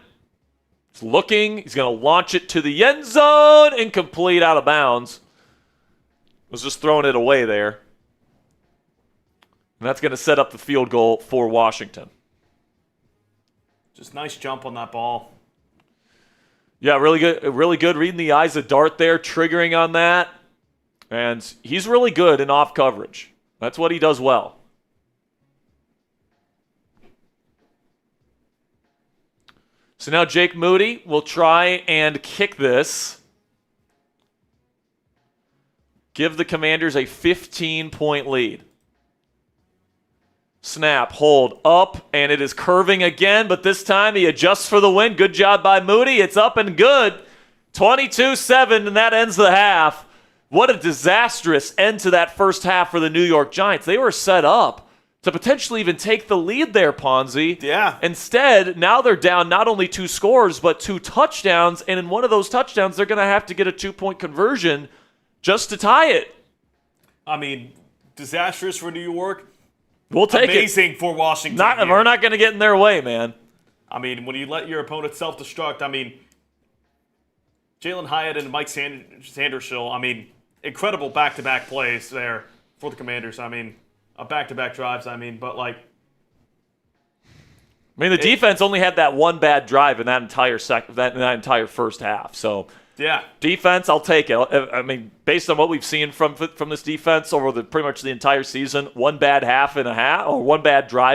He's looking. He's going to launch it to the end zone. Incomplete, out of bounds. Was just throwing it away there. And that's going to set up the field goal for Washington. Just nice jump on that ball. Yeah, really good reading the eyes of Dart there, triggering on that. And he's really good in off coverage. That's what he does well. So now Jake Moody will try and kick this. Give the Commanders a 15-point lead. Snap, hold, up, and it is curving again, but this time he adjusts for the win. Good job by Moody. It's up and good. 22-7, and that ends the half. What a disastrous end to that first half for the New York Giants. They were set up to potentially even take the lead there, Ponzi. Yeah. Instead, now they're down not only 2 scores, but 2 touchdowns, and in one of those touchdowns, they're going to have to get a 2-point conversion just to tie it. I mean, disastrous for New York. We'll take Amazing for Washington. We're not going to get in their way, man. I mean, when you let your opponent self-destruct, I mean, Jalen Hyatt and Mike Sandersill, I mean, incredible back-to-back plays there for the Commanders. I mean, back-to-back drives, but like... I mean, the defense only had that one bad drive in that entire first half. So, yeah. Defense, I'll take it. I mean, based on what we've seen from this defense over pretty much the entire season, one bad drive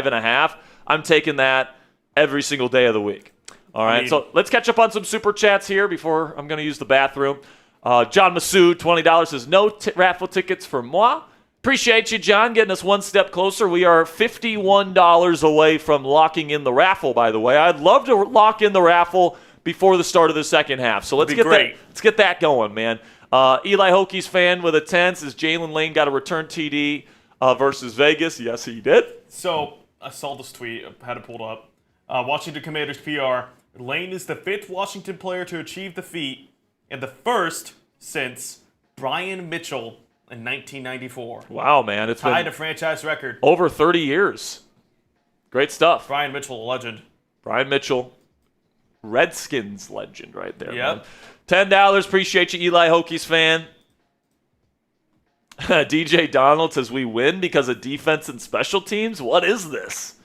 and a half, I'm taking that every single day of the week. All right, so let's catch up on some super chats here before I'm going to use the bathroom. John Masood, $20, says, no raffle tickets for moi. Appreciate you, John, getting us one step closer. We are $51 away from locking in the raffle, by the way. I'd love to lock in the raffle before the start of the second half. So let's get that going, man. Eli Hokies fan with a 10 says Jalen Lane got a return TD versus Vegas. Yes, he did. So I saw this tweet. I had it pulled up. Washington Commanders PR. Lane is the 5th Washington player to achieve the feat and the first since Brian Mitchell in 1994. Wow, man. It's tied been a franchise record. over 30 years. Great stuff. Brian Mitchell, a legend. Brian Mitchell, Redskins legend right there. Yep. Man. $10. Appreciate you, Eli Hokies fan. DJ Donald says we win because of defense and special teams. What is this?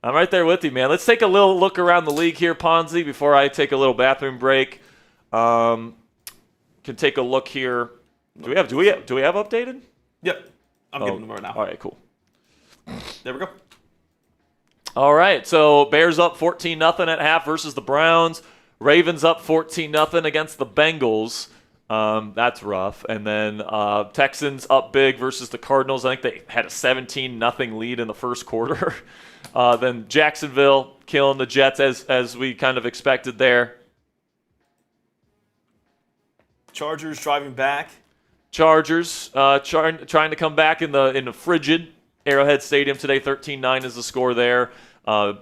I'm right there with you, man. Let's take a little look around the league here, Ponzi, before I take a little bathroom break. Can take a look here. Do we have updated? Yep. I'm giving them right now. All right, cool. There we go. All right, so Bears up 14-0 at half versus the Browns. Ravens up 14-0 against the Bengals. That's rough. And then Texans up big versus the Cardinals. I think they had a 17-0 lead in the first quarter. Then Jacksonville killing the Jets as we kind of expected there. Chargers driving back. Chargers trying to come back in the frigid Arrowhead Stadium today. 13-9 is the score there.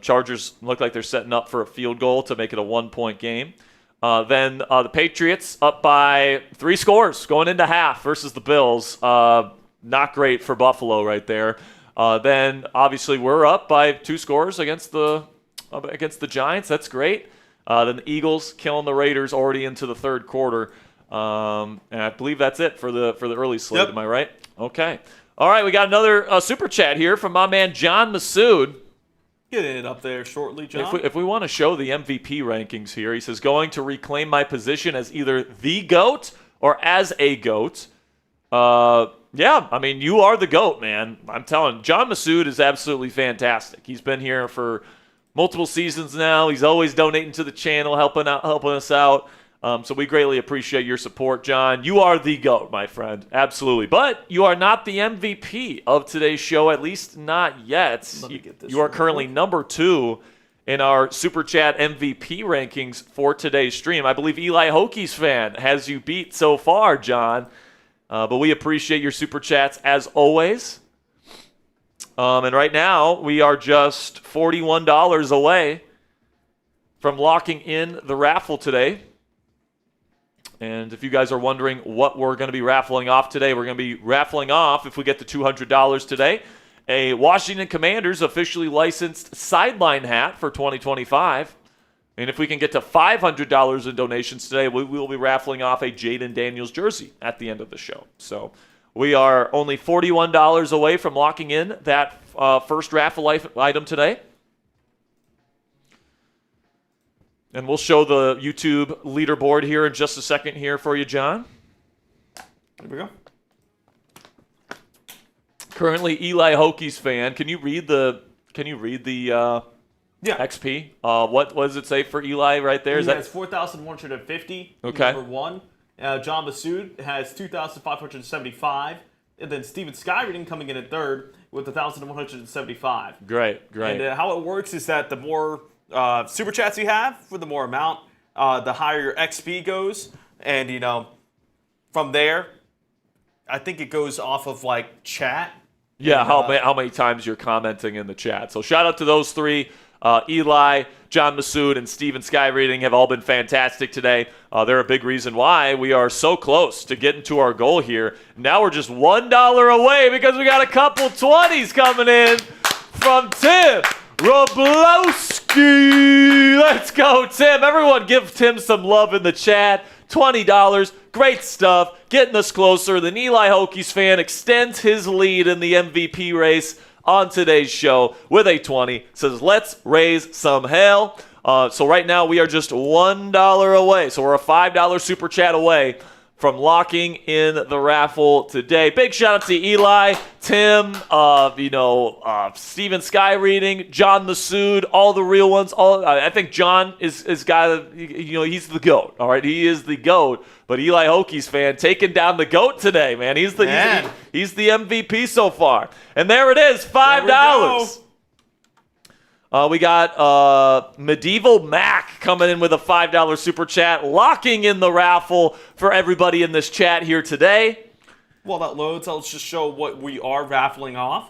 Chargers look like they're setting up for a field goal to make it a 1-point game. Then the Patriots up by 3 scores going into half versus the Bills. Not great for Buffalo right there. Then obviously we're up by 2 scores against the Giants. That's great. Then the Eagles killing the Raiders already into the third quarter. And I believe that's it for the early slate. Yep. Am I right? Okay. All right, we got another super chat here from my man John Masood. Getting it up there shortly, John. If we want to show the MVP rankings here, he says, going to reclaim my position as either the GOAT or as a GOAT. Yeah, I mean, you are the GOAT, man. I'm telling you, John Masood is absolutely fantastic. He's been here for multiple seasons now. He's always donating to the channel, helping us out. So we greatly appreciate your support, John. You are the GOAT, my friend. Absolutely. But you are not the MVP of today's show, at least not yet. You are currently number 2 in our Super Chat MVP rankings for today's stream. I believe Eli Hokies fan has you beat so far, John. But we appreciate your Super Chats as always. And right now, we are just $41 away from locking in the raffle today. And if you guys are wondering what we're going to be raffling off today, we're going to be raffling off, if we get to $200 today, a Washington Commanders officially licensed sideline hat for 2025. And if we can get to $500 in donations today, we will be raffling off a Jaden Daniels jersey at the end of the show. So we are only $41 away from locking in that first raffle item today. And we'll show the YouTube leaderboard here in just a second here for you, John. There we go. Currently, Eli Hokies fan. Can you read the Yeah. XP? What does it say for Eli right there? He has 4,150. Okay. Number 1. John Masood has 2,575. And then Steven Skyreading coming in at third with 1,175. Great. And how it works is that the more super chats you have, for the more amount, the higher your XP goes. And, from there, I think it goes off of, chat. Yeah, And, how many times you're commenting in the chat. So shout out to those 3. Eli, John Masood, and Steven Skyreading have all been fantastic today. They're a big reason why we are so close to getting to our goal here. Now we're just $1 away because we got a couple 20s coming in from Tim Roblowski. Let's go, Tim. Everyone give Tim some love in the chat. $20. Great stuff. Getting us closer. The Eli Hokies fan extends his lead in the MVP race on today's show with a 20. Says, let's raise some hell. So right now we are just $1 away. So we're a $5 super chat away from locking in the raffle today. Big shout out to Eli, Tim, Steven Skyreading, John Masood, all the real ones. I think John is got, he's the GOAT. All right, he is the GOAT. But Eli Hokies fan taking down the GOAT today, man. He's the MVP so far. And there it is, $5. We got Medieval Mac coming in with a $5 super chat, locking in the raffle for everybody in this chat here today. While that loads, let's just show what we are raffling off.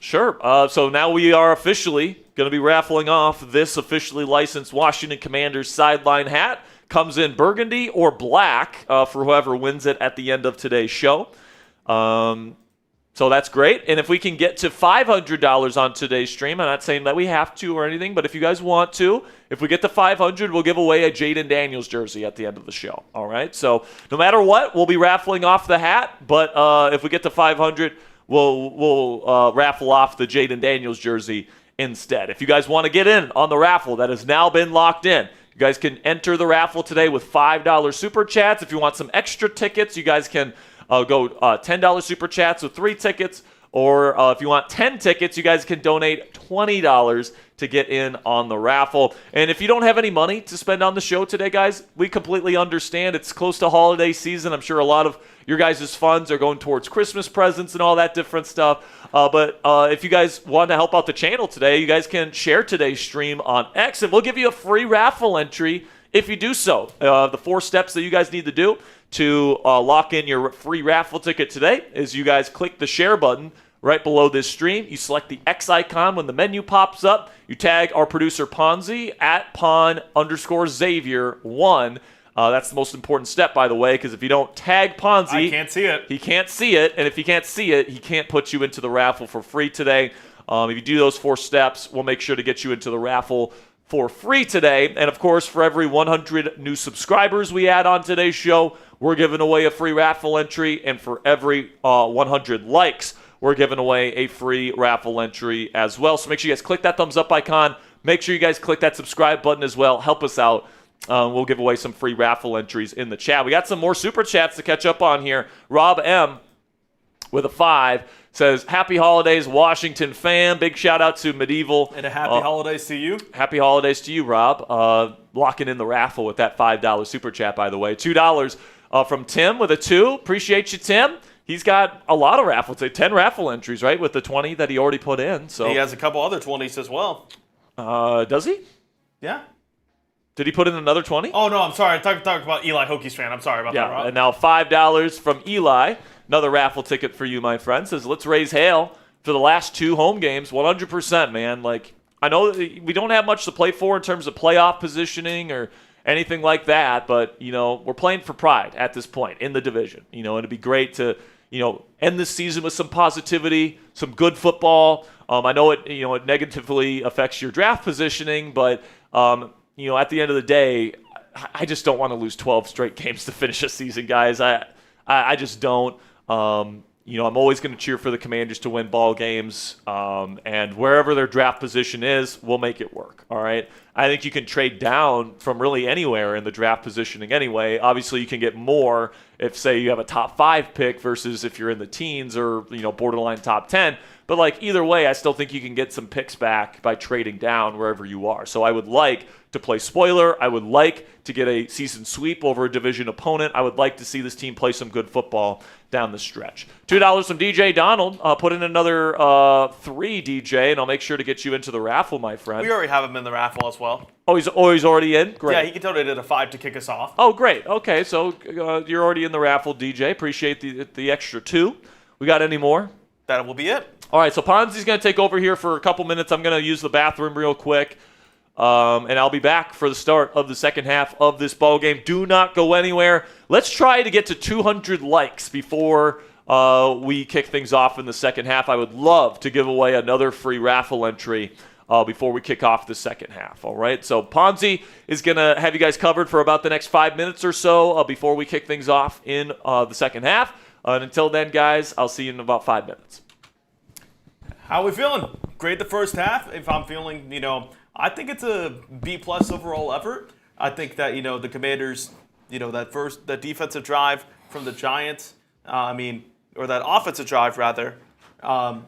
Sure. So now we are officially going to be raffling off this officially licensed Washington Commanders sideline hat. Comes in burgundy or black for whoever wins it at the end of today's show. So that's great. And if we can get to $500 on today's stream, I'm not saying that we have to or anything, but if you guys want to, if we get to 500, we'll give away a Jaden Daniels jersey at the end of the show. All right? So no matter what, we'll be raffling off the hat, but if we get to 500, we'll raffle off the Jaden Daniels jersey instead. If you guys want to get in on the raffle, that has now been locked in. You guys can enter the raffle today with $5 super chats. If you want some extra tickets, you guys can go $10 super chats with 3 tickets, or if you want 10 tickets, you guys can donate $20 to get in on the raffle. And if you don't have any money to spend on the show today, guys, we completely understand. It's close to holiday season. I'm sure a lot of your guys' funds are going towards Christmas presents and all that different stuff. But if you guys want to help out the channel today, you guys can share today's stream on X, and we'll give you a free raffle entry if you do so. The 4 steps that you guys need to do to lock in your free raffle ticket today is you guys click the share button right below this stream. You select the X icon when the menu pops up. You tag our producer Ponzi at Pon_Xavier1. That's the most important step, by the way, because if you don't tag Ponzi, I can't see it. He can't see it, and if he can't see it, he can't put you into the raffle for free today. If you do those 4 steps, we'll make sure to get you into the raffle for free today. And of course, for every 100 new subscribers we add on today's show, we're giving away a free raffle entry. And for every 100 likes, we're giving away a free raffle entry as well. So make sure you guys click that thumbs up icon. Make sure you guys click that subscribe button as well. Help us out. We'll give away some free raffle entries in the chat. We got some more super chats to catch up on here. Rob M with a 5 says, happy holidays, Washington fam. Big shout out to Medieval. And a happy holidays to you. Happy holidays to you, Rob. Locking in the raffle with that $5 super chat, by the way. $2 from Tim with a 2. Appreciate you, Tim. He's got a lot of raffles, 10 raffle entries, right, with the 20 that he already put in. So he has a couple other 20s as well. Does he? Yeah. Did he put in another 20? Oh, no, I'm sorry. I talked about Eli Hokies fan. I'm sorry about that, Rob. And now $5 from Eli. Another raffle ticket for you, my friend. Says, let's raise hail for the last 2 home games. 100%, man. Like, I know we don't have much to play for in terms of playoff positioning or anything like that, but, we're playing for pride at this point in the division. And it'd be great to, end this season with some positivity, some good football. I know it negatively affects your draft positioning, but, at the end of the day, I just don't want to lose 12 straight games to finish a season, guys. I just don't. I'm always going to cheer for the Commanders to win ball games, and wherever their draft position is, we'll make it work, all right? I think you can trade down from really anywhere in the draft positioning anyway. Obviously, you can get more if, say, you have a top 5 pick versus if you're in the teens or, borderline top 10. But, either way, I still think you can get some picks back by trading down wherever you are. So I would like to play spoiler. I would like to get a season sweep over a division opponent. I would like to see this team play some good football down the stretch. $2 from DJ Donald. Put in another 3, DJ, and I'll make sure to get you into the raffle, my friend. We already have him in the raffle as well. Oh, he's already in? Great. Yeah, he donated a 5 to kick us off. Oh, great. Okay, so you're already in the raffle, DJ. Appreciate the extra 2. We got any more? That will be it. All right, so Ponzi's going to take over here for a couple minutes. I'm going to use the bathroom real quick, and I'll be back for the start of the second half of this ball game. Do not go anywhere. Let's try to get to 200 likes before we kick things off in the second half. I would love to give away another free raffle entry before we kick off the second half. All right, so Ponzi is going to have you guys covered for about the next 5 minutes or so before we kick things off in the second half. And until then, guys, I'll see you in about 5 minutes. How are we feeling? Great the first half. If I'm feeling, I think it's a B+ overall effort. I think that, the Commanders, that defensive drive from the Giants, or that offensive drive rather, poor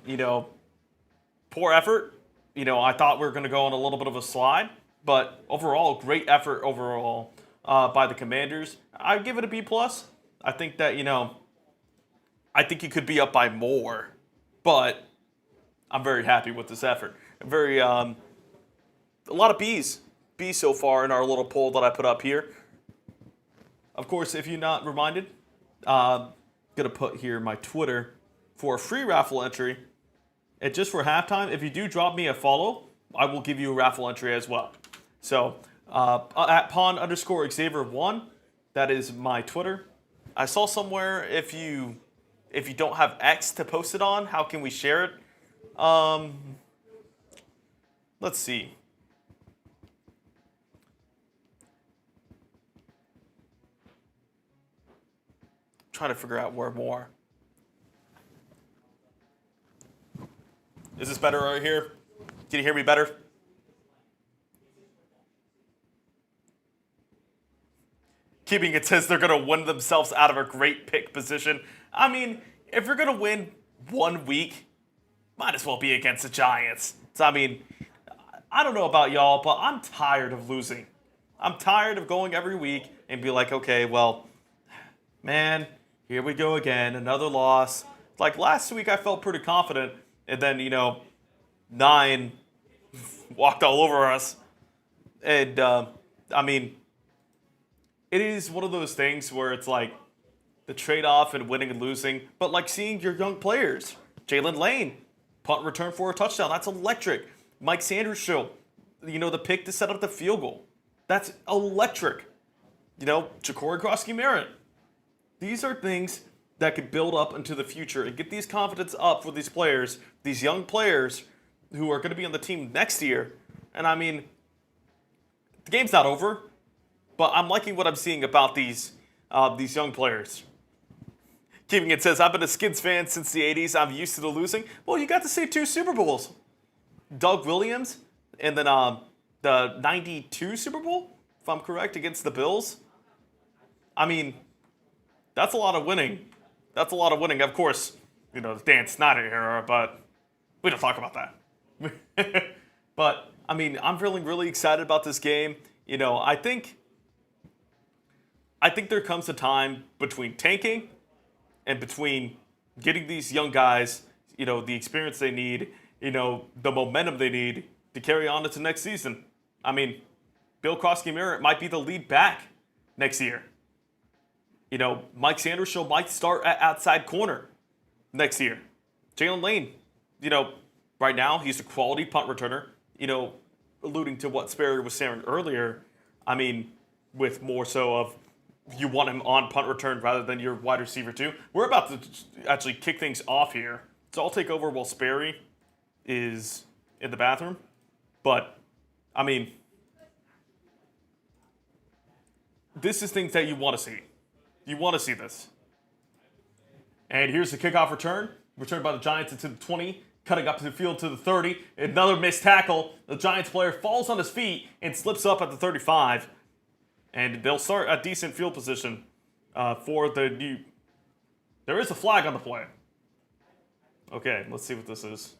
effort. I thought we were going to go on a little bit of a slide, but overall, great effort overall by the Commanders. I'd give it a B+. I think that, I think you could be up by more, but I'm very happy with this effort. A lot of B's so far in our little poll that I put up here. Of course, if you're not reminded, I'm going to put here my Twitter for a free raffle entry. And just for halftime, if you do drop me a follow, I will give you a raffle entry as well. So at Pon_Xavier1, that is my Twitter. I saw somewhere if you don't have X to post it on, how can we share it? Let's see. Trying to figure out where more. Is this better right here? Can you hear me better? Keeping it says they're going to win themselves out of a great pick position. I mean, if you're going to win 1 week, might as well be against the Giants. So, I mean, I don't know about y'all, but I'm tired of losing. I'm tired of going every week and be like, okay, well, man, here we go again, another loss. Like last week, I felt pretty confident, and then, 9 walked all over us. And, I mean, it is one of those things where it's like the trade-off in winning and losing, but like seeing your young players. Jalen Lane, punt return for a touchdown. That's electric. Mike Sanders show, the pick to set up the field goal. That's electric. Ja'Cory Krosky-Merritt. These are things that could build up into the future and get these confidence up for these players, these young players who are going to be on the team next year. And I mean, the game's not over, but I'm liking what I'm seeing about these young players. Keeping it says, I've been a Skins fan since the 80s. I'm used to the losing. Well, you got to see 2 Super Bowls. Doug Williams and then the 92 Super Bowl, if I'm correct, against the Bills. I mean, that's a lot of winning. That's a lot of winning. Of course, the Dan Snyder era, but we don't talk about that. But, I mean, I'm feeling really excited about this game. I think there comes a time between tanking and between getting these young guys, the experience they need, the momentum they need to carry on into next season. I mean, Bill Krosky-Merritt might be the lead back next year. Mike Sanders might start at outside corner next year. Jalen Lane, right now he's a quality punt returner. Alluding to what Sperry was saying earlier, I mean, with more so of you want him on punt return rather than your wide receiver too. We're about to actually kick things off here. So I'll take over while Sperry is in the bathroom. But, I mean, this is things that you want to see. You want to see this. And here's the kickoff return. Returned by the Giants into the 20. Cutting up to the field to the 30. Another missed tackle. The Giants player falls on his feet and slips up at the 35. And they'll start a decent field position for the new. There is a flag on the play. Okay, let's see what this is.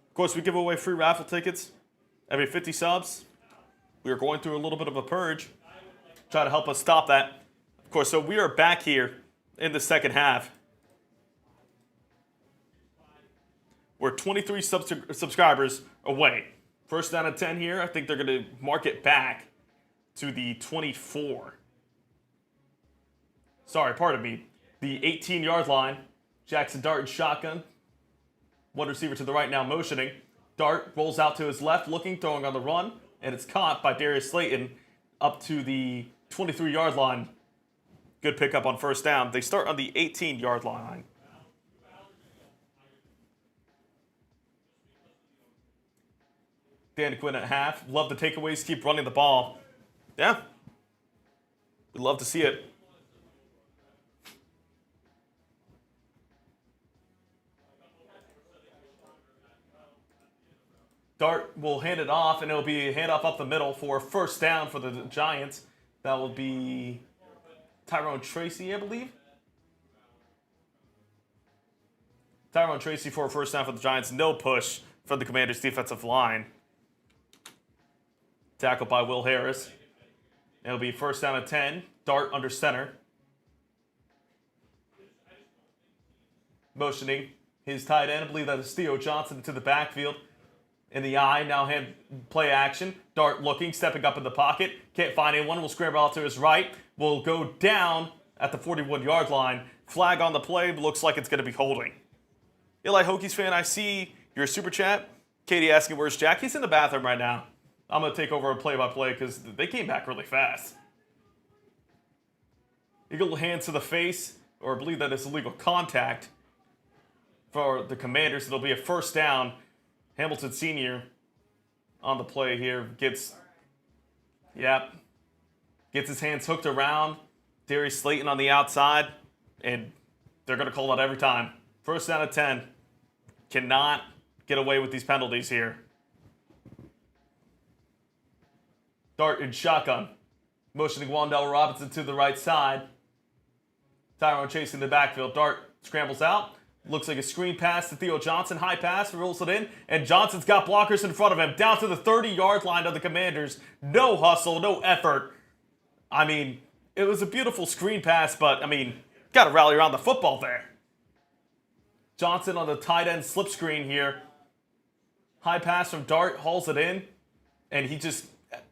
Of course, we give away free raffle tickets every 50 subs. We are going through a little bit of a purge. Try to help us stop that. Of course, so we are back here in the second half. We're 23 subscribers away. First down and 10 here. I think they're going to mark it back to the 24. Sorry, pardon me. The 18-yard line. Jackson Dart in shotgun. One receiver to the right now motioning. Dart rolls out to his left, looking, throwing on the run. And it's caught by Darius Slayton up to the 23-yard line. Good pickup on first down. They start on the 18-yard line. Dan Quinn at half. Love the takeaways. Keep running the ball. Yeah. We'd love to see it. Dart will hand it off, and it'll be a handoff up the middle for first down for the Giants. That will be Tyrone Tracy, I believe. Tyrone Tracy for a first down for the Giants. No push for the Commanders' defensive line. Tackled by Will Harris. It'll be first down at 10. Dart under center. Motioning his tight end. I believe that is Theo Johnson to the backfield. In the eye, now hand play action. Dart looking, stepping up in the pocket. Can't find anyone. Will scramble out to his right. Will go down at the 41-yard line Flag on the play, looks like it's going to be holding. Eli Hokies fan, I see your super chat. Katie asking, where's Jack? He's in the bathroom right now. I'm going to take over a play-by-play because they came back really fast. Illegal hands to the face, or I believe that is illegal contact for the Commanders. It'll be a first down. Hamilton Sr. on the play here gets his hands hooked around. Darius Slayton on the outside, and they're going to call that every time. First down at 10. Cannot get away with these penalties here. Dart in shotgun. Motioning Wan'Dale Robinson to the right side. Tyrone chasing the backfield. Dart scrambles out. Looks like a screen pass to Theo Johnson. High pass, rolls it in. And Johnson's got blockers in front of him. Down to the 30-yard line of the Commanders. No hustle, no effort. I mean, it was a beautiful screen pass, but, I mean, got to rally around the football there. Johnson on the tight end slip screen here. High pass from Dart, hauls it in. And he just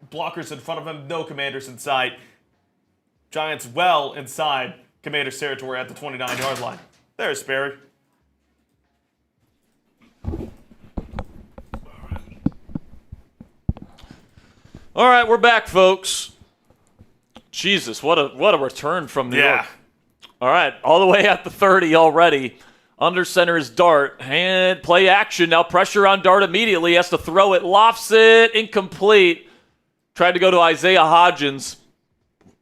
blockers in front of him. No Commanders in sight. Giants well inside Commanders territory at the 29-yard line. There's Sperry. All right, we're back, folks. Jesus, what a return from New York. All right, all the way at the 30 already. Under center is Dart. Hand play action. Now pressure on Dart immediately. He has to throw it. Lofts it. Incomplete. Tried to go to Isaiah Hodgins.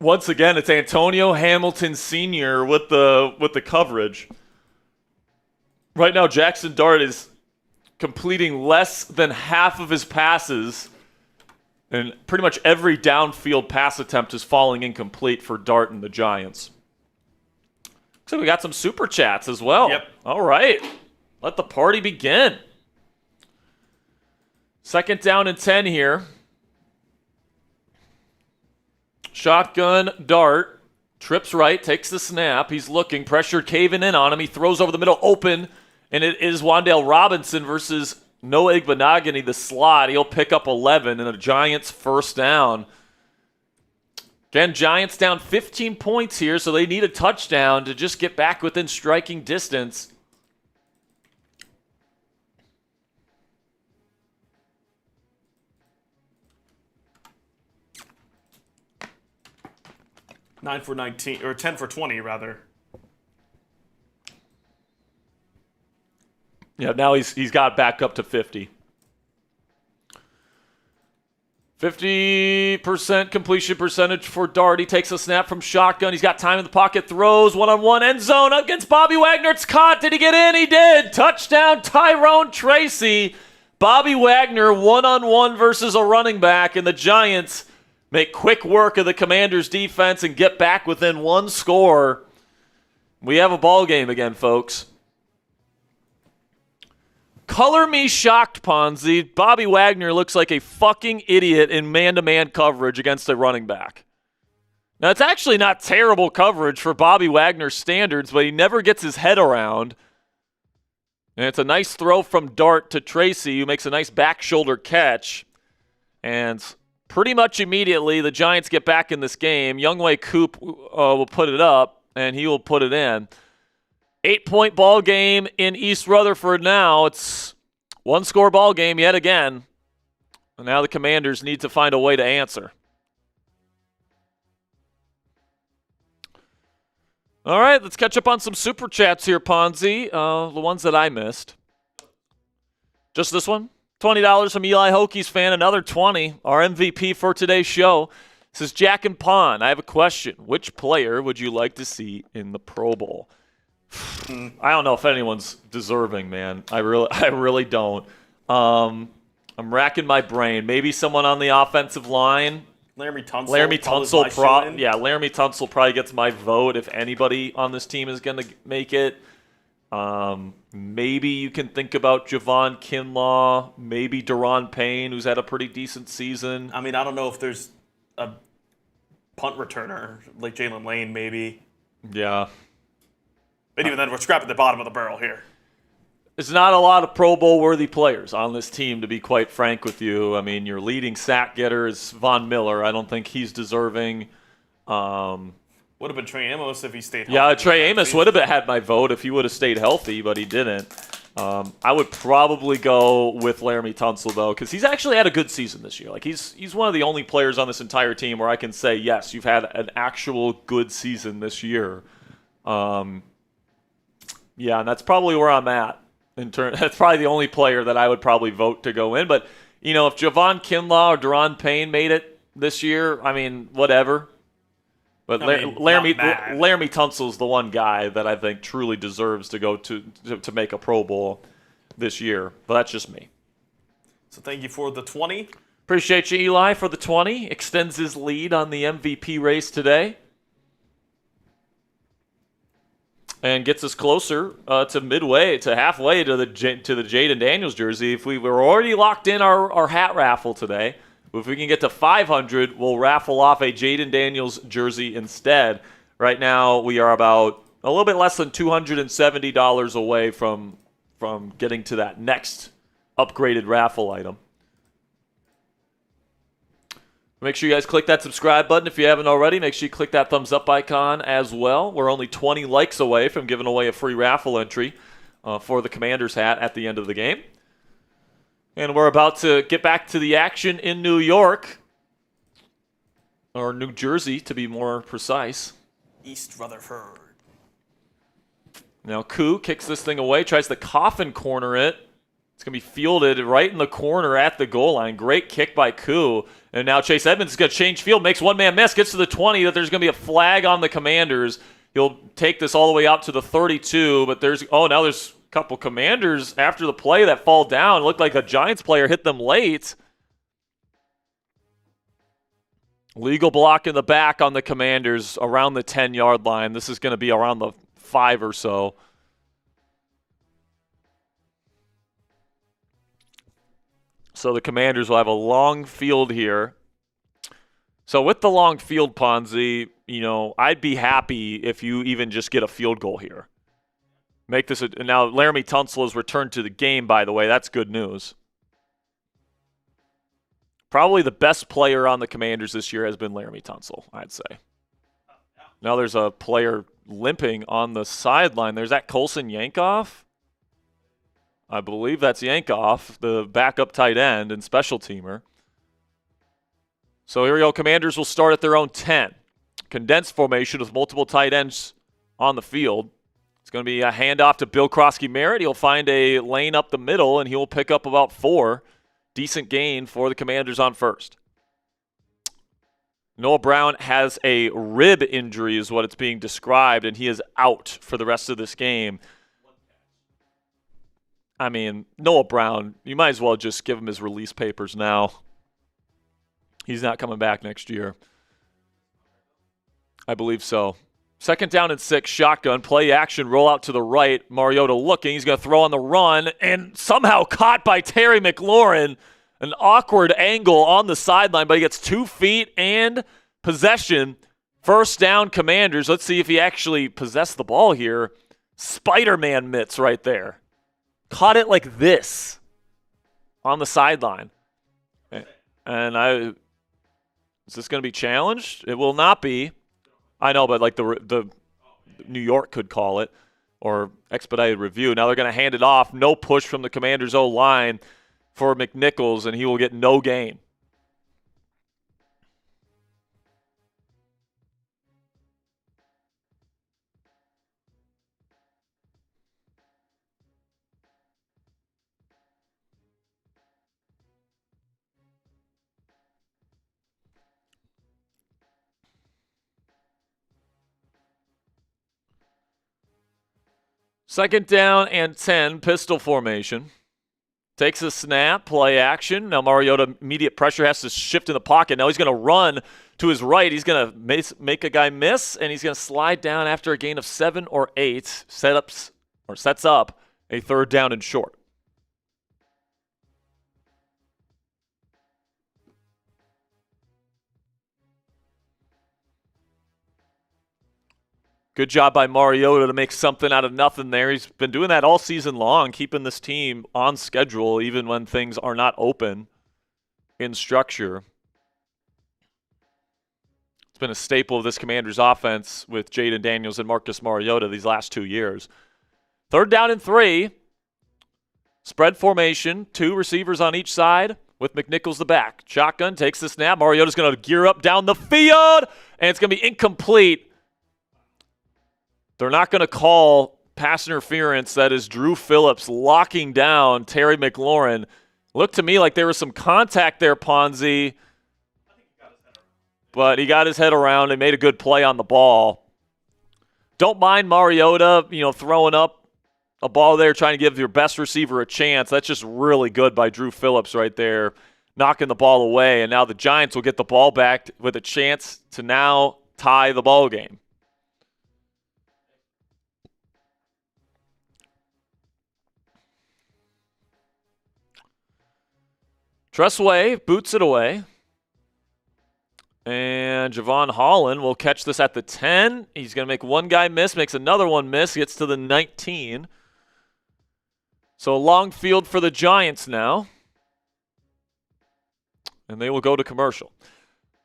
Once again, it's Antonio Hamilton Sr. with the coverage. Right now, Jackson Dart is completing less than half of his passes. And pretty much every downfield pass attempt is falling incomplete for Dart and the Giants. So we got some super chats as well. Yep. All right. Let the party begin. Second down and 10 here. Shotgun Dart. Trips right, takes the snap. He's looking, pressured, caving in on him. He throws over the middle, open. And it is Wan'Dale Robinson versus Noah Igbenogany, the slot. He'll pick up 11 and a Giants first down. Again, Giants down 15 points here, so they need a touchdown to just get back within striking distance. Nine for 19, or 10 for 20, rather. Yeah, now he's got back up to 50. 50% completion percentage for Dart. He takes a snap from shotgun. He's got time in the pocket. Throws one-on-one end zone against Bobby Wagner. It's caught. Did he get in? He did. Touchdown, Tyrone Tracy. Bobby Wagner one-on-one versus a running back, and the Giants make quick work of the Commanders' defense and get back within one score. We have a ball game again, folks. Color me shocked, Ponzi. Bobby Wagner looks like a fucking idiot in man-to-man coverage against a running back. Now, it's actually not terrible coverage for Bobby Wagner's standards, but he never gets his head around. And it's a nice throw from Dart to Tracy, who makes a nice back shoulder catch. And pretty much immediately, the Giants get back in this game. Younghoe Coop will put it up, and he will put it in. 8-point ball game in East Rutherford now. It's one-score ball game yet again. And now the Commanders need to find a way to answer. All right, let's catch up on some super chats here, Ponzi. The ones that I missed. Just this one. $20 from Eli Hokies fan, another 20. Our MVP for today's show. This is Jack and Pon. I have a question. Which player would you like to see in the Pro Bowl? I don't know if anyone's deserving, man. I really don't. I'm racking my brain. Maybe someone on the offensive line. Laramie Tunsil. Laramie Tunsil probably gets my vote if anybody on this team is going to make it. Maybe you can think about Javon Kinlaw. Maybe Daron Payne, who's had a pretty decent season. I mean, I don't know if there's a punt returner like Jalen Lane, maybe. Yeah. But even then, we're scrapping the bottom of the barrel here. There's not a lot of Pro Bowl-worthy players on this team, to be quite frank with you. I mean, your leading sack getter is Von Miller. I don't think he's deserving. Well, Would have been Trey Amos if he stayed healthy. Yeah, Trey Amos would have had my vote if he would have stayed healthy, but he didn't. I would probably go with Laramie Tunsil, though, because he's actually had a good season this year. Like he's one of the only players on this entire team where I can say, yes, you've had an actual good season this year. Yeah, and that's probably where I'm at. That's probably the only player that I would probably vote to go in. But, if Javon Kinlaw or Deron Payne made it this year, I mean, whatever. But Laramie Tunsil's the one guy that I think truly deserves to go to make a Pro Bowl this year. But that's just me. So thank you for the 20. Appreciate you, Eli, for the 20. Extends his lead on the MVP race today. And gets us closer to halfway to the Jaden Daniels jersey. If we were already locked in our hat raffle today, if we can get to 500, we'll raffle off a Jaden Daniels jersey instead. Right now, we are about a little bit less than $270 away from getting to that next upgraded raffle item. Make sure you guys click that subscribe button if you haven't already. Make sure you click that thumbs up icon as well. We're only 20 likes away from giving away a free raffle entry for the Commanders hat at the end of the game. And we're about to get back to the action in New York, or New Jersey to be more precise. East Rutherford. Now Koo kicks this thing away, tries to coffin corner it. It's going to be fielded right in the corner at the goal line. Great kick by Koo. And now Chase Edmonds is going to change field, makes one man miss, gets to the 20, that there's going to be a flag on the Commanders. He'll take this all the way out to the 32, but now there's couple Commanders after the play that fall down. It looked like a Giants player hit them late. Legal block in the back on the Commanders around the 10-yard line. This is going to be around the 5 or so. So the Commanders will have a long field here. So with the long field, Ponzi, I'd be happy if you even just get a field goal here. Make this now. Laramie Tunsil has returned to the game, by the way. That's good news. Probably the best player on the Commanders this year has been Laramie Tunsil, I'd say. Now there's a player limping on the sideline. There's that Colson Yankoff. I believe that's Yankoff, the backup tight end and special teamer. So here we go. Commanders will start at their own 10. Condensed formation with multiple tight ends on the field. It's going to be a handoff to Bill Krosky-Merritt. He'll find a lane up the middle, and he'll pick up about 4. Decent gain for the Commanders on first. Noah Brown has a rib injury is what it's being described, and he is out for the rest of this game. I mean, Noah Brown, you might as well just give him his release papers now. He's not coming back next year. I believe so. 2nd down and 6, shotgun, play action, roll out to the right. Mariota looking, he's going to throw on the run, and somehow caught by Terry McLaurin. An awkward angle on the sideline, but he gets 2 feet and possession. 1st down, Commanders. Let's see if he actually possessed the ball here. Spider-Man mitts right there. Caught it like this on the sideline. And is this going to be challenged? It will not be. I know, but like the New York could call it, or expedited review. Now they're going to hand it off. No push from the Commanders' O-line for McNichols, and he will get no gain. Second down and 10, pistol formation. Takes a snap, play action. Now Mariota, immediate pressure, has to shift in the pocket. Now he's going to run to his right. He's going to make a guy miss, and he's going to slide down after a gain of 7 or 8. Sets up a 3rd down and short. Good job by Mariota to make something out of nothing there. He's been doing that all season long, keeping this team on schedule even when things are not open in structure. It's been a staple of this Commanders offense with Jaden Daniels and Marcus Mariota these last 2 years. 3rd down and 3. Spread formation, 2 receivers on each side with McNichols the back. Shotgun takes the snap. Mariota's going to gear up down the field, and it's going to be incomplete. They're not going to call pass interference. That is Drew Phillips locking down Terry McLaurin. Looked to me like there was some contact there, Ponzi. But he got his head around and made a good play on the ball. Don't mind Mariota, throwing up a ball there, trying to give your best receiver a chance. That's just really good by Drew Phillips right there, knocking the ball away. And now the Giants will get the ball back with a chance to now tie the ball game. Tressway boots it away. And Javon Holland will catch this at the 10. He's going to make one guy miss, makes another one miss, gets to the 19. So a long field for the Giants now. And they will go to commercial.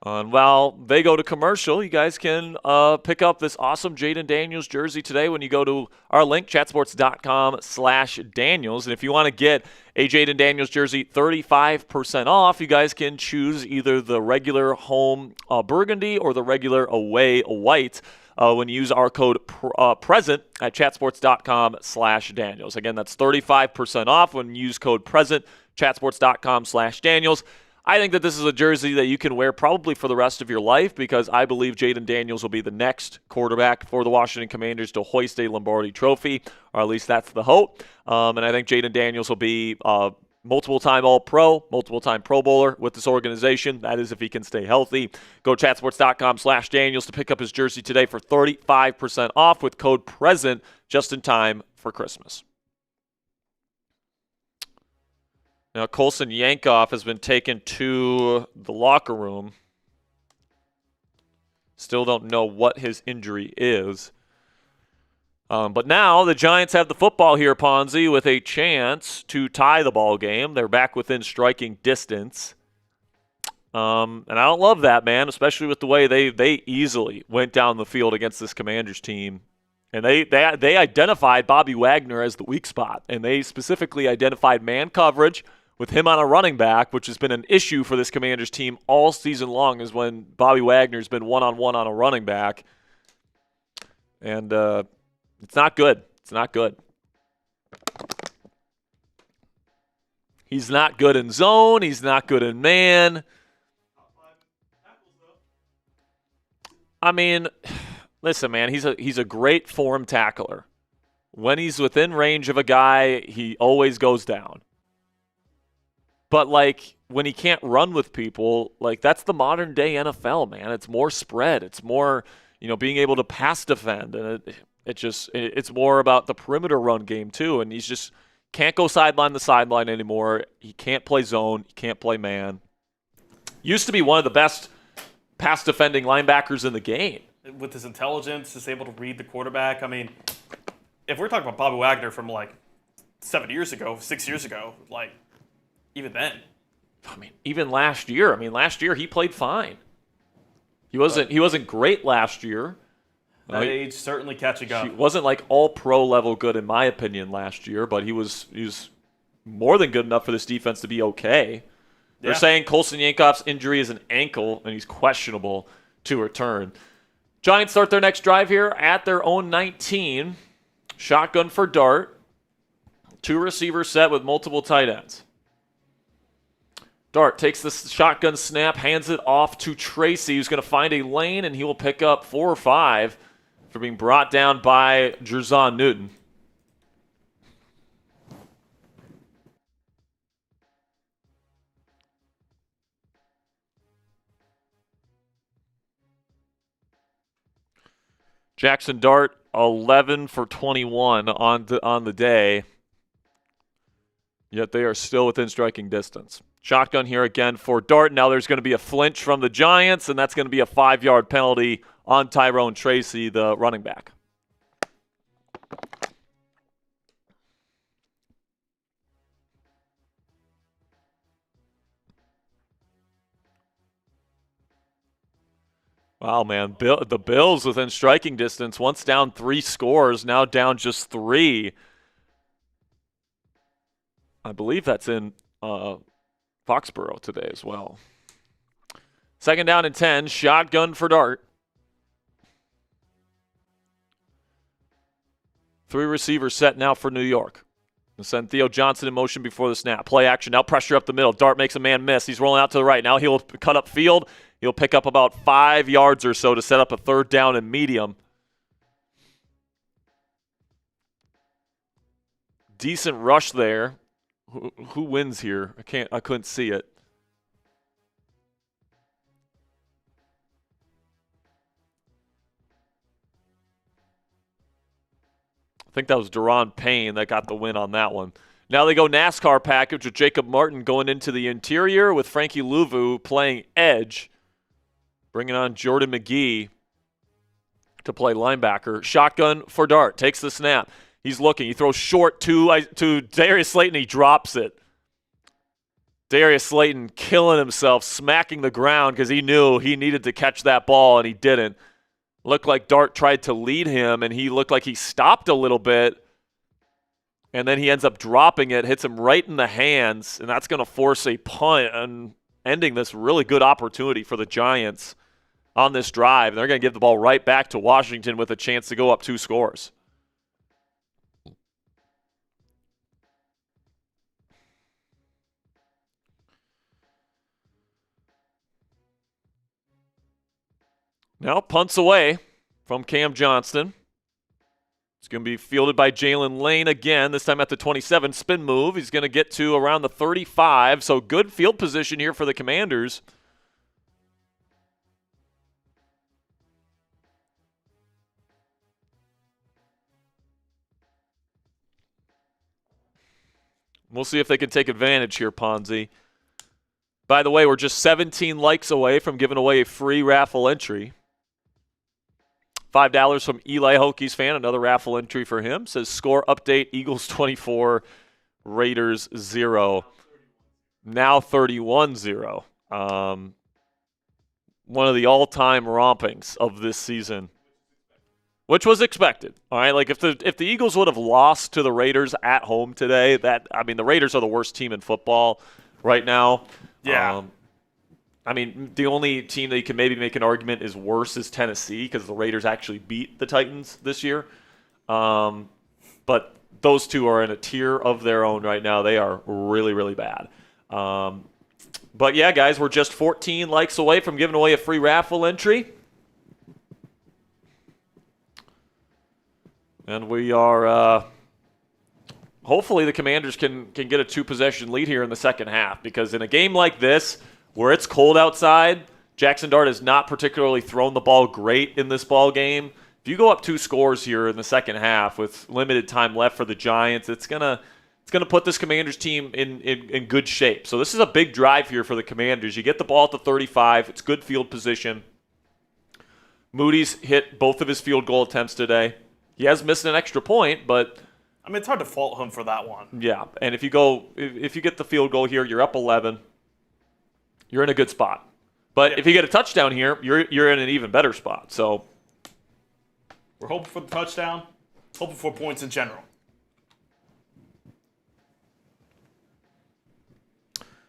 And while they go to commercial, you guys can pick up this awesome Jaden Daniels jersey today when you go to our link, chatsports.com/Daniels. And if you want to get a Jaden Daniels jersey 35% off, you guys can choose either the regular home burgundy or the regular away white when you use our code PRESENT at chatsports.com/Daniels. Again, that's 35% off when you use code PRESENT, chatsports.com/Daniels. I think that this is a jersey that you can wear probably for the rest of your life because I believe Jaden Daniels will be the next quarterback for the Washington Commanders to hoist a Lombardi trophy, or at least that's the hope. And I think Jaden Daniels will be multiple-time All-Pro, multiple-time Pro Bowler with this organization. That is if he can stay healthy. Go to chatsports.com/Daniels to pick up his jersey today for 35% off with code PRESENT just in time for Christmas. Now, Colson Yankoff has been taken to the locker room. Still don't know what his injury is. But now the Giants have the football here, Ponzi, with a chance to tie the ball game. They're back within striking distance. And I don't love that, man, especially with the way they easily went down the field against this Commanders team. And they identified Bobby Wagner as the weak spot, and they specifically identified man coverage with him on a running back, which has been an issue for this Commanders team all season long, is when Bobby Wagner's been one-on-one on a running back. And it's not good. It's not good. He's not good in zone. He's not good in man. I mean, listen, man, he's a great form tackler. When he's within range of a guy, he always goes down. But, when he can't run with people, that's the modern-day NFL, man. It's more spread. It's more, being able to pass defend. And it's more about the perimeter run game, too. And he's just can't go sideline to sideline anymore. He can't play zone. He can't play man. Used to be one of the best pass-defending linebackers in the game. With his intelligence, is able to read the quarterback. I mean, if we're talking about Bobby Wagner from, 7 years ago, 6 years ago, even then. I mean, even last year. Last year he played fine. He wasn't great last year. That age certainly catching up. He wasn't all pro level good in my opinion last year, but he was more than good enough for this defense to be okay. They're saying Colson Yankoff's injury is an ankle and he's questionable to return. Giants start their next drive here at their own 19. Shotgun for Dart. 2 receivers set with multiple tight ends. Dart takes the shotgun snap, hands it off to Tracy, who's going to find a lane, and he will pick up 4 or 5 for being brought down by Jerzon Newton. Jackson Dart, 11 for 21 on the day, yet they are still within striking distance. Shotgun here again for Dart. Now there's going to be a flinch from the Giants, and that's going to be a 5-yard penalty on Tyrone Tracy, the running back. Wow, man. The Bills within striking distance. Once down 3 scores, now down just 3. I believe that's in Foxborough today as well. 2nd down and 10. Shotgun for Dart. 3 receivers set now for New York. They'll send Theo Johnson in motion before the snap. Play action. Now pressure up the middle. Dart makes a man miss. He's rolling out to the right. Now he'll cut up field. He'll pick up about 5 yards or so to set up a 3rd down and medium. Decent rush there. Who wins here? I couldn't see it. I think that was Deron Payne that got the win on that one. Now they go NASCAR package with Jacob Martin going into the interior with Frankie Louvu playing edge. Bringing on Jordan McGee to play linebacker. Shotgun for Dart. Takes the snap. He's looking. He throws short to Darius Slayton. He drops it. Darius Slayton killing himself, smacking the ground because he knew he needed to catch that ball, and he didn't. Looked like Dart tried to lead him, and he looked like he stopped a little bit, and then he ends up dropping it, hits him right in the hands, and that's going to force a punt and ending this really good opportunity for the Giants on this drive. They're going to give the ball right back to Washington with a chance to go up 2 scores. Now punts away from Cam Johnston. It's going to be fielded by Jalen Lane again, this time at the 27. Spin move. He's going to get to around the 35. So good field position here for the Commanders. We'll see if they can take advantage here, Ponzi. By the way, we're just 17 likes away from giving away a free raffle entry. $5 from Eli Hokies fan, another raffle entry for him. Says score update, Eagles 24, Raiders 0. Now 31-0. One of the all-time rompings of this season, which was expected. All right, like if the Eagles would have lost to the Raiders at home today, the Raiders are the worst team in football right now. Yeah. The only team that you can maybe make an argument is worse is Tennessee because the Raiders actually beat the Titans this year. But those two are in a tier of their own right now. They are really, really bad. But yeah, guys, we're just 14 likes away from giving away a free raffle entry. And we are hopefully the Commanders can get a 2-possession lead here in the second half, because in a game like this where it's cold outside, Jackson Dart has not particularly thrown the ball great in this ball game. If you go up 2 scores here in the second half with limited time left for the Giants, it's gonna put this Commanders team in good shape. So this is a big drive here for the Commanders. You get the ball at the 35. It's good field position. Moody's hit both of his field goal attempts today. He has missed an extra point, but it's hard to fault him for that one. yeah. And if you get the field goal here, you're up 11. You're in a good spot. But if you get a touchdown here, you're in an even better spot. So we're hoping for the touchdown, hoping for points in general.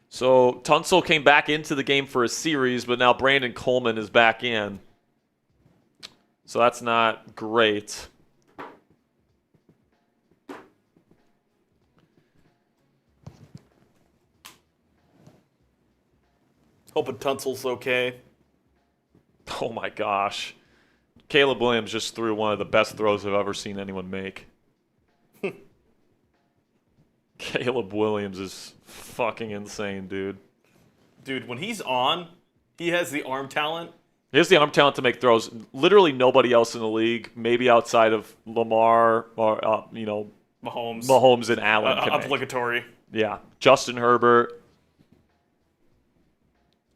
So Tunsil came back into the game for a series, but now Brandon Coleman is back in. So that's not great. Hoping Tunsil's okay. Oh my gosh. Caleb Williams just threw one of the best throws I've ever seen anyone make. Caleb Williams is fucking insane, dude. Dude, when he's on, he has the arm talent. He has the arm talent to make throws. Literally nobody else in the league, maybe outside of Lamar or Mahomes and Allen. Obligatory. Yeah, Justin Herbert.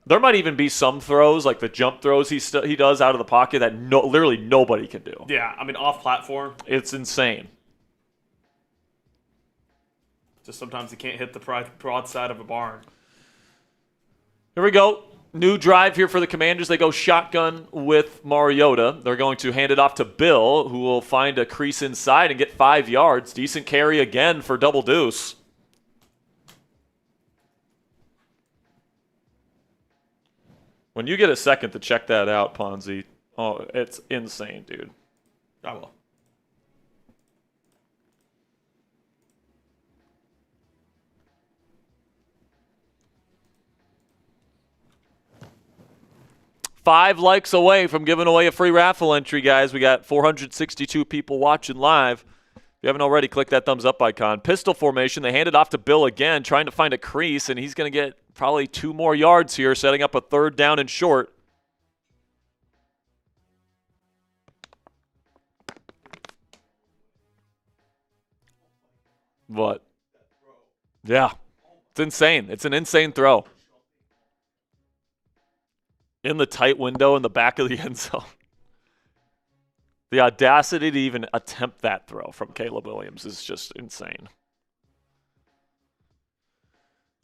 There might even be some throws, like the jump throws he does out of the pocket, that literally nobody can do. Yeah, off platform. It's insane. Just sometimes he can't hit the broadside of a barn. Here we go. New drive here for the Commanders. They go shotgun with Mariota. They're going to hand it off to Bill, who will find a crease inside and get 5 yards. Decent carry again for Double Deuce. When you get a second to check that out, Ponzi, oh, it's insane, dude. I will. Five likes away from giving away a free raffle entry, guys. We got 462 people watching live. If you haven't already, click that thumbs up icon. Pistol formation. They hand it off to Bill again, trying to find a crease, and he's going to get probably 2 more yards here, setting up a 3rd down and short. What? Yeah. It's insane. It's an insane throw. In the tight window in the back of the end zone. The audacity to even attempt that throw from Caleb Williams is just insane.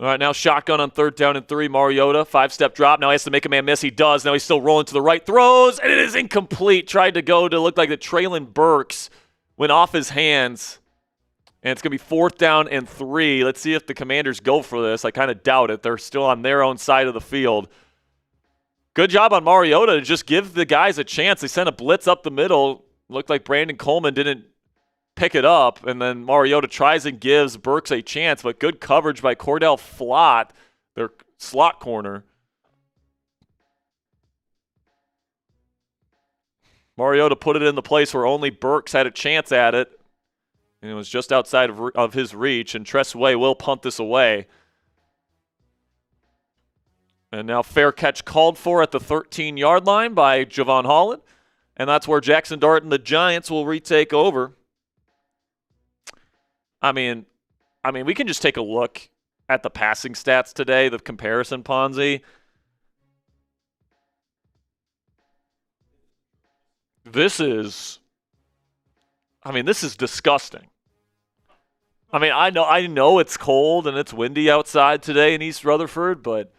All right, now shotgun on 3rd down and 3. Mariota, 5-step drop. Now he has to make a man miss. He does. Now he's still rolling to the right. Throws, and it is incomplete. Tried to go to look like the Traylon Burks went off his hands. And it's going to be 4th down and 3. Let's see if the Commanders go for this. I kind of doubt it. They're still on their own side of the field. Good job on Mariota to just give the guys a chance. They sent a blitz up the middle. Looked like Brandon Coleman didn't pick it up, and then Mariota tries and gives Burks a chance, but good coverage by Cordell Flott, their slot corner. Mariota put it in the place where only Burks had a chance at it, and it was just outside of his reach, and Tressway will punt this away. And now fair catch called for at the 13-yard line by Javon Holland. And that's where Jackson Dart and the Giants will retake over. I mean, we can just take a look at the passing stats today, the comparison, Ponzi. This is disgusting. I know it's cold and it's windy outside today in East Rutherford, but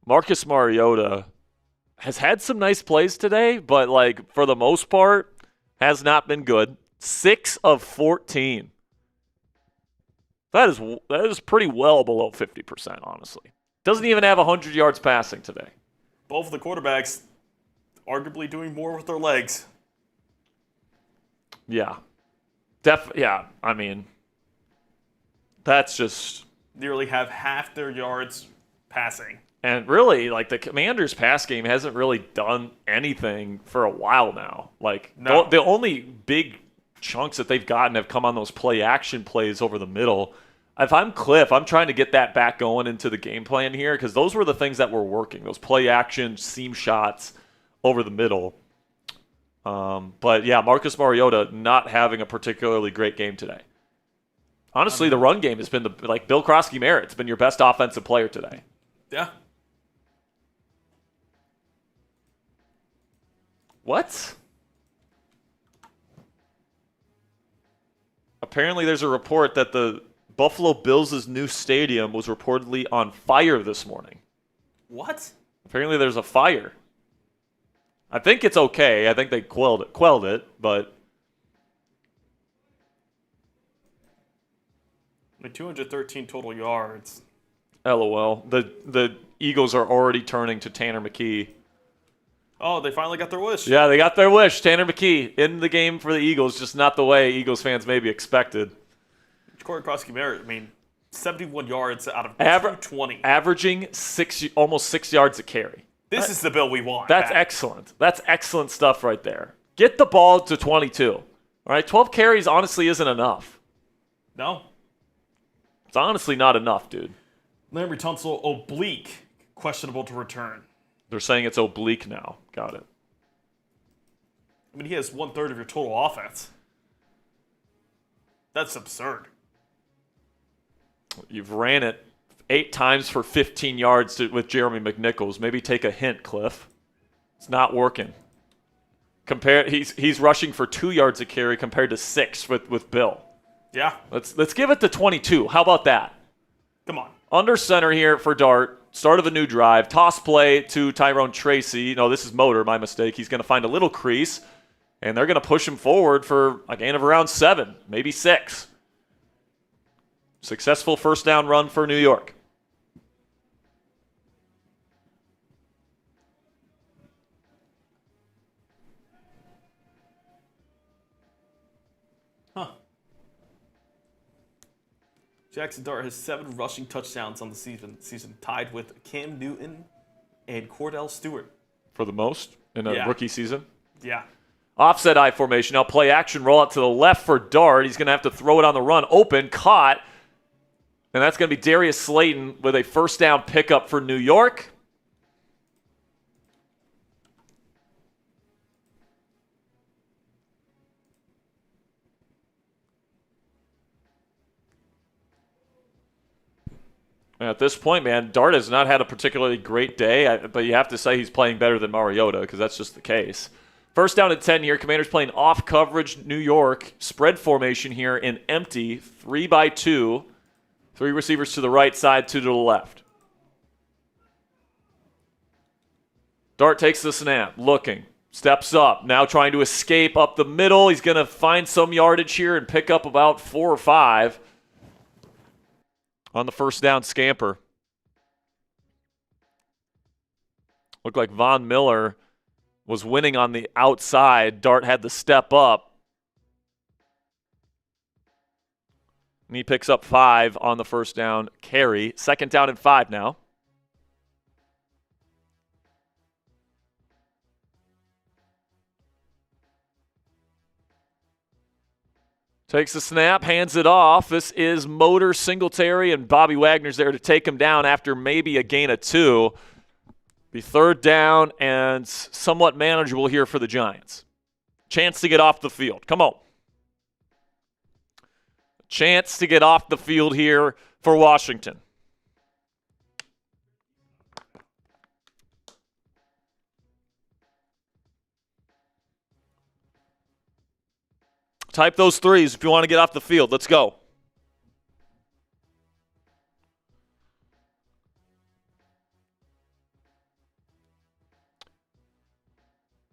Marcus Mariota has had some nice plays today, but for the most part, has not been good. 6 of 14. That is pretty well below 50%, honestly. Doesn't even have 100 yards passing today. Both of the quarterbacks arguably doing more with their legs. Yeah. That's just... Nearly have half their yards passing. And really, the Commanders' pass game hasn't really done anything for a while now. No. The only big chunks that they've gotten have come on those play-action plays over the middle. If I'm Cliff, I'm trying to get that back going into the game plan here because those were the things that were working, those play-action seam shots over the middle. But, yeah, Marcus Mariota not having a particularly great game today. Honestly, the run game has been Bill Krosky-Merritt's been your best offensive player today. Yeah. What? Apparently there's a report that the Buffalo Bills' new stadium was reportedly on fire this morning. What? Apparently there's a fire. I think it's okay. I think they quelled it, but... 213 total yards. LOL. The Eagles are already turning to Tanner McKee. Oh, they finally got their wish. Yeah, they got their wish. Tanner McKee in the game for the Eagles, just not the way Eagles fans maybe expected. Corey Krosky-Merritt, 71 yards out of 220. Averaging almost 6 yards a carry. This is the Bill we want. That's excellent. That's excellent stuff right there. Get the ball to 22. All right, 12 carries honestly isn't enough. No. It's honestly not enough, dude. Larry Tunsil, oblique, questionable to return. They're saying it's oblique now. Got it. He has 1/3 of your total offense. That's absurd. You've ran it 8 times for 15 yards with Jeremy McNichols. Maybe take a hint, Cliff. It's not working. He's rushing for 2 yards a carry compared to 6 with Bill. Yeah. Let's give it to 22. How about that? Come on. Under center here for Dart. Start of a new drive. Toss play to Tyrone Tracy. No, this is Motor, my mistake. He's going to find a little crease, and they're going to push him forward for a gain of around 7, maybe 6. Successful first down run for New York. Jackson Dart has 7 rushing touchdowns on the season, tied with Cam Newton and Cordell Stewart. For the most in a rookie season. Yeah. Offset I formation. Now play action, roll out to the left for Dart. He's going to have to throw it on the run. Open, caught. And that's going to be Darius Slayton with a first down pickup for New York. At this point, man, Dart has not had a particularly great day, but you have to say he's playing better than Mariota because that's just the case. First down and 10 here. Commanders playing off coverage New York. Spread formation here in empty. 3-by-2. 3 receivers to the right side, 2 to the left. Dart takes the snap. Looking. Steps up. Now trying to escape up the middle. He's going to find some yardage here and pick up about 4 or 5. On the first down scamper. Looked like Von Miller was winning on the outside. Dart had the step up. And he picks up 5 on the first down carry. Second down and 5 now. Takes the snap, hands it off. This is Motor, Singletary, and Bobby Wagner's there to take him down after maybe a gain of 2. Be third down and somewhat manageable here for the Giants. Chance to get off the field. Come on. Chance to get off the field here for Washington. Type those 3s if you want to get off the field. Let's go.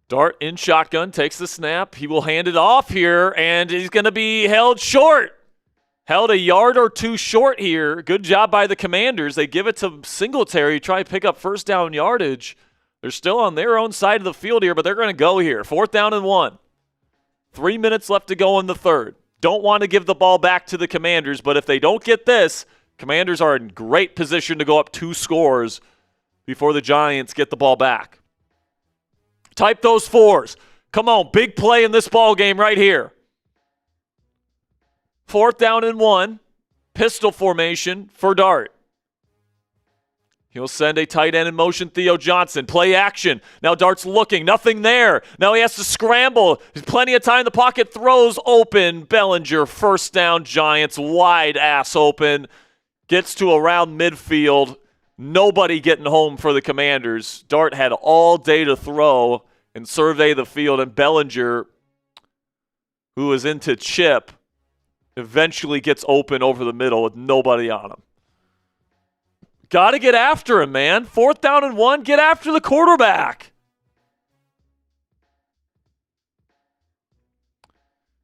Dart in shotgun, takes the snap. He will hand it off here, and he's going to be held short. Held a yard or 2 short here. Good job by the Commanders. They give it to Singletary, try to pick up first down yardage. They're still on their own side of the field here, but they're going to go here. 4th down and 1. 3 minutes left to go in the third. Don't want to give the ball back to the Commanders, but if they don't get this, Commanders are in great position to go up 2 scores before the Giants get the ball back. Type those 4s. Come on, big play in this ball game right here. 4th down and 1. Pistol formation for Dart. He'll send a tight end in motion, Theo Johnson. Play action. Now Dart's looking. Nothing there. Now he has to scramble. There's plenty of time in the pocket. Throws open. Bellinger, first down. Giants wide ass open. Gets to around midfield. Nobody getting home for the Commanders. Dart had all day to throw and survey the field. And Bellinger, who is into chip, eventually gets open over the middle with nobody on him. Got to get after him, man. 4th down and 1. Get after the quarterback.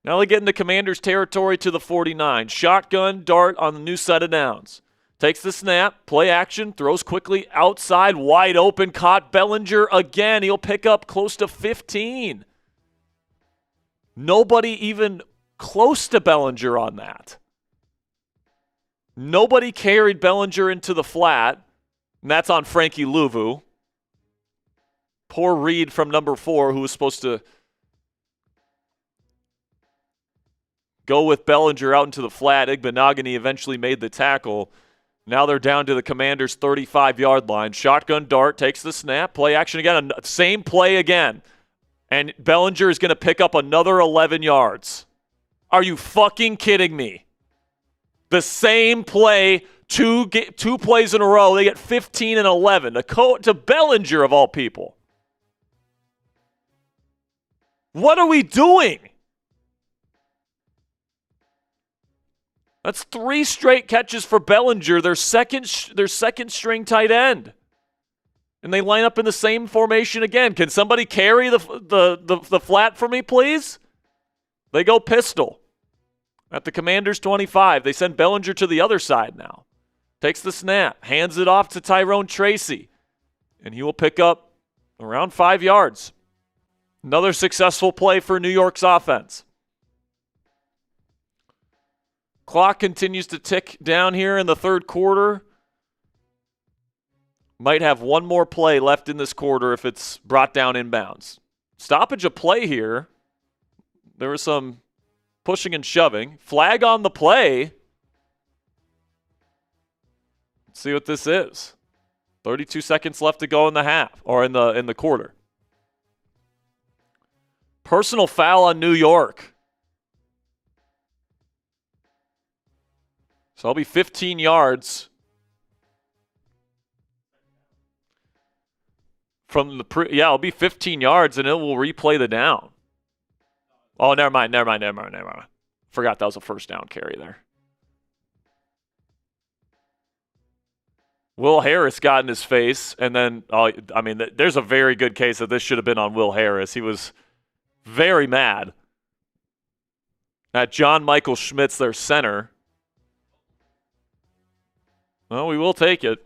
Now they get into Commanders territory to the 49. Shotgun, Dart on the new set of downs. Takes the snap, play action, throws quickly outside, wide open, caught Bellinger again. He'll pick up close to 15. Nobody even close to Bellinger on that. Nobody carried Bellinger into the flat, and that's on Frankie Louvu. Poor read from number 4, who was supposed to go with Bellinger out into the flat. Igbenogany eventually made the tackle. Now they're down to the Commanders' 35-yard line. Shotgun Dart takes the snap. Play action again. Same play again. And Bellinger is going to pick up another 11 yards. Are you fucking kidding me? The same play, two plays in a row. They get 15 and 11 to Bellinger, of all people. What are we doing? That's 3 straight catches for Bellinger, their second string tight end. And they line up in the same formation again. Can somebody carry the flat for me, please? They go pistol at the Commanders' 25. They send Bellinger to the other side now. Takes the snap, hands it off to Tyrone Tracy, and he will pick up around 5 yards. Another successful play for New York's offense. Clock continues to tick down here in the third quarter. Might have one more play left in this quarter if it's brought down inbounds. Stoppage of play here. There was some pushing and shoving. Flag on the play. Let's see what this is. 32 seconds left to go in the half, or in the quarter. Personal foul on New York. So it'll be 15 yards from the it'll be 15 yards and it will replay the down. Oh, never mind. Forgot that was a first down carry there. Will Harris got in his face, and then, there's a very good case that this should have been on Will Harris. He was very mad at John Michael Schmitz, their center. Well, we will take it.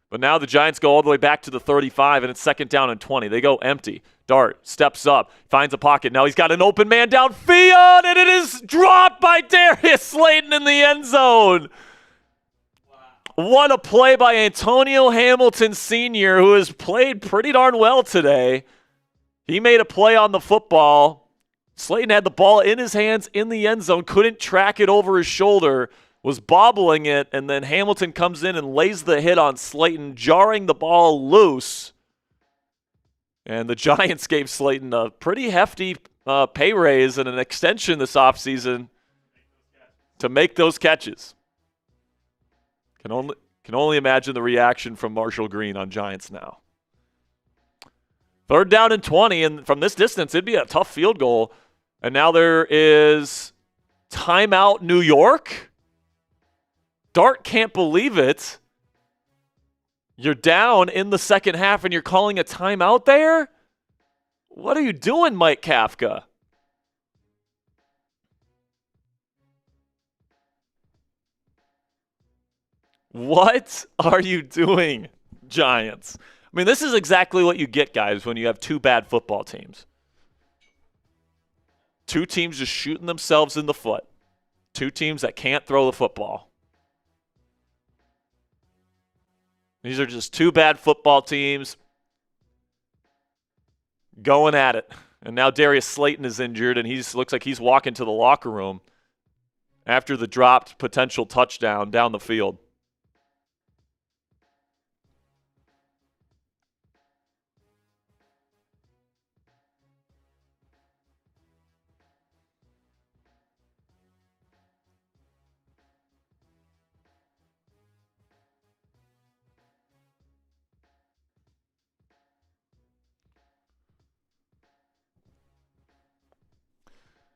But now the Giants go all the way back to the 35, and it's second down and 20. They go empty. Dart steps up, finds a pocket. Now he's got an open man downfield, and it is dropped by Darius Slayton in the end zone. Wow. What a play by Antonio Hamilton Sr., who has played pretty darn well today. He made a play on the football. Slayton had the ball in his hands in the end zone, couldn't track it over his shoulder, was bobbling it, and then Hamilton comes in and lays the hit on Slayton, jarring the ball loose. And the Giants gave Slayton a pretty hefty pay raise and an extension this offseason to make those catches. Can only imagine the reaction from Marshall Green on Giants now. Third down and 20, and from this distance, it'd be a tough field goal. And now there is timeout New York. Dart can't believe it. You're down in the second half and you're calling a timeout there? What are you doing, Mike Kafka? What are you doing, Giants? I mean, this is exactly what you get, guys, when you have two bad football teams. Two teams just shooting themselves in the foot. Two teams that can't throw the football. These are just two bad football teams going at it. And now Darius Slayton is injured, and looks like he's walking to the locker room after the dropped potential touchdown down the field.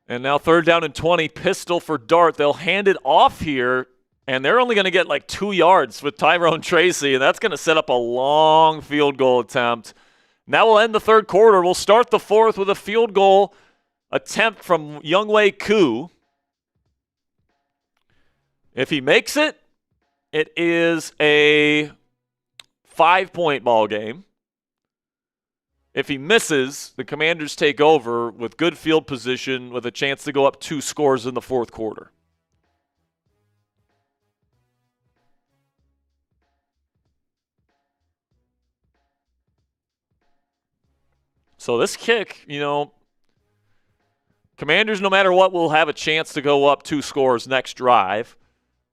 And now third down and 20, pistol for Dart. They'll hand it off here, and they're only going to get like 2 yards with Tyrone Tracy, and that's going to set up a long field goal attempt. And that will end the third quarter. We'll start the fourth with a field goal attempt from Younghoe Koo. If he makes it, it is a 5-point ball game. If he misses, the Commanders take over with good field position with a chance to go up 2 scores in the fourth quarter. So this kick, Commanders, no matter what, will have a chance to go up 2 scores next drive.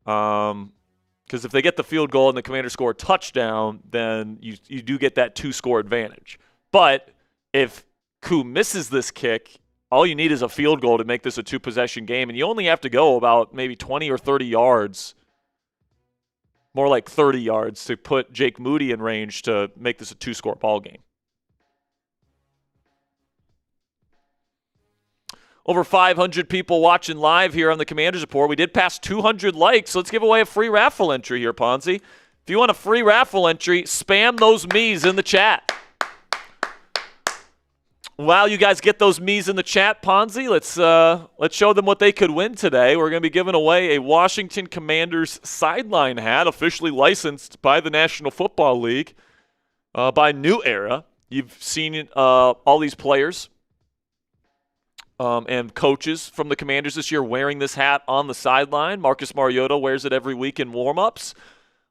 Because if they get the field goal and the Commanders score a touchdown, then you do get that 2-score advantage. But if Koo misses this kick, all you need is a field goal to make this a 2-possession game, and you only have to go about maybe 20 or 30 yards, more like 30 yards, to put Jake Moody in range to make this a 2-score ball game. Over 500 people watching live here on the Commanders Report. We did pass 200 likes, so let's give away a free raffle entry here, Ponzi. If you want a free raffle entry, spam those me's in the chat. While you guys get those me's in the chat, Ponzi, let's show them what they could win today. We're going to be giving away a Washington Commanders sideline hat, officially licensed by the National Football League, by New Era. You've seen all these players and coaches from the Commanders this year wearing this hat on the sideline. Marcus Mariota wears it every week in warm-ups.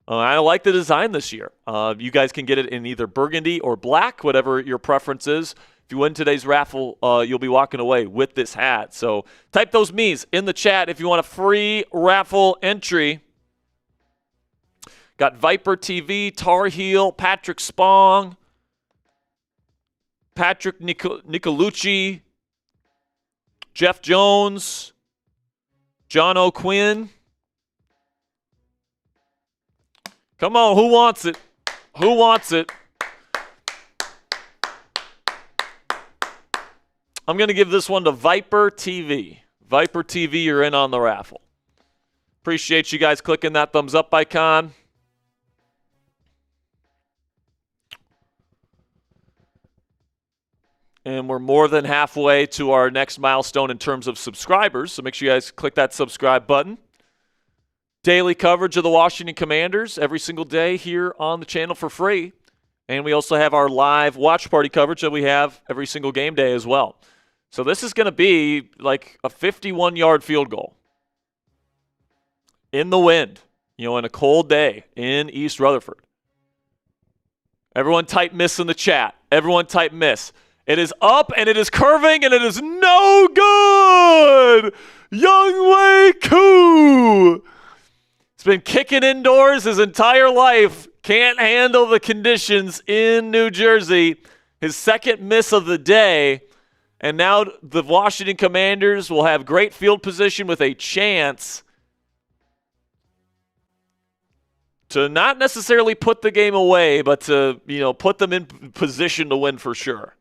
I like the design this year. You guys can get it in either burgundy or black, whatever your preference is. If you win today's raffle, you'll be walking away with this hat. So type those me's in the chat if you want a free raffle entry. Got Viper TV, Tar Heel, Patrick Spong, Patrick Nicolucci, Jeff Jones, John O'Quinn. Come on, who wants it? Who wants it? I'm going to give this one to Viper TV. Viper TV, you're in on the raffle. Appreciate you guys clicking that thumbs up icon. And we're more than halfway to our next milestone in terms of subscribers, so make sure you guys click that subscribe button. Daily coverage of the Washington Commanders every single day here on the channel for free. And we also have our live watch party coverage that we have every single game day as well. So this is going to be like a 51-yard field goal in the wind, in a cold day in East Rutherford. Everyone type miss in the chat. Everyone type miss. It is up, and it is curving, and it is no good! Younghoe Koo! He's been kicking indoors his entire life. Can't handle the conditions in New Jersey. His second miss of the day. And now the Washington Commanders will have great field position with a chance to not necessarily put the game away, but to, put them in position to win for sure.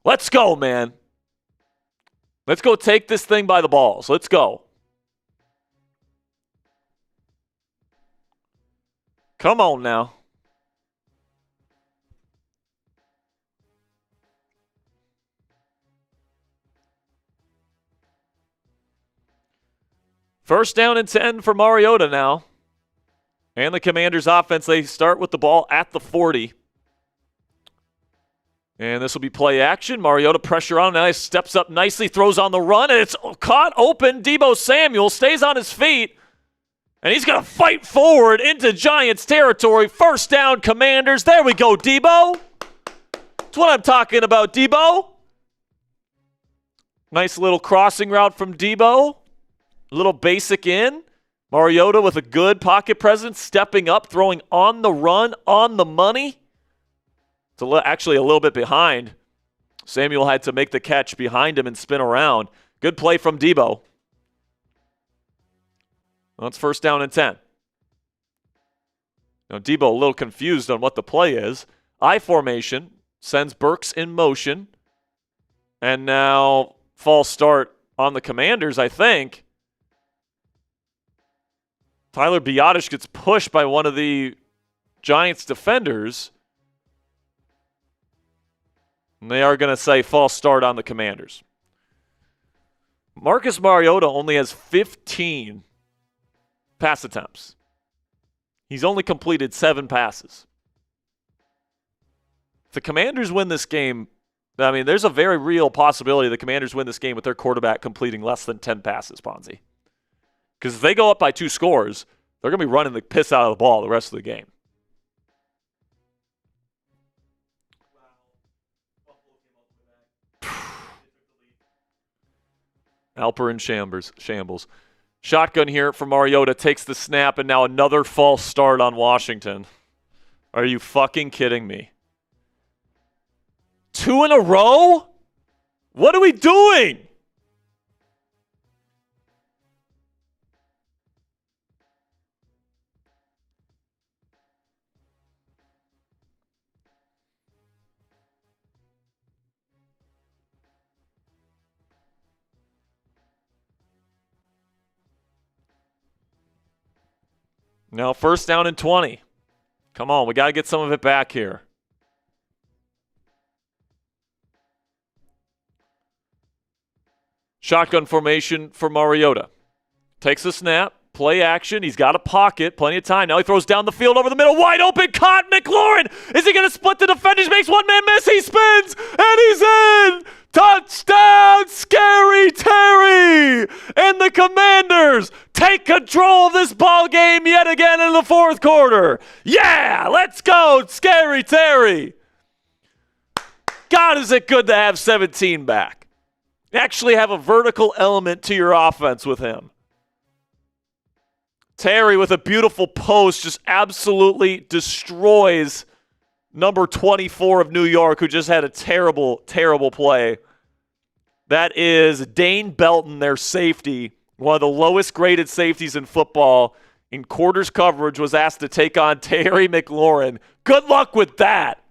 Let's go, man. Let's go take this thing by the balls. Let's go. Come on now. First down and 10 for Mariota now. And the Commanders offense, they start with the ball at the 40. And this will be play action. Mariota pressure on. Now he steps up nicely, throws on the run, and it's caught open. Deebo Samuel stays on his feet. And he's going to fight forward into Giants territory. First down, Commanders. There we go, Deebo. That's what I'm talking about, Deebo. Nice little crossing route from Deebo. A little basic in. Mariota with a good pocket presence, stepping up, throwing on the run, on the money. It's actually a little bit behind. Samuel had to make the catch behind him and spin around. Good play from Deebo. Well, it's first down and 10. Now, Deebo a little confused on what the play is. I formation sends Burks in motion. And now false start on the Commanders, I think. Tyler Biadasz gets pushed by one of the Giants defenders. And they are going to say false start on the Commanders. Marcus Mariota only has 15 pass attempts. He's only completed 7 passes. If the Commanders win this game, there's a very real possibility the Commanders win this game with their quarterback completing less than 10 passes, Ponzi. Because if they go up by 2 scores, they're going to be running the piss out of the ball the rest of the game. Alper in shambles. Shotgun here for Mariota, takes the snap, and now another false start on Washington. Are you fucking kidding me? 2 in a row? What are we doing? Now 1st down and 20. Come on, we got to get some of it back here. Shotgun formation for Mariota. Takes a snap, play action. He's got a pocket, plenty of time. Now he throws down the field over the middle, wide open, caught McLaurin. Is he going to split the defenders? Makes one man miss. He spins, and he's in. Touchdown, Scary Terry. And the Commanders take control of this ball game yet again in the 4th quarter. Yeah, let's go, Scary Terry. God, is it good to have 17 back. Actually have a vertical element to your offense with him. Terry with a beautiful post just absolutely destroys number 24 of New York, who just had a terrible, terrible play. That is Dane Belton, their safety, one of the lowest graded safeties in football. In quarters coverage, was asked to take on Terry McLaurin. Good luck with that.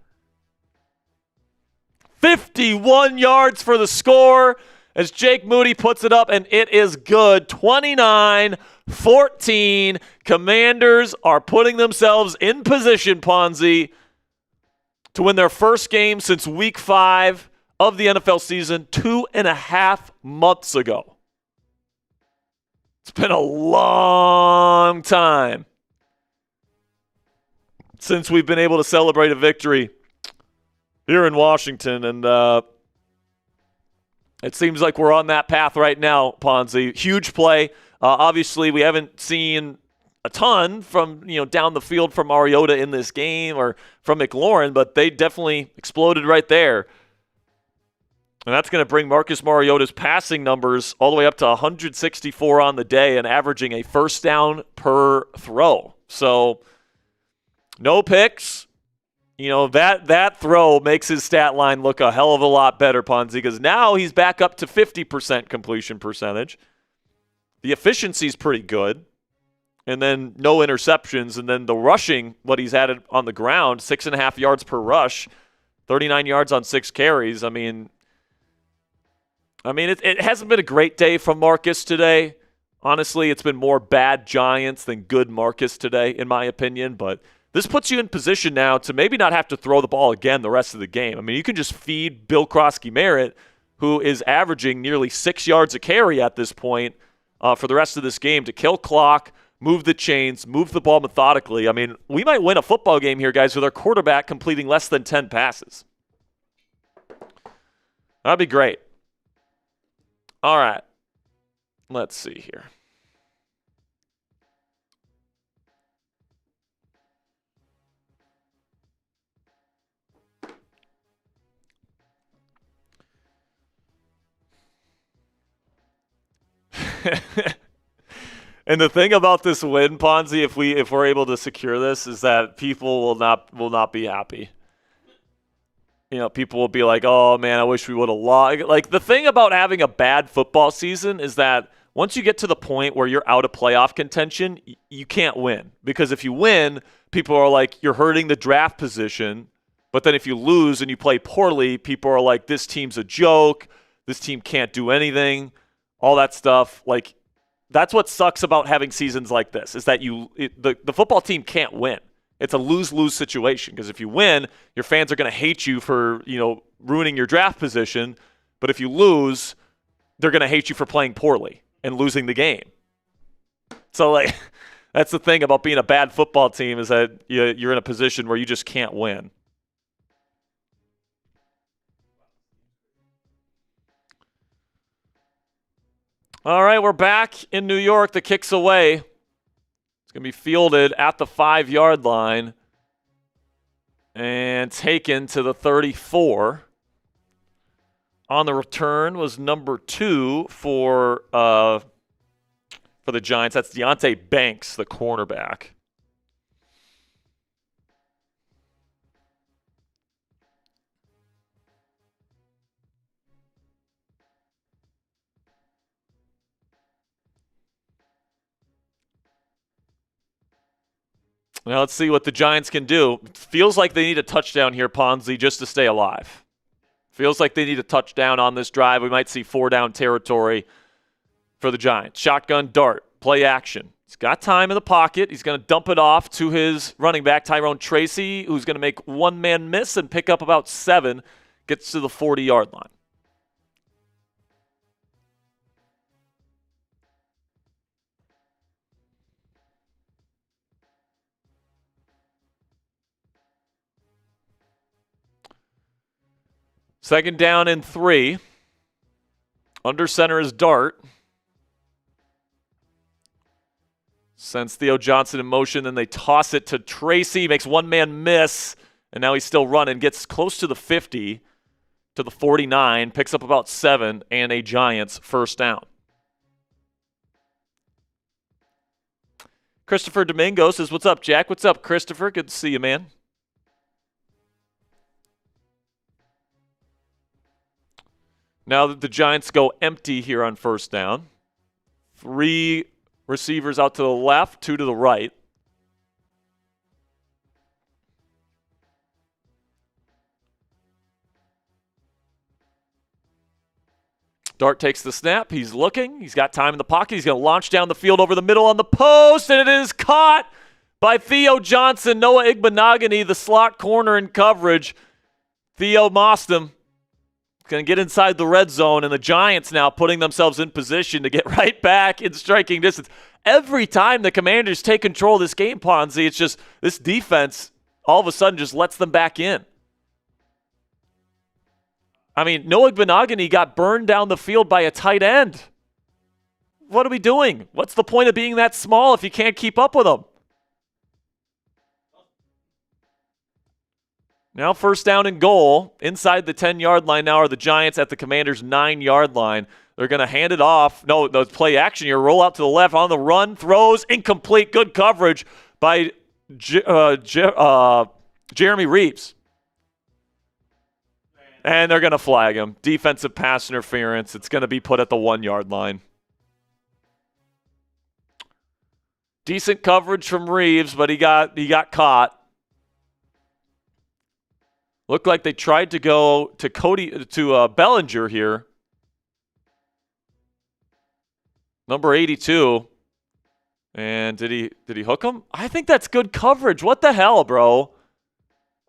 51 yards for the score as Jake Moody puts it up, and it is good. 29-14. Commanders are putting themselves in position, Ponzi, to win their first game since week 5 of the NFL season 2.5 months ago. It's been a long time since we've been able to celebrate a victory here in Washington, and it seems like we're on that path right now, Ponzi. Huge play. Obviously, we haven't seen a ton from down the field from Mariota in this game or from McLaurin, but they definitely exploded right there. And that's going to bring Marcus Mariota's passing numbers all the way up to 164 on the day and averaging a 1st down per throw. So no picks. That throw makes his stat line look a hell of a lot better, Ponzi, because now he's back up to 50% completion percentage. The efficiency's pretty good. And then no interceptions. And then the rushing, what he's added on the ground, 6.5 yards per rush, 39 yards on 6 carries. I mean, it hasn't been a great day from Marcus today. Honestly, it's been more bad Giants than good Marcus today, in my opinion. But this puts you in position now to maybe not have to throw the ball again the rest of the game. I mean, you can just feed Bill Krosky-Merritt, who is averaging nearly 6 yards a carry at this point for the rest of this game, to kill clock, move the chains, move the ball methodically. I mean, we might win a football game here, guys, with our quarterback completing less than 10 passes. That'd be great. All right. Let's see here. And the thing about this win, Ponzi, if we're able to secure this, is that people will not be happy. People will be like, "Oh man, I wish we would have lost." Like, the thing about having a bad football season is that once you get to the point where you're out of playoff contention, you can't win, because if you win, people are like, you're hurting the draft position. But then if you lose and you play poorly, people are like, this team's a joke. This team can't do anything. All that stuff. Like, that's what sucks about having seasons like this, is that the football team can't win. It's a lose-lose situation, because if you win, your fans are going to hate you for, ruining your draft position. But if you lose, they're going to hate you for playing poorly and losing the game. So, like, that's the thing about being a bad football team, is that you're in a position where you just can't win. All right, we're back in New York. The kick's away. It's going to be fielded at the 5-yard line and taken to the 34. On the return was number 2 for the Giants. That's Deonte Banks, the cornerback. Now let's see what the Giants can do. Feels like they need a touchdown here, Ponzi, just to stay alive. Feels like they need a touchdown on this drive. We might see 4-down territory for the Giants. Shotgun dart, play action. He's got time in the pocket. He's going to dump it off to his running back, Tyrone Tracy, who's going to make one-man miss and pick up about 7. Gets to the 40-yard line. Second down and 3. Under center is Dart. Sends Theo Johnson in motion, then they toss it to Tracy. Makes one-man miss, and now he's still running. Gets close to the 50, to the 49. Picks up about 7, and a Giants first down. Christopher Domingo says, what's up, Jack? What's up, Christopher? Good to see you, man. Now that the Giants go empty here on first down. 3 receivers out to the left, 2 to the right. Dart takes the snap. He's looking. He's got time in the pocket. He's going to launch down the field over the middle on the post, and it is caught by Theo Johnson. Noah Igbenogany, the slot corner in coverage. Theo mossed him. Going to get inside the red zone, and the Giants now putting themselves in position to get right back in striking distance. Every time the Commanders take control of this game, Ponzi, it's just this defense all of a sudden just lets them back in. I mean, Noah Igbenogany got burned down the field by a tight end. What are we doing? What's the point of being that small if you can't keep up with them? Now first down and goal. Inside the 10-yard line now are the Giants at the Commanders' 9-yard line. They're going to hand it off. No, the play action here. Roll out to the left on the run. Throws. Incomplete. Good coverage by Jeremy Reeves. And they're going to flag him. Defensive pass interference. It's going to be put at the 1-yard line. Decent coverage from Reeves, but he got caught. Looked like they tried to go to Bellinger here. Number 82. And did he hook him? I think that's good coverage. What the hell, bro?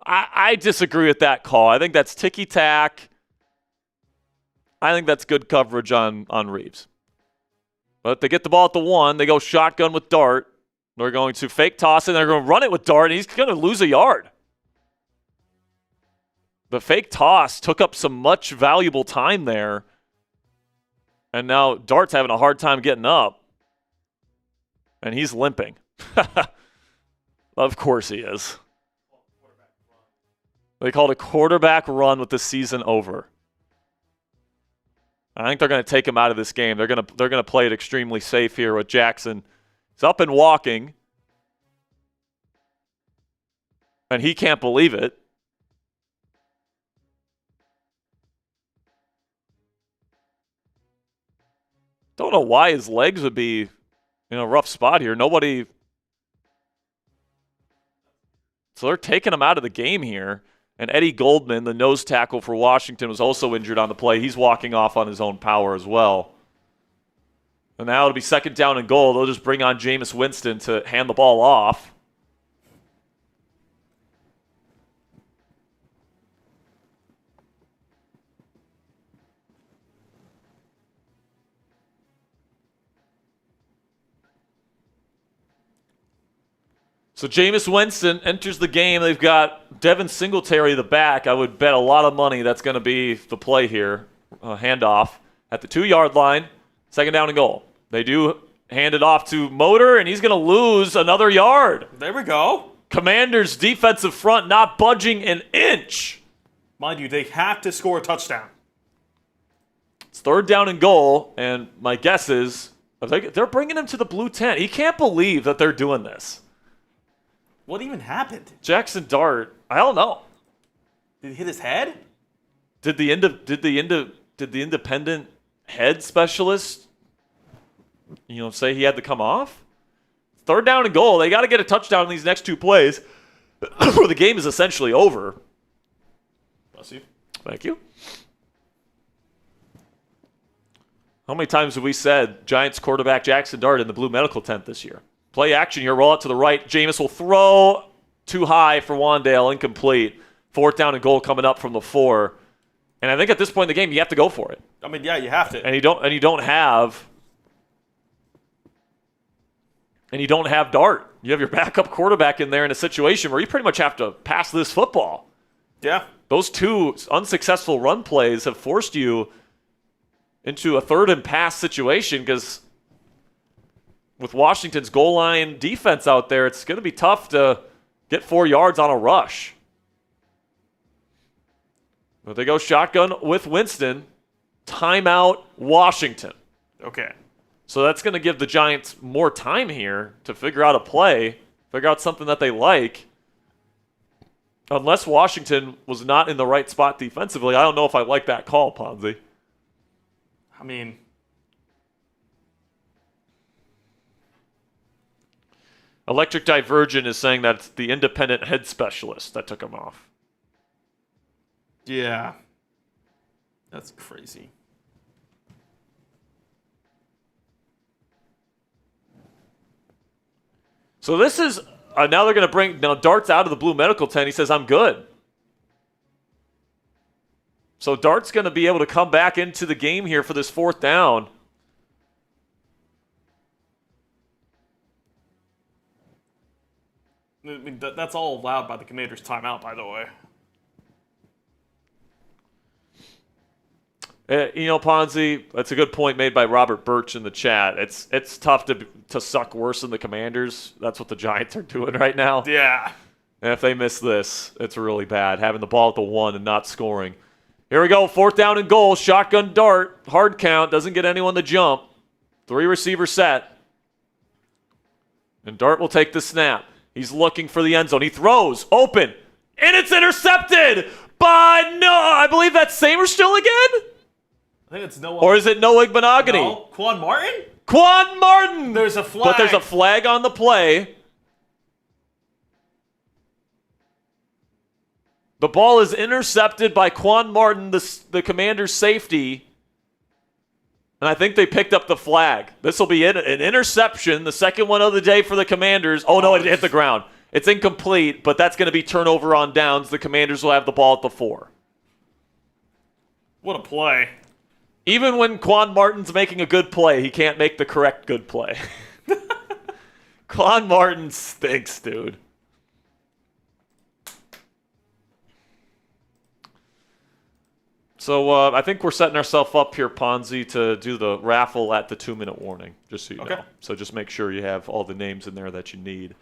I disagree with that call. I think that's ticky-tack. I think that's good coverage on Reeves. But they get the ball at the 1. They go shotgun with Dart. They're going to fake toss it. They're going to run it with Dart, and he's going to lose a yard. The fake toss took up some much valuable time there. And now Dart's having a hard time getting up. And he's limping. Of course he is. They called a quarterback run with the season over. I think they're going to take him out of this game. They're going to play it extremely safe here with Jackson. He's up and walking. And he can't believe it. Don't know why his legs would be in a rough spot here. Nobody. So they're taking him out of the game here. And Eddie Goldman, the nose tackle for Washington, was also injured on the play. He's walking off on his own power as well. And now it'll be second down and goal. They'll just bring on Jameis Winston to hand the ball off. So Jameis Winston enters the game. They've got Devin Singletary, the back. I would bet a lot of money that's going to be the play here. Handoff at the 2-yard line. Second down and goal. They do hand it off to Motor, and he's going to lose another yard. There we go. Commanders' defensive front not budging an inch. Mind you, they have to score a touchdown. It's third down and goal, and my guess is they're bringing him to the blue tent. He can't believe that they're doing this. What even happened? Jackson Dart, I don't know. Did he hit his head? Did the independent head specialist, say he had to come off? Third down and goal. They got to get a touchdown in these next 2 plays, or the game is essentially over. Bless you. Thank you. How many times have we said Giants quarterback Jackson Dart in the blue medical tent this year? Play action here, roll out to the right. Jameis will throw too high for Wandale, incomplete. 4th down and goal coming up from the 4. And I think at this point in the game, you have to go for it. I mean, yeah, you have to. And you don't have Dart. You have your backup quarterback in there in a situation where you pretty much have to pass this football. Yeah. Those 2 unsuccessful run plays have forced you into a 3rd and pass situation because with Washington's goal line defense out there, it's going to be tough to get 4 yards on a rush. But they go shotgun with Winston. Timeout, Washington. Okay. So that's going to give the Giants more time here to figure out a play, figure out something that they like. Unless Washington was not in the right spot defensively, I don't know if I like that call, Ponzi. I mean, Electric Divergent is saying that it's the independent head specialist that took him off. Yeah. That's crazy. So this is, now they're going to bring, now Dart's out of the blue medical tent. He says, I'm good. So Dart's going to be able to come back into the game here for this 4th down. I mean that's all allowed by the Commanders' timeout, by the way. Ponzi, that's a good point made by Robert Birch in the chat. It's tough to suck worse than the Commanders. That's what the Giants are doing right now. Yeah. And if they miss this, it's really bad, having the ball at the 1 and not scoring. Here we go, 4th down and goal. Shotgun Dart, hard count, doesn't get anyone to jump. 3 receiver set. And Dart will take the snap. He's looking for the end zone. He throws, open, and it's intercepted by, no, I believe that's Samerstill again? I think it's Noah. Or is it Noah Igbenogany? No, Quan Martin? Quan Martin! There's a flag. But there's a flag on the play. The ball is intercepted by Quan Martin, the Commander's safety. And I think they picked up the flag. This will be an interception, the second one of the day for the Commanders. Oh, no, it hit the ground. It's incomplete, but that's going to be turnover on downs. The Commanders will have the ball at the 4. What a play. Even when Quan Martin's making a good play, he can't make the correct good play. Quan Martin stinks, dude. So I think we're setting ourselves up here, Ponzi, to do the raffle at the 2-minute warning, just so you know. So just make sure you have all the names in there that you need.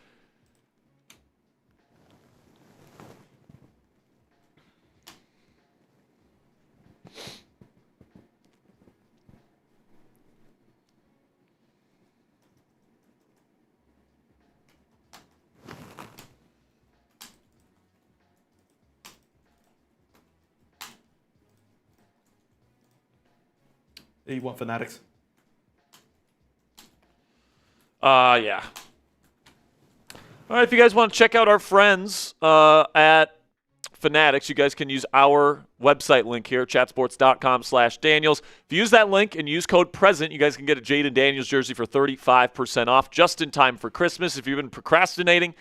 You want Fanatics? Yeah. All right, if you guys want to check out our friends at Fanatics, you guys can use our website link here, chatsports.com/Daniels. If you use that link and use code PRESENT, you guys can get a Jaden Daniels jersey for 35% off just in time for Christmas. If you've been procrastinating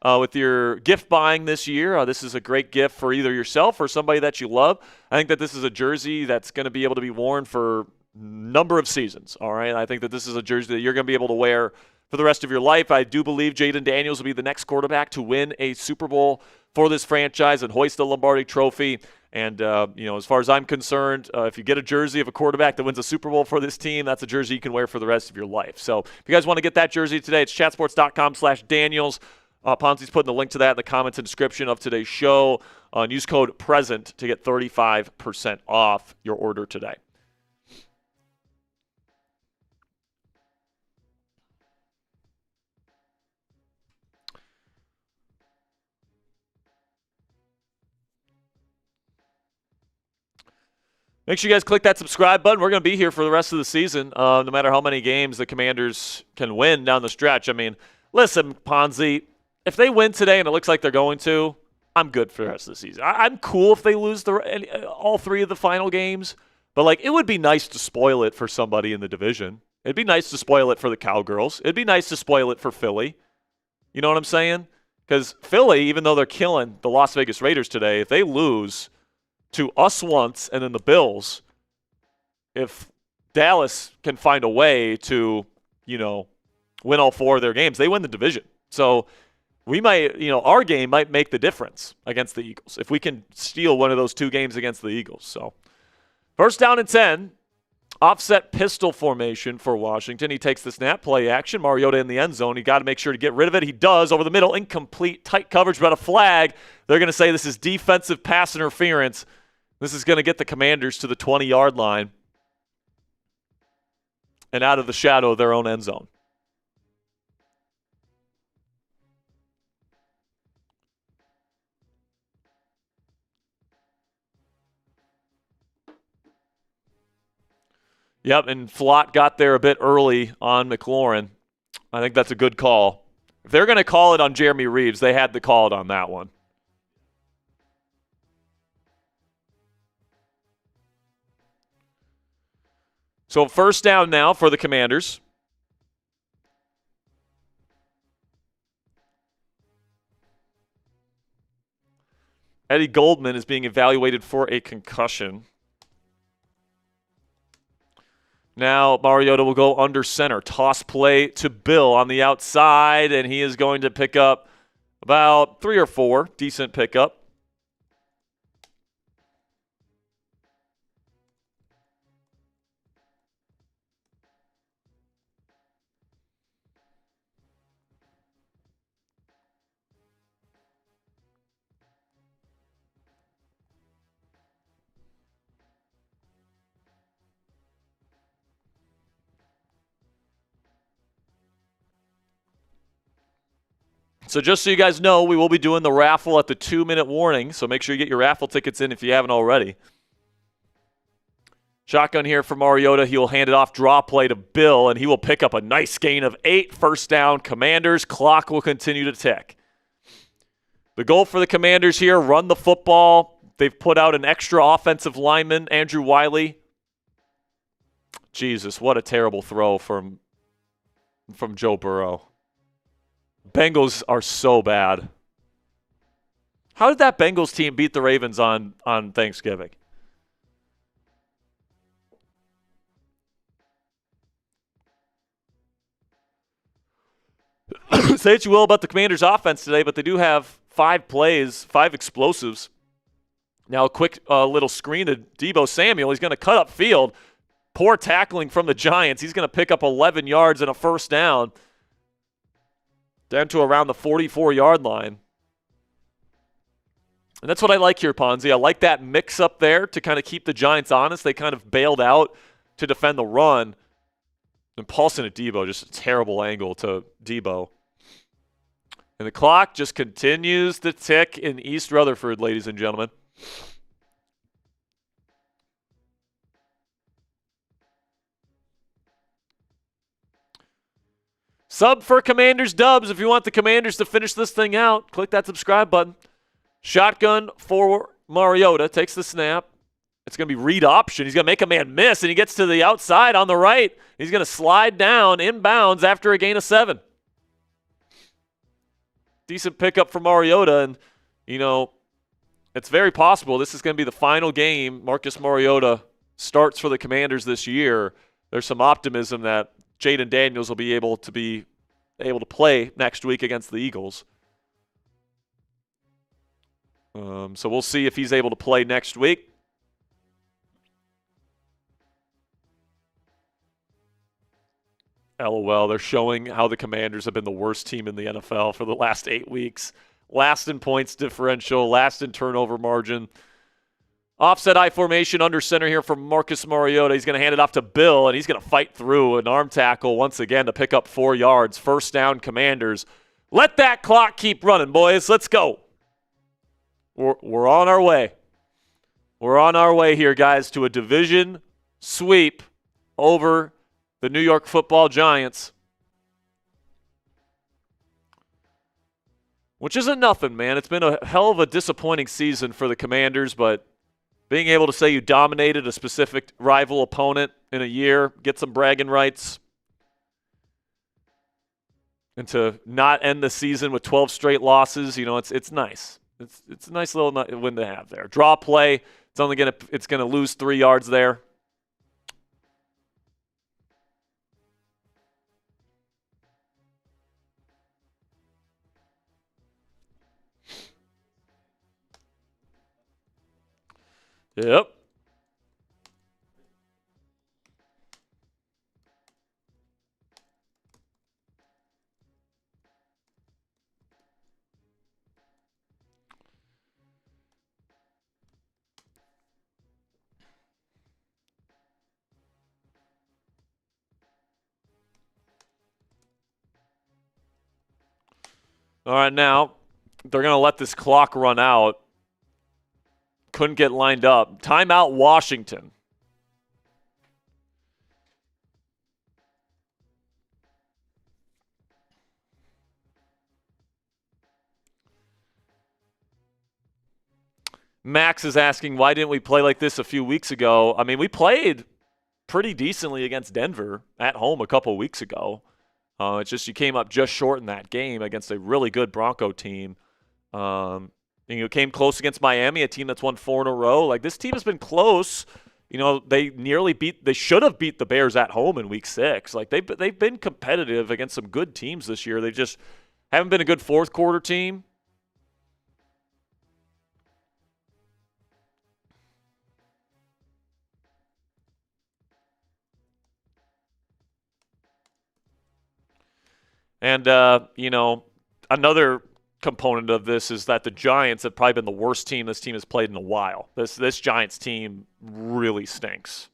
with your gift buying this year, this is a great gift for either yourself or somebody that you love. I think that this is a jersey that's going to be able to be worn for number of seasons, all right? I think that this is a jersey that you're going to be able to wear for the rest of your life. I do believe Jaden Daniels will be the next quarterback to win a Super Bowl for this franchise and hoist the Lombardi Trophy. And, as far as I'm concerned, if you get a jersey of a quarterback that wins a Super Bowl for this team, that's a jersey you can wear for the rest of your life. So if you guys want to get that jersey today, it's chatsports.com/Daniels. Ponzi's putting the link to that in the comments and description of today's show. And use code PRESENT to get 35% off your order today. Make sure you guys click that subscribe button. We're going to be here for the rest of the season, no matter how many games the Commanders can win down the stretch. I mean, listen, Ponzi, if they win today and it looks like they're going to, I'm good for the rest of the season. I'm cool if they lose all 3 of the final games, But, like, it would be nice to spoil it for somebody in the division. It'd be nice to spoil it for the Cowgirls. It'd be nice to spoil it for Philly. You know what I'm saying? Because Philly, even though they're killing the Las Vegas Raiders today, if they lose to us once and then the Bills, if Dallas can find a way to, win all 4 of their games, they win the division. So we might, our game might make the difference against the Eagles if we can steal one of those 2 games against the Eagles. So first down and 10, offset pistol formation for Washington. He takes the snap, play action. Mariota in the end zone. He got to make sure to get rid of it. He does over the middle, incomplete, tight coverage, but a flag. They're going to say this is defensive pass interference. This is going to get the Commanders to the 20-yard line and out of the shadow of their own end zone. Yep, and Flott got there a bit early on McLaurin. I think that's a good call. If they're going to call it on Jeremy Reeves, they had to call it on that one. So first down now for the Commanders. Eddie Goldman is being evaluated for a concussion. Now Mariota will go under center. Toss play to Bill on the outside, and he is going to pick up about 3 or 4. Decent pickup. So just so you guys know, we will be doing the raffle at the 2-minute warning, so make sure you get your raffle tickets in if you haven't already. Shotgun here for Mariota. He will hand it off, draw play to Bill, and he will pick up a nice gain of 8. First down, Commanders. Clock will continue to tick. The goal for the Commanders here, run the football. They've put out an extra offensive lineman, Andrew Wiley. Jesus, what a terrible throw from Joe Burrow. Bengals are so bad. How did that Bengals team beat the Ravens on Thanksgiving? Say what you will about the Commanders' offense today, but they do have 5 plays, 5 explosives. Now a quick little screen to Deebo Samuel. He's going to cut up field. Poor tackling from the Giants. He's going to pick up 11 yards and a first down. Down to around the 44-yard line. And that's what I like here, Ponzi. I like that mix up there to kind of keep the Giants honest. They kind of bailed out to defend the run. And Paulson at Deebo, just a terrible angle to Deebo. And the clock just continues to tick in East Rutherford, ladies and gentlemen. Sub for Commanders dubs. If you want the Commanders to finish this thing out, click that subscribe button. Shotgun for Mariota. Takes the snap. It's going to be read option. He's going to make a man miss, and he gets to the outside on the right. He's going to slide down inbounds after a gain of 7. Decent pickup for Mariota, and, it's very possible this is going to be the final game Marcus Mariota starts for the Commanders this year. There's some optimism that Jaden Daniels will be able to play next week against the Eagles. So we'll see if he's able to play next week. LOL, they're showing how the Commanders have been the worst team in the NFL for the last 8 weeks. Last in points differential, last in turnover margin. Offset I formation under center here from Marcus Mariota. He's going to hand it off to Bill, and he's going to fight through an arm tackle once again to pick up 4 yards. First down, Commanders. Let that clock keep running, boys. Let's go. We're on our way. We're on our way here, guys, to a division sweep over the New York Football Giants. Which isn't nothing, man. It's been a hell of a disappointing season for the Commanders, but being able to say you dominated a specific rival opponent in a year, get some bragging rights, and to not end the season with 12 straight losses, it's nice. It's a nice little win to have there. Draw play, it's gonna lose 3 yards there. Yep. All right, now they're going to let this clock run out. Couldn't get lined up. Timeout, Washington. Max is asking, why didn't we play like this a few weeks ago? I mean, we played pretty decently against Denver at home a couple weeks ago. It's just you came up just short in that game against a really good Bronco team. And you came close against Miami, a team that's won 4 in a row. Like, this team has been close. They should have beat the Bears at home in week 6. Like, they've been competitive against some good teams this year. They just haven't been a good fourth quarter team. And, another component of this is that the Giants have probably been the worst team this team has played in a while. This Giants team really stinks.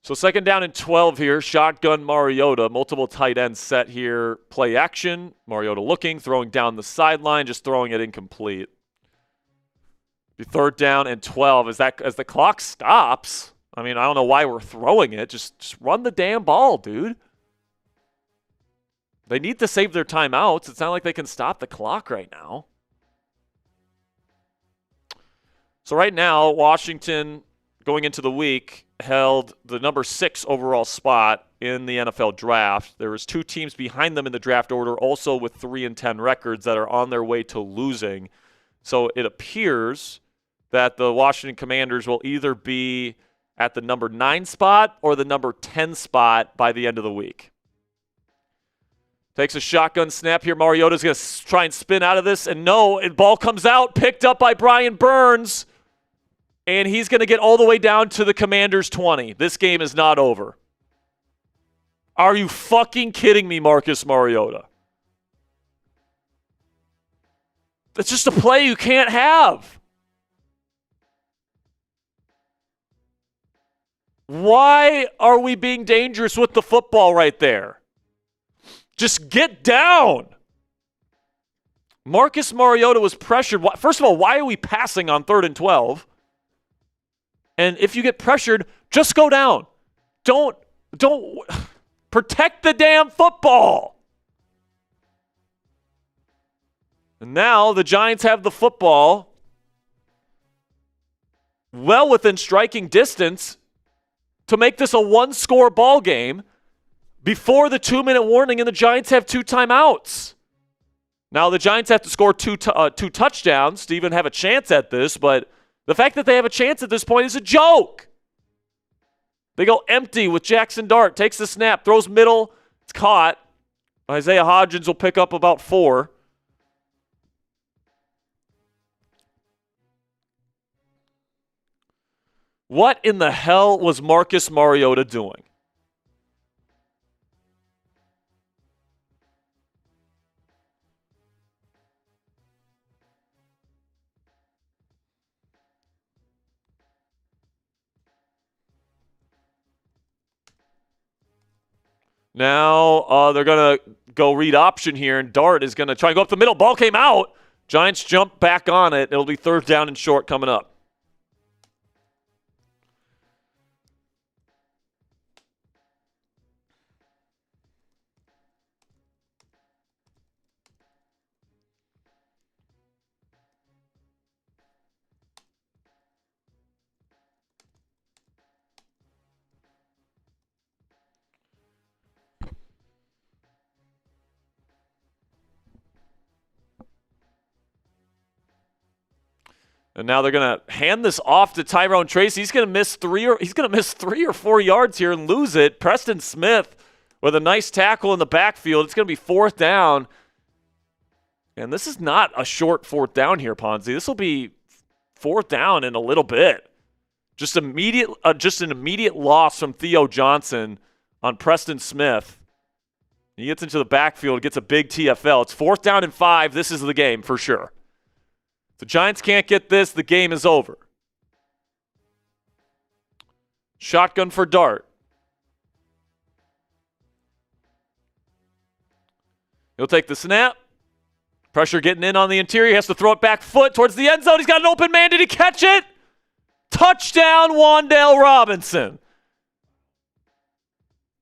So 2nd down and 12 here. Shotgun Mariota. Multiple tight ends set here. Play action. Mariota looking, throwing down the sideline, just throwing it incomplete. Be 3rd down and 12. As the clock stops, I mean, I don't know why we're throwing it. Just run the damn ball, dude. They need to save their timeouts. It's not like they can stop the clock right now. So right now, Washington, going into the week, held the number 6 overall spot in the NFL draft. There was 2 teams behind them in the draft order, also with 3-10 records that are on their way to losing. So it appears that the Washington Commanders will either be at the number 9 spot or the number 10 spot by the end of the week. Takes a shotgun snap here. Mariota's going to try and spin out of this. And no, ball comes out, picked up by Brian Burns. And he's going to get all the way down to the Commanders' 20. This game is not over. Are you fucking kidding me, Marcus Mariota? That's just a play you can't have. Why are we being dangerous with the football right there? Just get down. Marcus Mariota was pressured. First of all, why are we passing on 3rd and 12? And if you get pressured, just go down. Don't protect the damn football. And now the Giants have the football well within striking distance to make this a 1-score ball game before the 2-minute warning, and the Giants have 2 timeouts. Now, the Giants have to score 2 touchdowns to even have a chance at this, but the fact that they have a chance at this point is a joke. They go empty with Jackson Dart. Takes the snap, throws middle. It's caught. Isaiah Hodgins will pick up about 4. What in the hell was Marcus Mariota doing? Now they're going to go read option here, and Dart is going to try and go up the middle. Ball came out. Giants jump back on it. It'll be 3rd down and short coming up. And now they're going to hand this off to Tyrone Tracy. He's going to miss 3 or 4 yards here and lose it. Preston Smith with a nice tackle in the backfield. It's going to be 4th down. And this is not a short 4th down here, Ponzi. This will be 4th down in a little bit. Just an immediate loss from Theo Johnson on Preston Smith. He gets into the backfield, gets a big TFL. It's 4th down and 5. This is the game for sure. If the Giants can't get this, the game is over. Shotgun for Dart. He'll take the snap. Pressure getting in on the interior. He has to throw it back foot towards the end zone. He's got an open man. Did he catch it? Touchdown, Wan'Dale Robinson.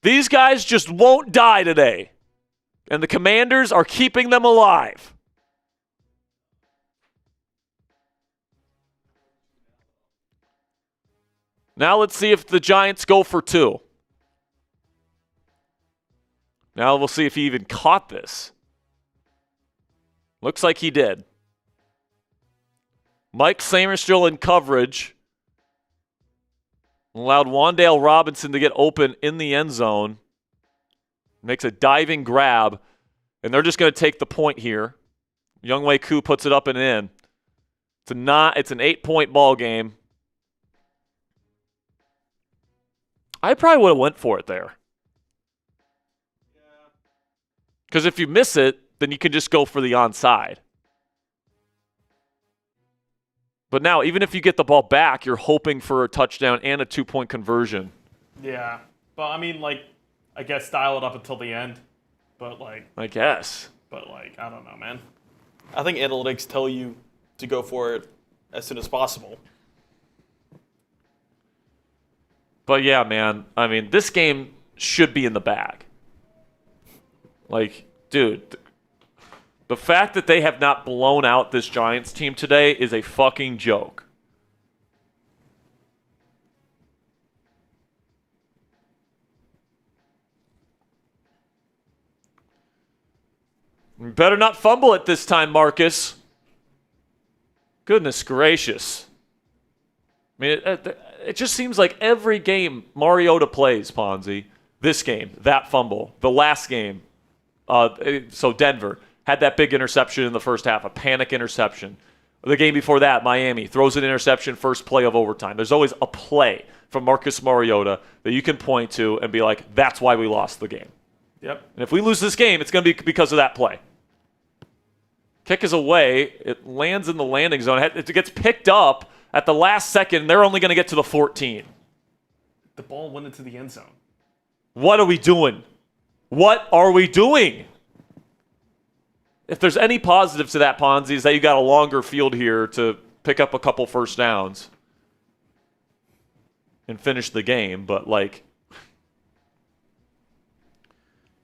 These guys just won't die today. And the Commanders are keeping them alive. Now let's see if the Giants go for 2. Now we'll see if he even caught this. Looks like he did. Mike Samerstill in coverage. Allowed Wan'Dale Robinson to get open in the end zone. Makes a diving grab. And they're just going to take the point here. Younghoe Koo puts it up and in. It's an 8-point ball game. I probably would have went for it there. Because if you miss it, then you can just go for the onside. But now, even if you get the ball back, you're hoping for a touchdown and a 2-point conversion. Yeah. But, I mean, I guess dial it up until the end. But, I guess. But, I don't know, man. I think analytics tell you to go for it as soon as possible. But, yeah, man, I mean, this game should be in the bag. Dude, the fact that they have not blown out this Giants team today is a fucking joke. You better not fumble it this time, Marcus. Goodness gracious. I mean, it just seems like every game Mariota plays, Ponzi. This game, that fumble. The last game, so Denver had that big interception in the first half, a panic interception. The game before that, Miami throws an interception first play of overtime. There's always a play from Marcus Mariota that you can point to and be like, that's why we lost the game. Yep. And if we lose this game, it's going to be because of that play. Kick is away. It lands in the landing zone. It gets picked up at the last second. They're only going to get to the 14. The ball went into the end zone. What are we doing? What are we doing? If there's any positive to that, Ponzi, is that you got a longer field here to pick up a couple first downs and finish the game. But,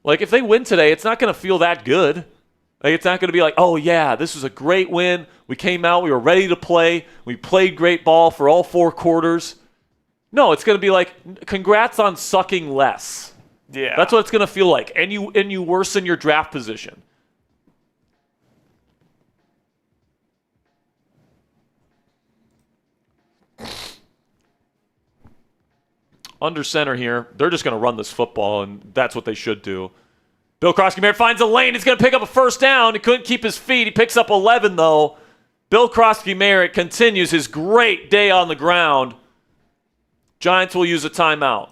if they win today, it's not going to feel that good. It's not going to be like, oh, yeah, this was a great win. We came out. We were ready to play. We played great ball for all 4 quarters. No, it's going to be like, congrats on sucking less. Yeah. That's what it's going to feel like. And you worsen your draft position. Under center here. They're just going to run this football, and that's what they should do. Bill Krosky-Merritt finds a lane. He's going to pick up a first down. He couldn't keep his feet. He picks up 11, though. Bill Krosky-Merritt continues his great day on the ground. Giants will use a timeout.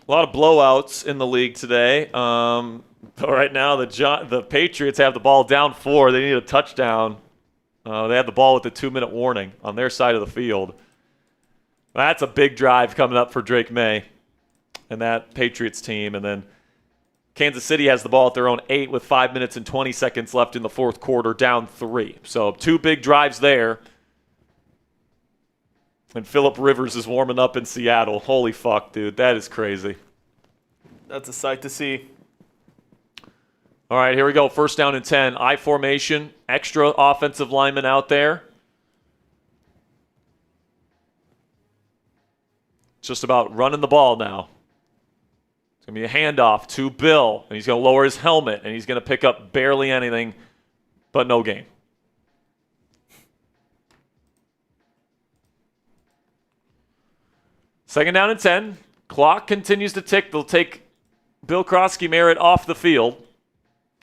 A lot of blowouts in the league today. But right now, the Patriots have the ball down 4. They need a touchdown. They have the ball with the 2-minute warning on their side of the field. That's a big drive coming up for Drake May and that Patriots team. And then Kansas City has the ball at their own 8 with 5 minutes and 20 seconds left in the fourth quarter, down 3. So 2 big drives there. And Phillip Rivers is warming up in Seattle. Holy fuck, dude. That is crazy. That's a sight to see. All right, here we go. First down and 10. I formation. Extra offensive lineman out there. It's just about running the ball now. It's going to be a handoff to Bill, and he's going to lower his helmet, and he's going to pick up barely anything, but no gain. Second down and 10. Clock continues to tick. They'll take Bill Krosky-Merritt off the field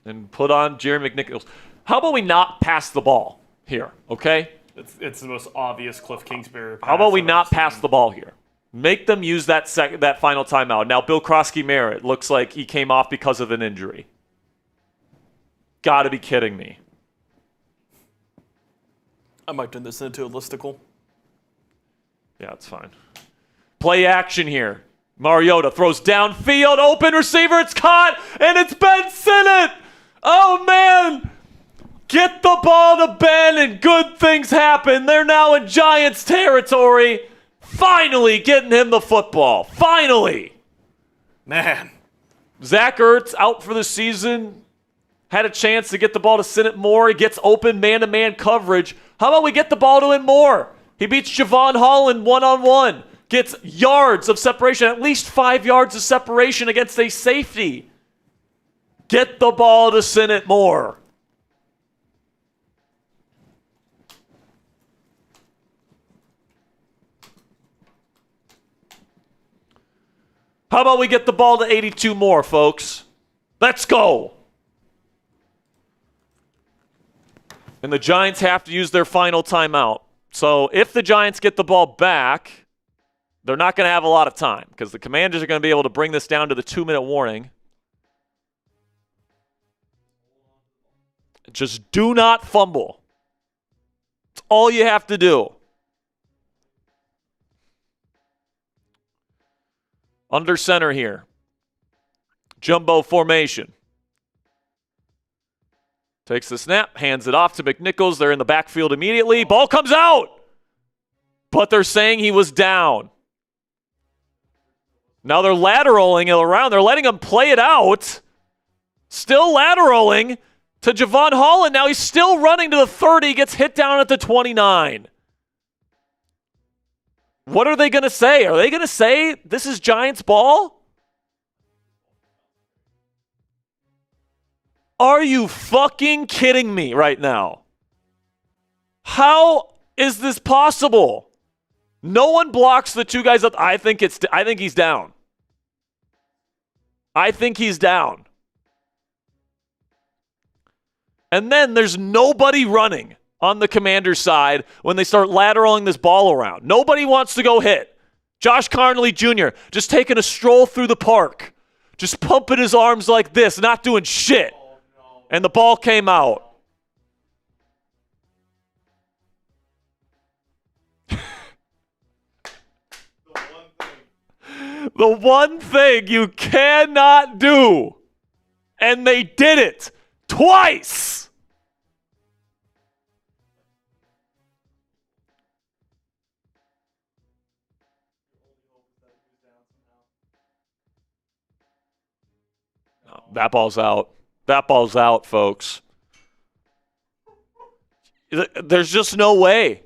and put on Jerry McNichols. How about we not pass the ball here, okay? It's the most obvious Cliff Kingsbury pass. How about we not pass the ball here? Make them use that final timeout. Now, Bill Krosky-Merritt looks like he came off because of an injury. Gotta be kidding me. I might turn this into a listicle. Yeah, it's fine. Play action here. Mariota throws downfield, open receiver, it's caught, and it's Ben Sinnott! Oh, man! Get the ball to Ben, and good things happen. They're now in Giants territory. Finally getting him the football. Finally! Man. Zach Ertz out for the season. Had a chance to get the ball to Sinnott more. He gets open man-to-man coverage. How about we get the ball to him more? He beats Javon Holland one-on-one. Gets yards of separation, at least 5 yards of separation against a safety. Get the ball to Sinnott more. How about we get the ball to 82 more, folks? Let's go. And the Giants have to use their final timeout. So if the Giants get the ball back, they're not going to have a lot of time because the Commanders are going to be able to bring this down to the 2-minute warning. Just do not fumble. That's all you have to do. Under center here. Jumbo formation. Takes the snap, hands it off to McNichols. They're in the backfield immediately. Ball comes out. But they're saying he was down. Now they're lateraling it around. They're letting him play it out. Still lateraling to Javon Holland. Now he's still running to the 30. Gets hit down at the 29. What are they going to say? Are they going to say this is Giants ball? Are you fucking kidding me right now? How is this possible? No one blocks the two guys up. I think he's down. I think he's down. And then there's nobody running on the Commander's side when they start lateraling this ball around. Nobody wants to go hit. Josh Carnley Jr. just taking a stroll through the park. Just pumping his arms like this, not doing shit. And the ball came out. The one thing you cannot do. And they did it twice. No, that ball's out. That ball's out, folks. There's just no way.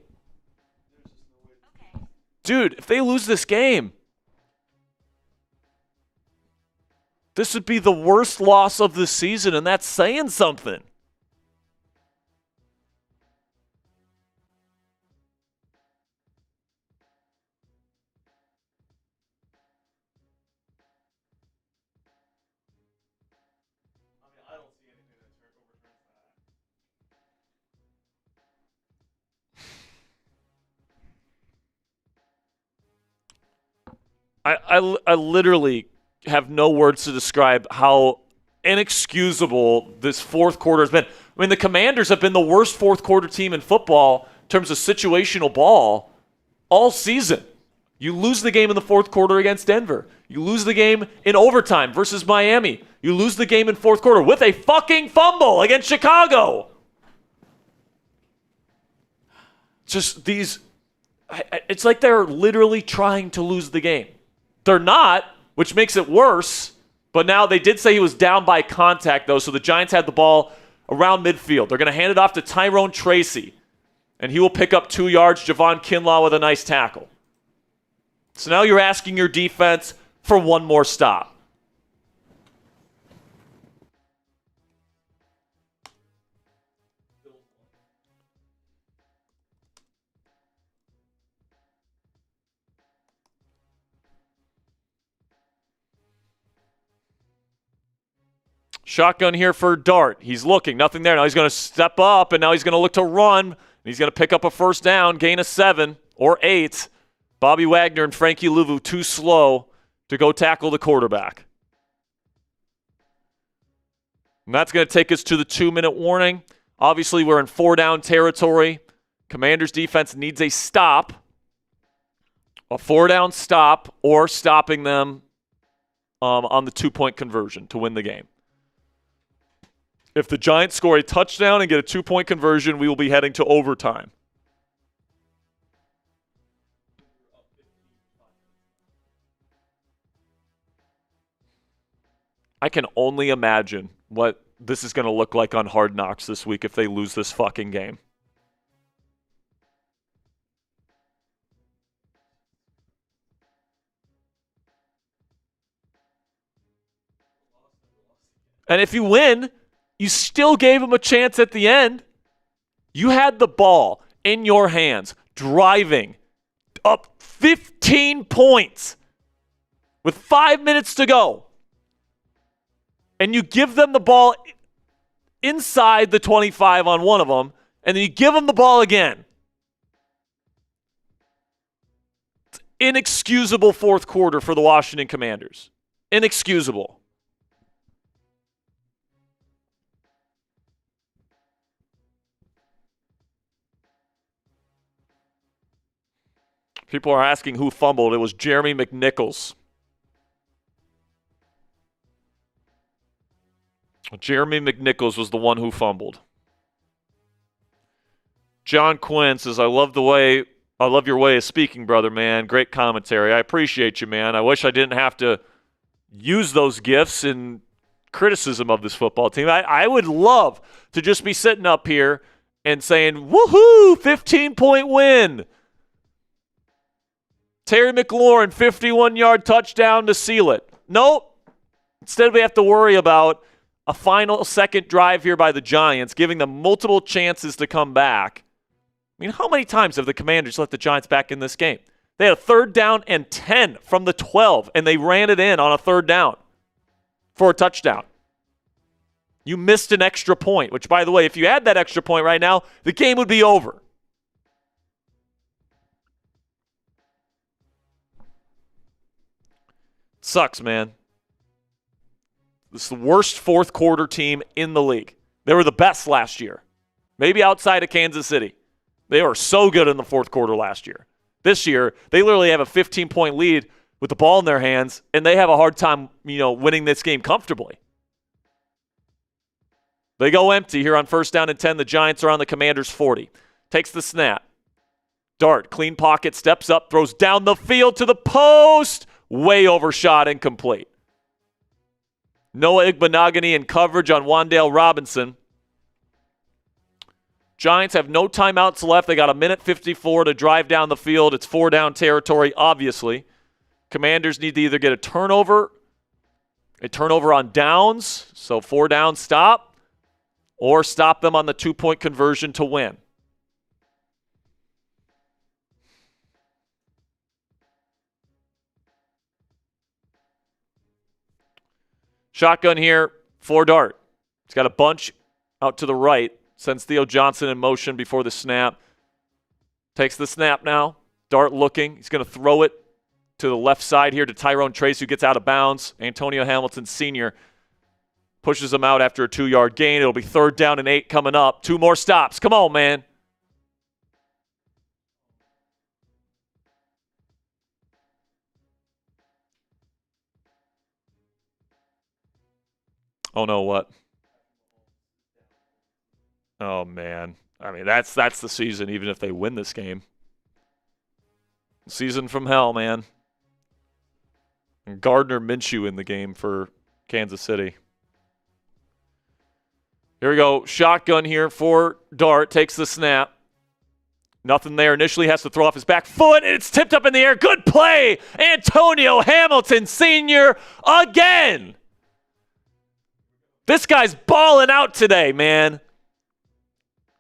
Dude, if they lose this game, this would be the worst loss of the season, and that's saying something. I literally have no words to describe how inexcusable this fourth quarter has been. I mean, the Commanders have been the worst fourth quarter team in football in terms of situational ball all season. You lose the game in the fourth quarter against Denver. You lose the game in overtime versus Miami. You lose the game in fourth quarter with a fucking fumble against Chicago. Just these, it's like they're literally trying to lose the game. They're not, which makes it worse. But now they did say he was down by contact, though, so the Giants had the ball around midfield. They're going to hand it off to Tyrone Tracy, and he will pick up 2 yards. Javon Kinlaw with a nice tackle. So now you're asking your defense for one more stop. Shotgun here for Dart. He's looking. Nothing there. Now he's going to step up, and now he's going to look to run. And he's going to pick up a first down, gain a 7 or 8. Bobby Wagner and Frankie Luvu too slow to go tackle the quarterback. And that's going to take us to the 2-minute warning. Obviously, we're in 4-down territory. Commanders defense needs a stop. A 4-down stop or stopping them on the 2-point conversion to win the game. If the Giants score a touchdown and get a 2-point conversion, we will be heading to overtime. I can only imagine what this is going to look like on Hard Knocks this week if they lose this fucking game. And if you win, you still gave them a chance at the end. You had the ball in your hands, driving up 15 points with 5 minutes to go. And you give them the ball inside the 25 on one of them, and then you give them the ball again. It's inexcusable fourth quarter for the Washington Commanders. Inexcusable. People are asking who fumbled. It was Jeremy McNichols. Jeremy McNichols was the one who fumbled. John Quinn says, I love your way of speaking, brother, man. Great commentary. I appreciate you, man. I wish I didn't have to use those gifts in criticism of this football team. I would love to just be sitting up here and saying, woohoo, 15-point win. Terry McLaurin, 51-yard touchdown to seal it. Nope. Instead, we have to worry about a final second drive here by the Giants, giving them multiple chances to come back. I mean, how many times have the Commanders let the Giants back in this game? They had a 3rd down and 10 from the 12, and they ran it in on a 3rd down for a touchdown. You missed an extra point, which, by the way, if you had that extra point right now, the game would be over. Sucks, man. This is the worst fourth quarter team in the league. They were the best last year. Maybe outside of Kansas City. They were so good in the fourth quarter last year. This year, they literally have a 15-point lead with the ball in their hands, and they have a hard time, winning this game comfortably. They go empty here on 1st down and 10. The Giants are on the Commanders' 40. Takes the snap. Dart, clean pocket, steps up, throws down the field to the post. Way overshot, incomplete. Noah Igbenogany in coverage on Wan'Dale Robinson. Giants have no timeouts left. They got 1:54 to drive down the field. It's 4-down territory, obviously. Commanders need to either get a turnover on downs, so 4-down stop, or stop them on the 2-point conversion to win. Shotgun here for Dart. He's got a bunch out to the right. Sends Theo Johnson in motion before the snap. Takes the snap now. Dart looking. He's going to throw it to the left side here to Tyrone Trace, who gets out of bounds. Antonio Hamilton Sr. pushes him out after a 2-yard gain. It'll be 3rd down and 8 coming up. 2 more stops. Come on, man. Oh, no, what? Oh, man. I mean, that's the season, even if they win this game. Season from hell, man. And Gardner Minshew in the game for Kansas City. Here we go. Shotgun here for Dart. Takes the snap. Nothing there initially, has to throw off his back foot, and it's tipped up in the air. Good play, Antonio Hamilton Sr. again. This guy's balling out today, man.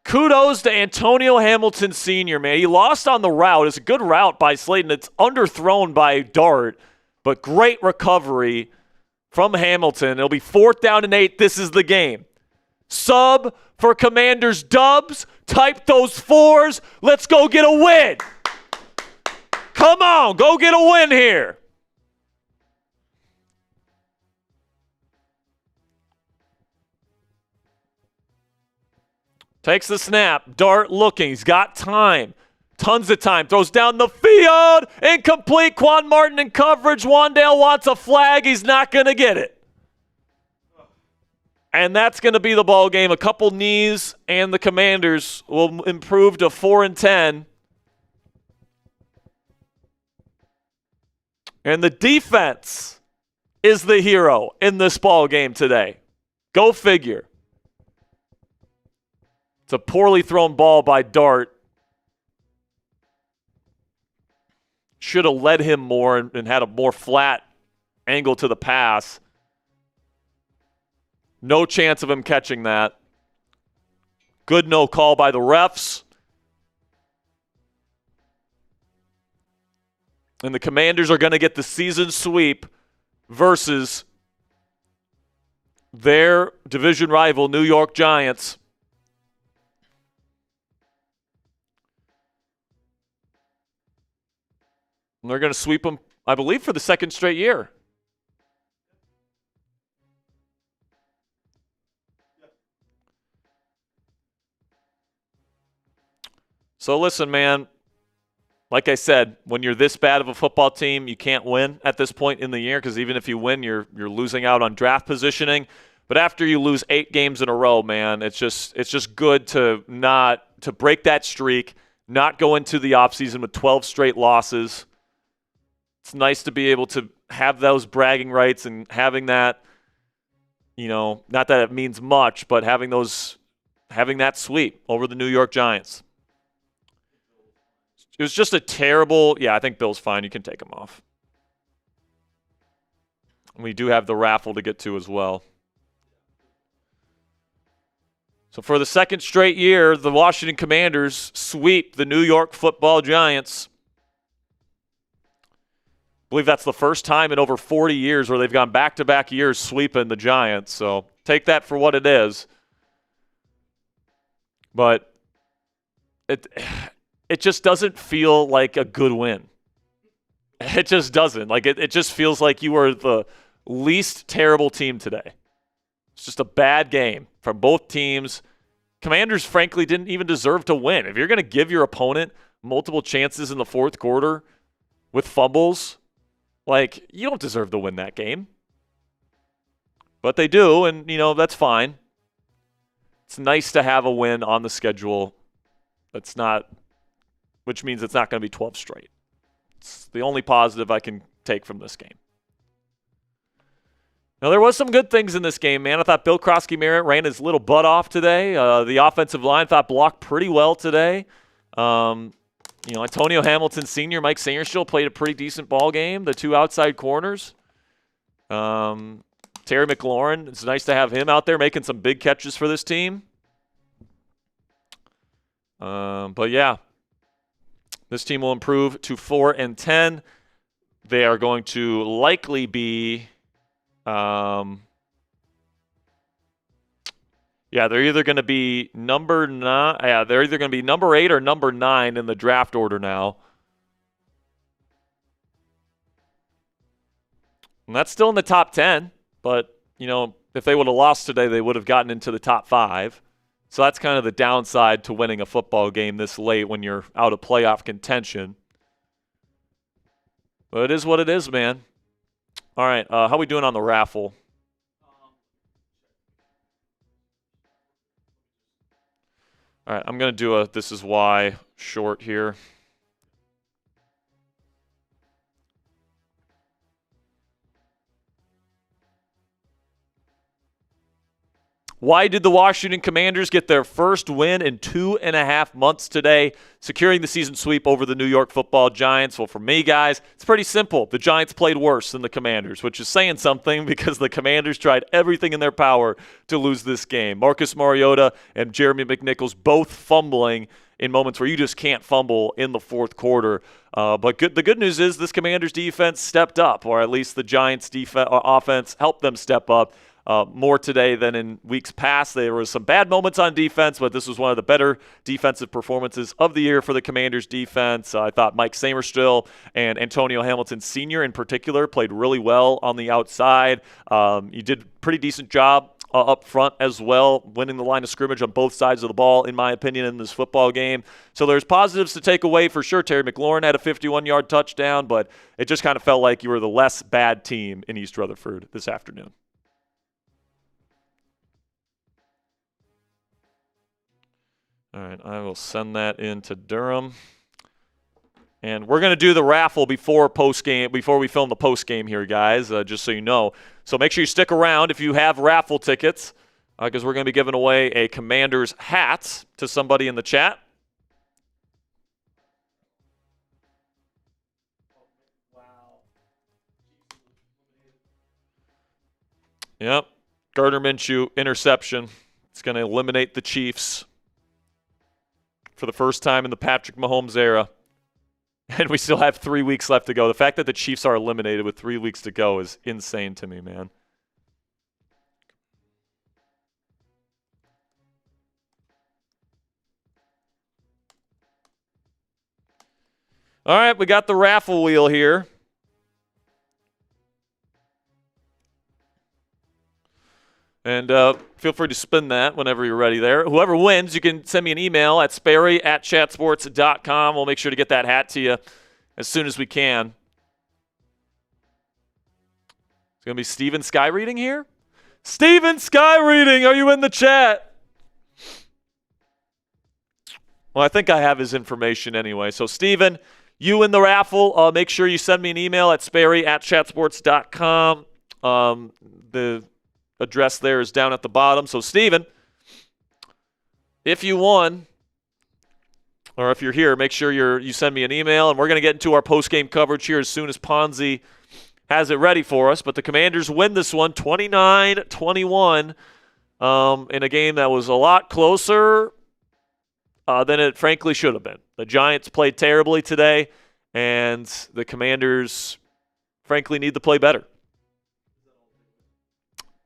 Kudos to Antonio Hamilton Sr., man. He lost on the route. It's a good route by Slayton. It's underthrown by Dart, but great recovery from Hamilton. It'll be 4th down and 8. This is the game. Sub for Commanders dubs. Type those 4s. Let's go get a win. Come on, go get a win here. Takes the snap. Dart looking. He's got time. Tons of time. Throws down the field. Incomplete. Quan Martin in coverage. Wandale wants a flag. He's not going to get it. And that's going to be the ball game. A couple knees, and the Commanders will improve to 4-10. And the defense is the hero in this ball game today. Go figure. It's a poorly thrown ball by Dart. Should have led him more and had a more flat angle to the pass. No chance of him catching that. Good no call by the refs. And the Commanders are going to get the season sweep versus their division rival, New York Giants. And they're going to sweep them, I believe, for the 2nd straight year. So listen, man, like I said, when you're this bad of a football team, you can't win at this point in the year, because even if you win, you're losing out on draft positioning. But after you lose 8 games in a row, man, it's just good to break that streak, not go into the offseason with 12 straight losses. It's nice to be able to have those bragging rights and having that, not that it means much, but having that sweep over the New York Giants. It was just a terrible, I think Bill's fine. You can take him off. And we do have the raffle to get to as well. So for the 2nd straight year, the Washington Commanders sweep the New York Football Giants. I believe that's the first time in over 40 years where they've gone back-to-back years sweeping the Giants. So take that for what it is. But it just doesn't feel like a good win. It just doesn't. It just feels like you were the least terrible team today. It's just a bad game from both teams. Commanders, frankly, didn't even deserve to win. If you're going to give your opponent multiple chances in the 4th quarter with fumbles, you don't deserve to win that game. But they do, and, that's fine. It's nice to have a win on the schedule which means it's not going to be 12 straight. It's the only positive I can take from this game. Now, there was some good things in this game, man. I thought Bill Krosky-Merritt ran his little butt off today. The offensive line thought blocked pretty well today. Antonio Hamilton Sr., Mike Sainristil played a pretty decent ball game. The 2 outside corners. Terry McLaurin, it's nice to have him out there making some big catches for this team. But yeah, this team will improve to 4-10. They are going to likely be, they're either going to be number 9. Yeah, they're either going to be number 8 or number 9 in the draft order now. And that's still in the top 10. But, if they would have lost today, they would have gotten into the top 5. So that's kind of the downside to winning a football game this late when you're out of playoff contention. But it is what it is, man. All right, how are we doing on the raffle? All right, I'm going to do a This Is Why short here. Why did the Washington Commanders get their first win in 2.5 months today, securing the season sweep over the New York Football Giants? Well, for me, guys, it's pretty simple. The Giants played worse than the Commanders, which is saying something because the Commanders tried everything in their power to lose this game. Marcus Mariota and Jeremy McNichols both fumbling in moments where you just can't fumble in the fourth quarter. But the good news is this Commanders defense stepped up, or at least the Giants offense helped them step up. More today than in weeks past. There was some bad moments on defense, but this was one of the better defensive performances of the year for the Commanders defense. I thought Mike Samerstill and Antonio Hamilton Sr. in particular played really well on the outside. You did a pretty decent job up front as well, winning the line of scrimmage on both sides of the ball, in my opinion, in this football game. So there's positives to take away for sure. Terry McLaurin had a 51-yard touchdown, but it just kind of felt like you were the less bad team in East Rutherford this afternoon. All right, I will send that in to Durham. And we're going to do the raffle before we film the post-game here, guys, just so you know. So make sure you stick around if you have raffle tickets, because we're going to be giving away a Commanders hat to somebody in the chat. Yep, Gardner Minshew, interception. It's going to eliminate the Chiefs for the first time in the Patrick Mahomes era. And we still have 3 weeks left to go. The fact that the Chiefs are eliminated with 3 weeks to go is insane to me, man. All right, we got the raffle wheel here. And feel free to spin that whenever you're ready there. Whoever wins, you can send me an email at sperry@chatsports.com. We'll make sure to get that hat to you as soon as we can. It's going to be Steven Sky Reading here. Steven Sky Reading, are you in the chat? Well, I think I have his information anyway. So, Steven, you in the raffle, make sure you send me an email at sperry@chatsports.com. The address there is down at the bottom. So, Steven, if you won, or if you're here, make sure you send me an email, and we're going to get into our post-game coverage here as soon as Ponzi has it ready for us. But the Commanders win this one 29-21 in a game that was a lot closer than it frankly should have been. The Giants played terribly today, and the Commanders frankly need to play better.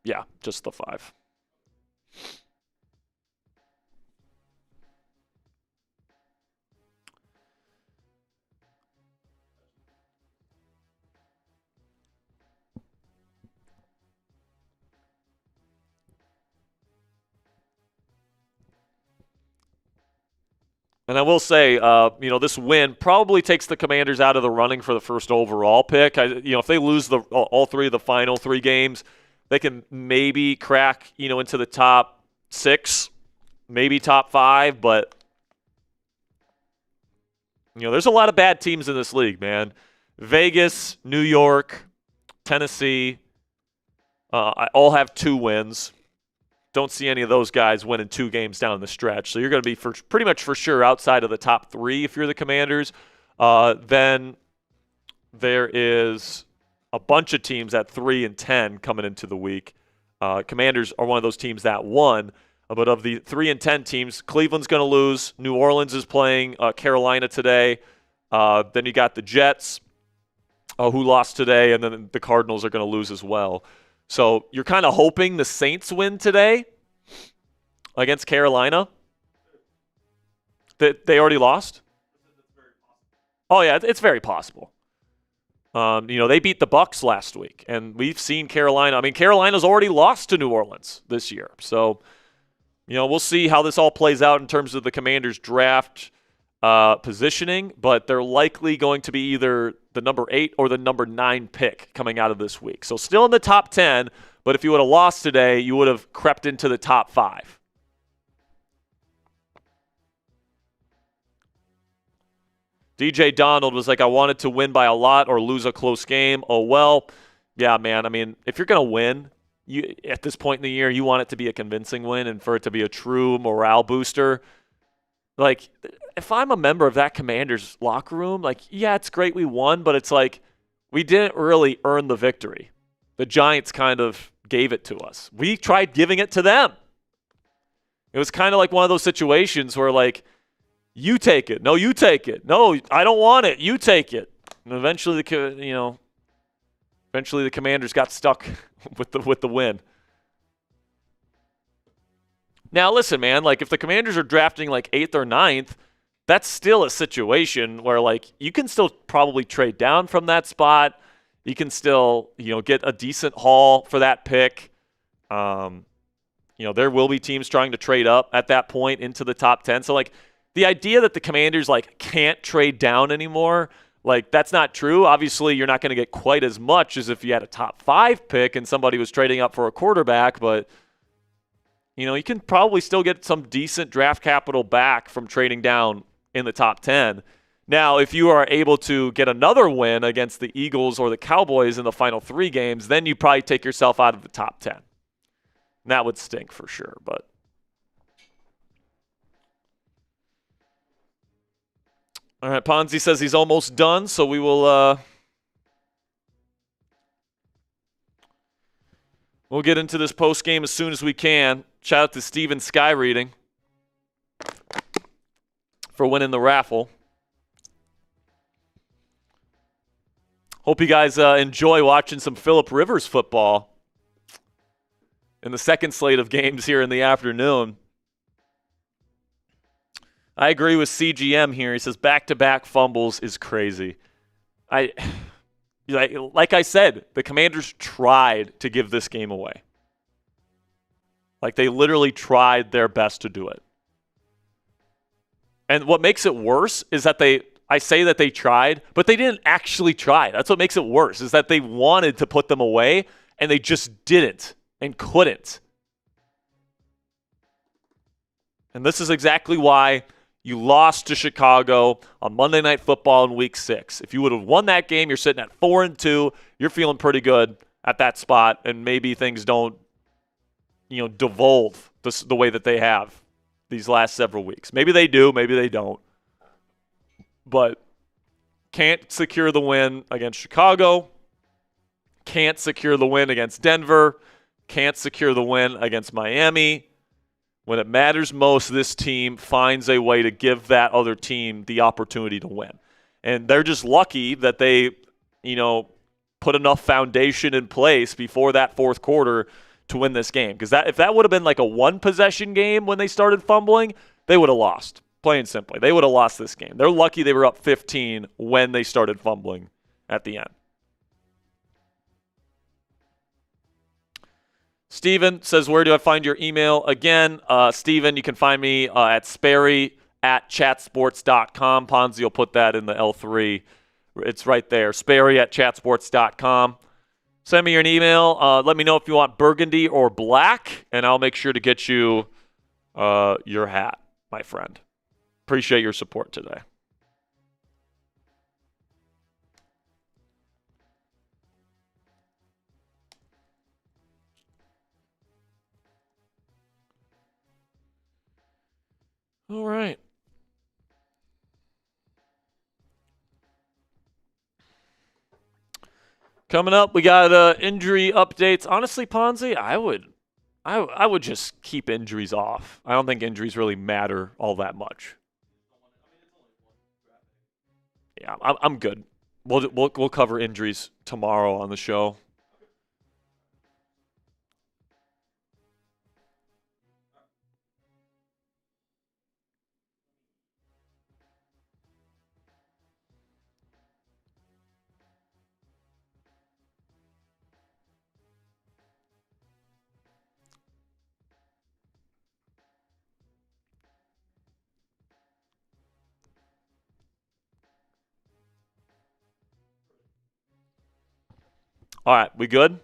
Yeah, just the 5. And I will say, this win probably takes the Commanders out of the running for the first overall pick. If they lose all 3 of the final 3 games, they can maybe crack, into the top 6, maybe top 5, but there's a lot of bad teams in this league, man. Vegas, New York, Tennessee, all have 2 wins. Don't see any of those guys winning 2 games down the stretch. So you're going to be pretty much for sure outside of the top 3 if you're the Commanders. Then there is a bunch of teams at 3-10 coming into the week. Commanders are one of those teams that won. But of the 3-10 teams, Cleveland's going to lose. New Orleans is playing Carolina today. Then you got the Jets, who lost today, and then the Cardinals are going to lose as well. So you're kind of hoping the Saints win today against Carolina. They already lost? Oh, yeah, it's very possible. They beat the Bucs last week, and we've seen Carolina. I mean, Carolina's already lost to New Orleans this year. So, we'll see how this all plays out in terms of the Commanders' draft positioning, but they're likely going to be either the number 8 or the number 9 pick coming out of this week. So still in the top 10, but if you would have lost today, you would have crept into the top 5. DJ Donald was like, I wanted to win by a lot or lose a close game. Oh, well, yeah, man. I mean, if you're going to win, at this point in the year, you want it to be a convincing win and for it to be a true morale booster. Like, if I'm a member of that Commanders locker room, like, yeah, it's great we won, but it's like we didn't really earn the victory. The Giants kind of gave it to us. We tried giving it to them. It was kind of like one of those situations where, like, you take it. No, you take it. No, I don't want it. You take it. And eventually, the Commanders got stuck with the win. Now, listen, man, like, if the Commanders are drafting like 8th or 9th, that's still a situation where, like, you can still probably trade down from that spot. You can still, get a decent haul for that pick. There will be teams trying to trade up at that point into the top 10. So, like, the idea that the Commanders, like, can't trade down anymore, like, that's not true. Obviously, you're not going to get quite as much as if you had a top 5 pick and somebody was trading up for a quarterback, but, you can probably still get some decent draft capital back from trading down in the top 10. Now, if you are able to get another win against the Eagles or the Cowboys in the final 3 games, then you probably take yourself out of the top 10. And that would stink for sure, but. All right, Ponzi says he's almost done, so we will we'll get into this post game as soon as we can. Shout out to Steven Sky Reading for winning the raffle. Hope you guys enjoy watching some Phillip Rivers football in the second slate of games here in the afternoon. I agree with CGM here. He says back-to-back fumbles is crazy. Like I said, the Commanders tried to give this game away. Like, they literally tried their best to do it. And what makes it worse is that I say that they tried, but they didn't actually try. That's what makes it worse, is that they wanted to put them away, and they just didn't and couldn't. And this is exactly why you lost to Chicago on Monday Night Football in Week 6. If you would have won that game, you're sitting at 4-2. You're feeling pretty good at that spot, and maybe things don't, devolve the way that they have these last several weeks. Maybe they do, maybe they don't. But can't secure the win against Chicago, can't secure the win against Denver, can't secure the win against Miami. When it matters most, this team finds a way to give that other team the opportunity to win. And they're just lucky that they, put enough foundation in place before that fourth quarter to win this game. Because if that would have been like a one-possession game when they started fumbling, they would have lost. Plain and simply. They would have lost this game. They're lucky they were up 15 when they started fumbling at the end. Steven says, where do I find your email? Again, Steven, you can find me at Sperry@chatsports.com. Ponzi will put that in the L3. It's right there. Sperry@chatsports.com. Send me an email. Let me know if you want burgundy or black, and I'll make sure to get you your hat, my friend. Appreciate your support today. All right. Coming up, we got injury updates. Honestly, Ponzi, I would just keep injuries off. I don't think injuries really matter all that much. Yeah, I'm good. We'll cover injuries tomorrow on the show. All right, we good?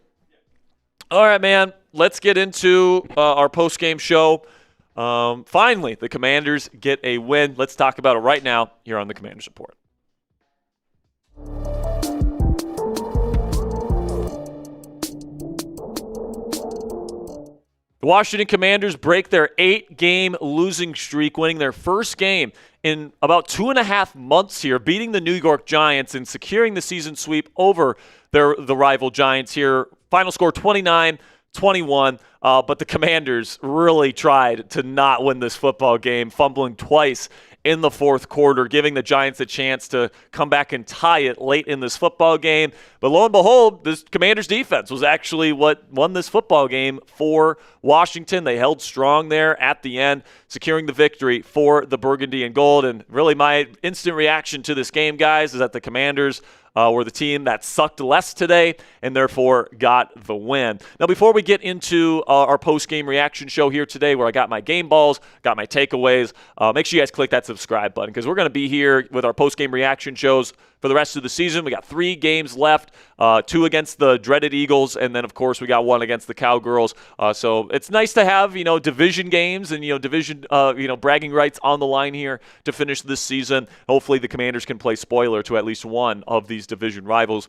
All right, man. Let's get into our post-game show. Finally, the Commanders get a win. Let's talk about it right now here on the Commanders Report. The Washington Commanders break their 8-game losing streak, winning their first game in about 2.5 months here, beating the New York Giants and securing the season sweep over the rival Giants here. Final score 29-21, but the Commanders really tried to not win this football game, fumbling twice in the fourth quarter, giving the Giants a chance to come back and tie it late in this football game. But lo and behold, this Commanders defense was actually what won this football game for Washington. They held strong there at the end, securing the victory for the Burgundy and Gold. And really my instant reaction to this game, guys, is that the Commanders were the team that sucked less today and therefore got the win. Now, before we get into our post-game reaction show here today where I got my game balls, got my takeaways, make sure you guys click that subscribe button because we're going to be here with our post-game reaction shows for the rest of the season. We got 3 games left, 2 against the dreaded Eagles, and then, of course, we got 1 against the Cowgirls. So it's nice to have, division games and, division, bragging rights on the line here to finish this season. Hopefully the Commanders can play spoiler to at least one of these division rivals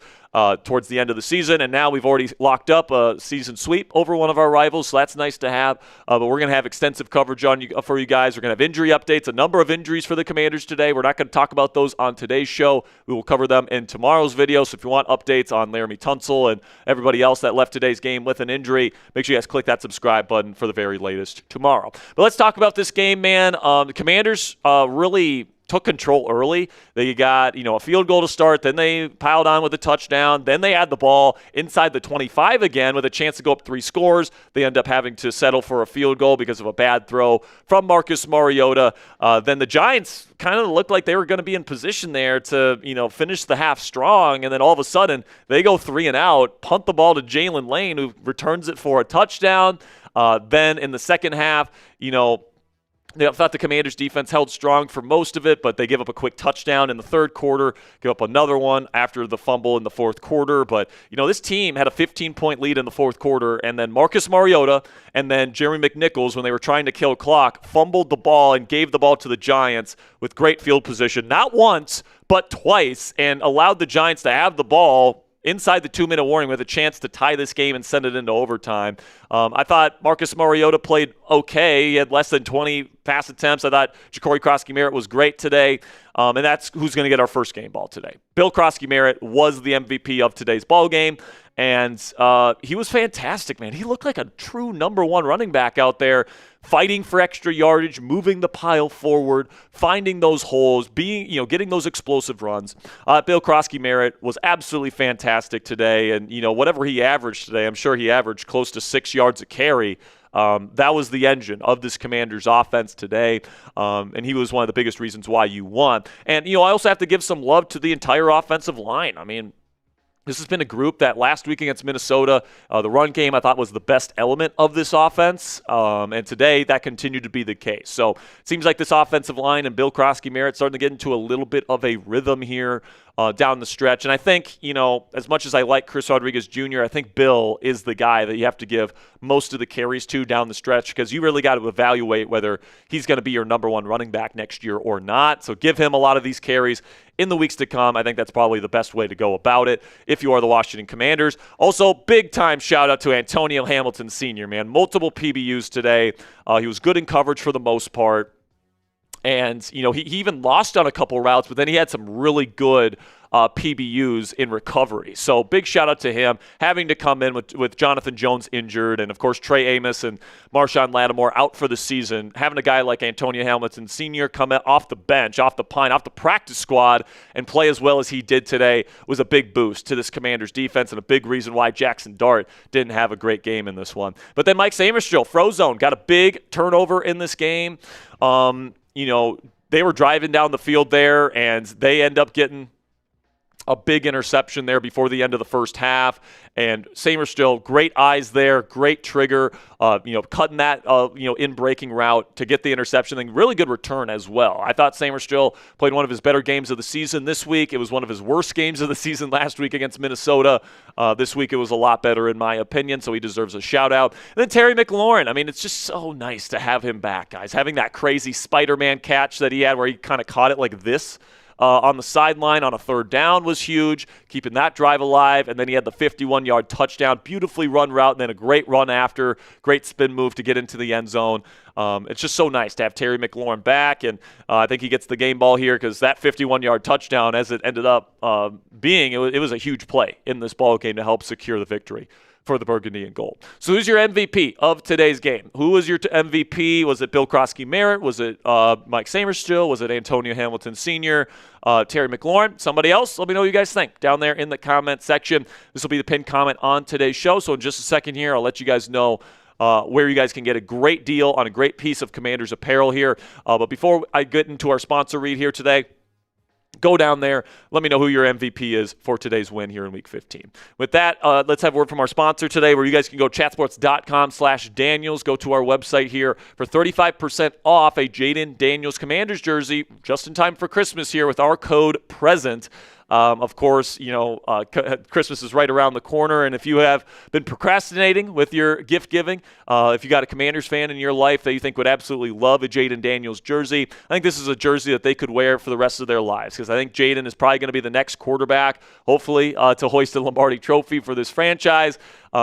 towards the end of the season. And now we've already locked up a season sweep over one of our rivals, so that's nice to have. But we're going to have extensive coverage for you guys. We're going to have injury updates, a number of injuries for the Commanders today. We're not going to talk about those on today's show. We will cover them in tomorrow's video. So if you want updates on Laramie Tunsil and everybody else that left today's game with an injury, make sure you guys click that subscribe button for the very latest tomorrow. But let's talk about this game, man. The Commanders really took control early. They got, a field goal to start, then they piled on with a touchdown, then they had the ball inside the 25 again with a chance to go up 3 scores. They end up having to settle for a field goal because of a bad throw from Marcus Mariota. Then the Giants kind of looked like they were going to be in position there to, finish the half strong, and then all of a sudden they go 3 and out, punt the ball to Jalen Lane, who returns it for a touchdown. Then in the second half, I thought the Commanders' defense held strong for most of it, but they give up a quick touchdown in the third quarter, give up another one after the fumble in the fourth quarter. But, this team had a 15-point lead in the fourth quarter, and then Marcus Mariota and then Jeremy McNichols, when they were trying to kill clock, fumbled the ball and gave the ball to the Giants with great field position, not once, but twice, and allowed the Giants to have the ball inside the 2-minute warning with a chance to tie this game and send it into overtime. I thought Marcus Mariota played okay. He had less than 20 pass attempts. I thought Ja'Cory Krosky-Merritt was great today, and that's who's going to get our first game ball today. Bill Krosky-Merritt was the MVP of today's ball game, and he was fantastic, man. He looked like a true number 1 running back out there, fighting for extra yardage, moving the pile forward, finding those holes, getting those explosive runs. Bill Krosky-Merritt was absolutely fantastic today, and whatever he averaged today, I'm sure he averaged close to 6 yards a carry. That was the engine of this Commanders offense today, and he was one of the biggest reasons why you won. And I also have to give some love to the entire offensive line. I mean, this has been a group that last week against Minnesota, the run game I thought was the best element of this offense, and today that continued to be the case. So it seems like this offensive line and Bill Krosky-Merritt starting to get into a little bit of a rhythm here down the stretch. And I think, as much as I like Chris Rodriguez Jr., I think Bill is the guy that you have to give most of the carries to down the stretch because you really got to evaluate whether he's going to be your number 1 running back next year or not. So give him a lot of these carries in the weeks to come. I think that's probably the best way to go about it if you are the Washington Commanders. Also, big-time shout-out to Antonio Hamilton Sr., man. Multiple PBUs today. He was good in coverage for the most part. And, he even lost on a couple routes, but then he had some really good PBUs in recovery. So big shout out to him having to come in with Jonathan Jones injured and, of course, Trey Amos and Marshawn Lattimore out for the season. Having a guy like Antonio Hamilton Sr. come off the bench, off the practice squad and play as well as he did today was a big boost to this Commanders defense and a big reason why Jackson Dart didn't have a great game in this one. But then Mike Samerstill, Frozone, got a big turnover in this game. They were driving down the field there, and they end up getting a big interception there before the end of the first half. And Samerstill, great eyes there, great trigger, cutting that, in-breaking route to get the interception. And really good return as well. I thought Samerstill played one of his better games of the season this week. It was one of his worst games of the season last week against Minnesota. This week it was a lot better in my opinion, so he deserves a shout-out. And then Terry McLaurin. I mean, it's just so nice to have him back, guys. Having that crazy Spider-Man catch that he had where he kind of caught it like this on the sideline on a third down was huge, keeping that drive alive. And then he had the 51-yard touchdown, beautifully run route, and then a great run after, great spin move to get into the end zone. It's just so nice to have Terry McLaurin back, and I think he gets the game ball here because that 51-yard touchdown, as it ended up being, it was a huge play in this ball game to help secure the victory for the Burgundy and Gold. So who's your MVP of today's game? Who was your MVP? Was it Bill Krosky-Merritt? Was it Mike Samerstill? Was it Antonio Hamilton Sr.? Terry McLaurin? Somebody else? Let me know what you guys think down there in the comment section. This will be the pinned comment on today's show. So in just a second here, I'll let you guys know where you guys can get a great deal on a great piece of Commanders apparel here. But before I get into our sponsor read here today, go down there. Let me know who your MVP is for today's win here in Week 15. With that, let's have a word from our sponsor today, where you guys can go chatsports.com/Daniels. Go to our website here for 35% off a Jaden Daniels Commanders jersey just in time for Christmas here with our code PRESENT. Of course, Christmas is right around the corner, and if you have been procrastinating with your gift giving, if you got a Commanders fan in your life that you think would absolutely love a Jaden Daniels jersey, I think this is a jersey that they could wear for the rest of their lives, because I think Jaden is probably going to be the next quarterback, hopefully, to hoist the Lombardi Trophy for this franchise.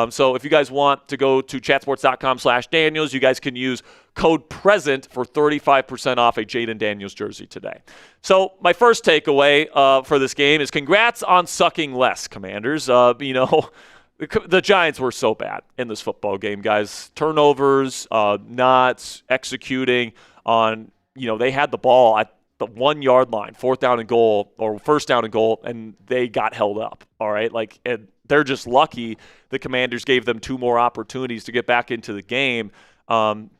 So if you guys want to go to chatsports.com/Daniels, you guys can use code PRESENT for 35% off a Jaden Daniels jersey today. So my first takeaway for this game is congrats on sucking less, Commanders. The Giants were so bad in this football game, guys. Turnovers, not executing on, they had the ball at the 1 yard line, fourth down and goal, or first down and goal, and they got held up. All right. They're just lucky the Commanders gave them 2 more opportunities to get back into the game.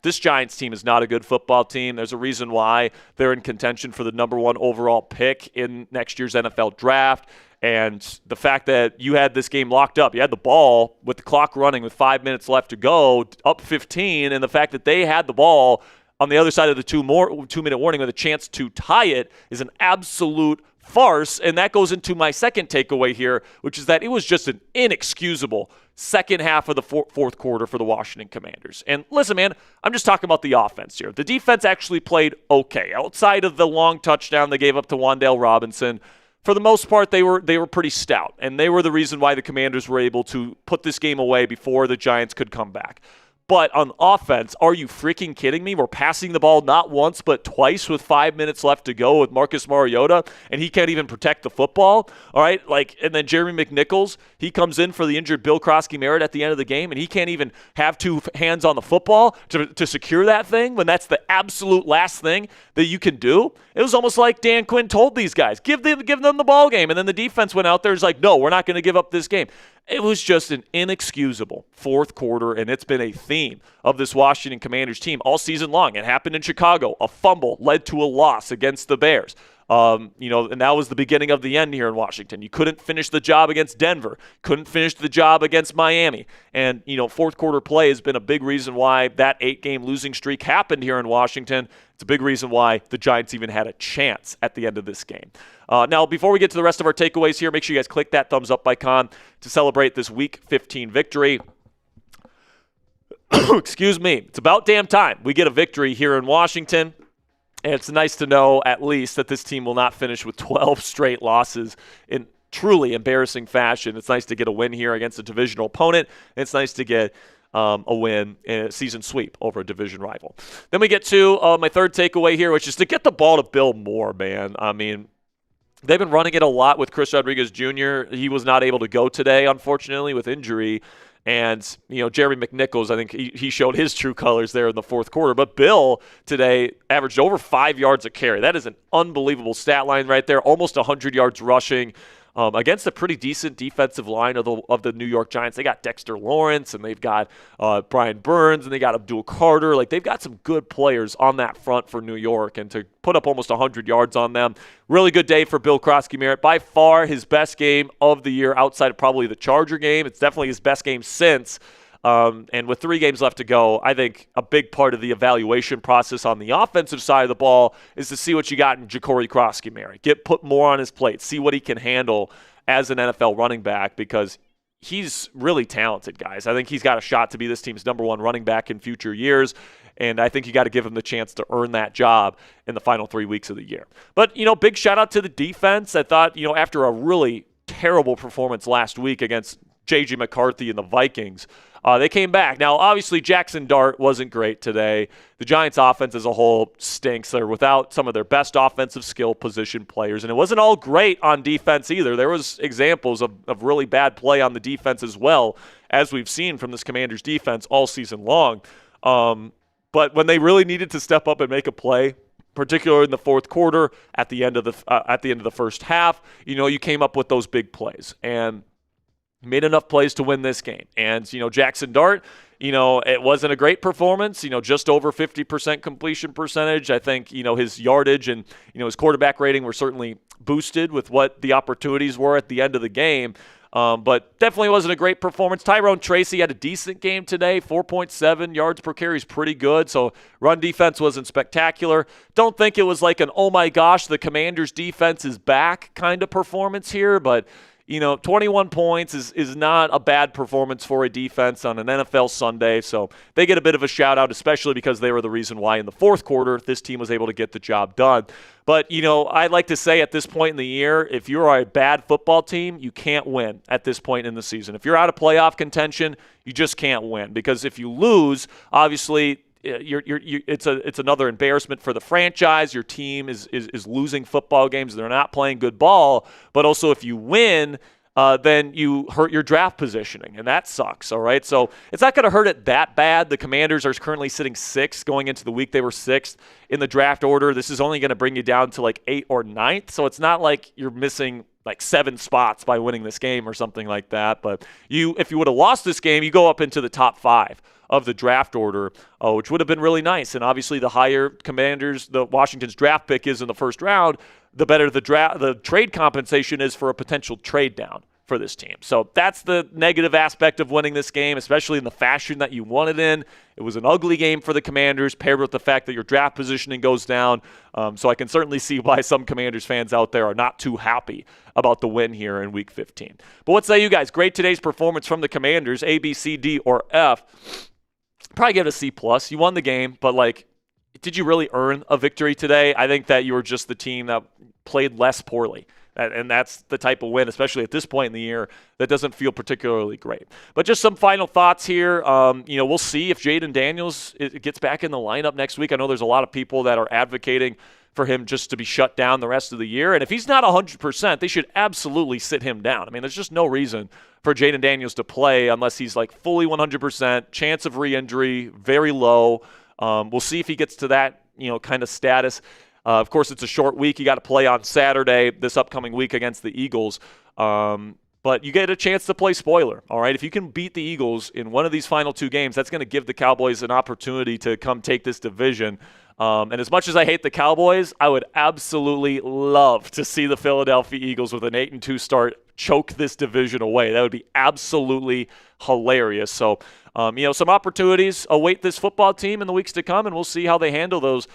This Giants team is not a good football team. There's a reason why they're in contention for the number 1 overall pick in next year's NFL draft. And the fact that you had this game locked up, you had the ball with the clock running with 5 minutes left to go, up 15, and the fact that they had the ball on the other side of the 2-minute warning with a chance to tie it is an absolute farce. And that goes into my second takeaway here, which is that it was just an inexcusable second half of the fourth quarter for the Washington Commanders. And listen, man, I'm just talking about the offense here. The defense actually played okay. Outside of the long touchdown they gave up to Wan'Dale Robinson, for the most part, they were pretty stout. And they were the reason why the Commanders were able to put this game away before the Giants could come back. But on offense, are you freaking kidding me? We're passing the ball not once but twice with 5 minutes left to go with Marcus Mariota, and he can't even protect the football. All right, and then Jeremy McNichols, he comes in for the injured Bill Krosky-Merritt at the end of the game, and he can't even have 2 hands on the football to secure that thing when that's the absolute last thing that you can do. It was almost like Dan Quinn told these guys, give them the ball game, and then the defense went out there and was like, no, we're not going to give up this game. It was just an inexcusable fourth quarter, and it's been a theme of this Washington Commanders team all season long. It happened in Chicago. A fumble led to a loss against the Bears. And that was the beginning of the end here in Washington. You couldn't finish the job against Denver, couldn't finish the job against Miami. And, fourth quarter play has been a big reason why that 8-game losing streak happened here in Washington. It's a big reason why the Giants even had a chance at the end of this game. Now, before we get to the rest of our takeaways here, make sure you guys click that thumbs up icon to celebrate this Week 15 victory. Excuse me. It's about damn time we get a victory here in Washington. And it's nice to know at least that this team will not finish with 12 straight losses in truly embarrassing fashion. It's nice to get a win here against a divisional opponent. It's nice to get a win in a season sweep over a division rival. Then we get to my third takeaway here, which is to get the ball to Bill Moore, man. I mean, they've been running it a lot with Chris Rodriguez Jr. He was not able to go today, unfortunately, with injury. And, Jeremy McNichols, I think he showed his true colors there in the fourth quarter. But Bill today averaged over 5 yards a carry. That is an unbelievable stat line right there, almost 100 yards rushing. Against a pretty decent defensive line of the New York Giants. They got Dexter Lawrence, and they've got Brian Burns, and they got Abdul Carter. They've got some good players on that front for New York, and to put up almost 100 yards on them, really good day for Bill Krosky-Merritt. By far his best game of the year outside of probably the Charger game. It's definitely his best game since. And with 3 games left to go, I think a big part of the evaluation process on the offensive side of the ball is to see what you got in Jacory Krosky-Merritt. Put more on his plate, see what he can handle as an NFL running back, because he's really talented, guys. I think he's got a shot to be this team's number one running back in future years. And I think you got to give him the chance to earn that job in the final 3 weeks of the year. But, big shout out to the defense. I thought, after a really terrible performance last week against J.J. McCarthy and the Vikings, they came back. Now, obviously, Jackson Dart wasn't great today. The Giants' offense as a whole stinks. They're without some of their best offensive skill position players. And it wasn't all great on defense either. There was examples of really bad play on the defense as well, as we've seen from this Commanders' defense all season long. But when they really needed to step up and make a play, particularly in the fourth quarter, at the end of the first half, you came up with those big plays and made enough plays to win this game. And Jackson Dart, it wasn't a great performance. Just over 50% completion percentage. I think his yardage and his quarterback rating were certainly boosted with what the opportunities were at the end of the game. But definitely wasn't a great performance. Tyrone Tracy had a decent game today, 4.7 yards per carry is pretty good. So run defense wasn't spectacular. Don't think it was like an, oh my gosh, the Commanders defense is back kind of performance here. But, 21 points is not a bad performance for a defense on an NFL Sunday. So they get a bit of a shout out, especially because they were the reason why in the fourth quarter this team was able to get the job done. But, I'd like to say at this point in the year, if you're a bad football team, you can't win at this point in the season. If you're out of playoff contention, you just can't win. Because if you lose, obviously, it's another embarrassment for the franchise. Your team is losing football games. They're not playing good ball. But also if you win, then you hurt your draft positioning, and that sucks, all right? So it's not going to hurt it that bad. The Commanders are currently sitting 6th. Going into the week, they were 6th in the draft order. This is only going to bring you down to like 8th or 9th, so it's not like you're missing like 7 spots by winning this game or something like that. But if you would have lost this game, you go up into the top 5 of the draft order, which would have been really nice. And obviously the higher the Washington's draft pick is in the first round, the better the trade compensation is for a potential trade down for this team. So that's the negative aspect of winning this game, especially in the fashion that you won it in. It was an ugly game for the Commanders, paired with the fact that your draft positioning goes down. So I can certainly see why some Commanders fans out there are not too happy about the win here in Week 15. But what say you guys? Great today's performance from the Commanders, A, B, C, D, or F. Probably give it a C+. You won the game, but did you really earn a victory today? I think that you were just the team that played less poorly. And that's the type of win, especially at this point in the year, that doesn't feel particularly great. But just some final thoughts here. We'll see if Jaden Daniels gets back in the lineup next week. I know there's a lot of people that are advocating for him just to be shut down the rest of the year. And if he's not 100%, they should absolutely sit him down. I mean, there's just no reason for Jaden Daniels to play unless he's fully 100%. Chance of re-injury, very low. We'll see if he gets to that, kind of status. Of course, it's a short week. You got to play on Saturday this upcoming week against the Eagles. But you get a chance to play spoiler, all right? If you can beat the Eagles in one of these final 2 games, that's going to give the Cowboys an opportunity to come take this division. And as much as I hate the Cowboys, I would absolutely love to see the Philadelphia Eagles with an 8-2 start choke this division away. That would be absolutely hilarious. So, some opportunities await this football team in the weeks to come, and we'll see how they handle those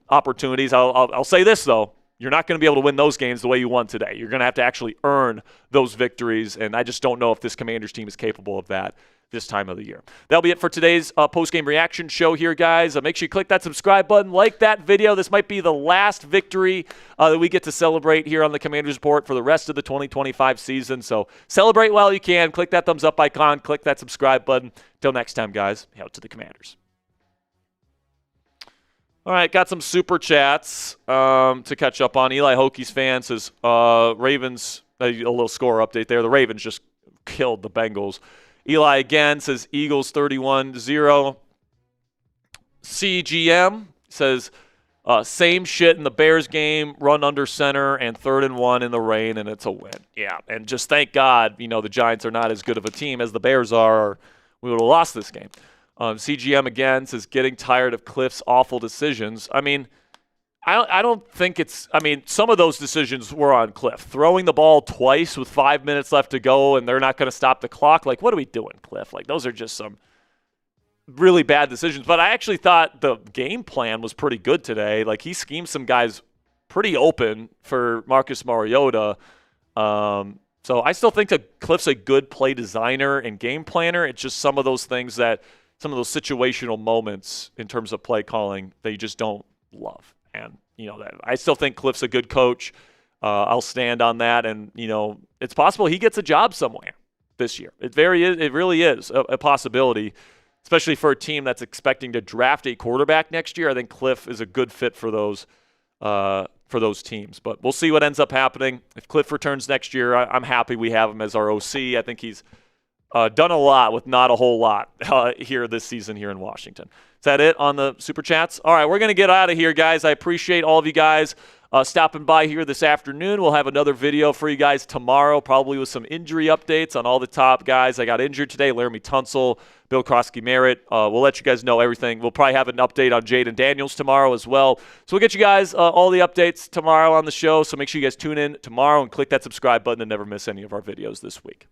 opportunities. I'll say this, though. You're not going to be able to win those games the way you won today. You're going to have to actually earn those victories, and I just don't know if this Commanders team is capable of that this time of the year. That'll be it for today's post-game reaction show here, guys. Make sure you click that subscribe button, like that video. This might be the last victory that we get to celebrate here on the Commanders Report for the rest of the 2025 season. So celebrate while you can. Click that thumbs up icon. Click that subscribe button. Till next time, guys, hail to the Commanders. All right, got some super chats to catch up on. Eli Hokies fan says, Ravens, a little score update there. The Ravens just killed the Bengals. Eli again says Eagles 31-0. CGM says same shit in the Bears game, run under center and 3rd and 1 in the rain, and it's a win. Yeah, and just thank God, the Giants are not as good of a team as the Bears are, or we would have lost this game. CGM again says getting tired of Cliff's awful decisions. I mean, I don't think it's – I mean, some of those decisions were on Cliff. Throwing the ball twice with 5 minutes left to go and they're not going to stop the clock. What are we doing, Cliff? Those are just some really bad decisions. But I actually thought the game plan was pretty good today. He schemed some guys pretty open for Marcus Mariota. So So I still think that Cliff's a good play designer and game planner. It's just some of those things that some of those situational moments in terms of play calling that you just don't love. And, that I still think Cliff's a good coach. I'll stand on that. And, it's possible he gets a job somewhere this year. It really is a possibility, especially for a team that's expecting to draft a quarterback next year. I think Cliff is a good fit for those teams. But we'll see what ends up happening. If Cliff returns next year, I'm happy we have him as our OC. I think he's done a lot with not a whole lot here this season here in Washington. Is that it on the Super Chats? All right, we're going to get out of here, guys. I appreciate all of you guys stopping by here this afternoon. We'll have another video for you guys tomorrow, probably with some injury updates on all the top guys that got injured today. Laramie Tunsil, Bill Krosky-Merritt. We'll let you guys know everything. We'll probably have an update on Jaden Daniels tomorrow as well. So we'll get you guys all the updates tomorrow on the show. So make sure you guys tune in tomorrow and click that subscribe button to never miss any of our videos this week.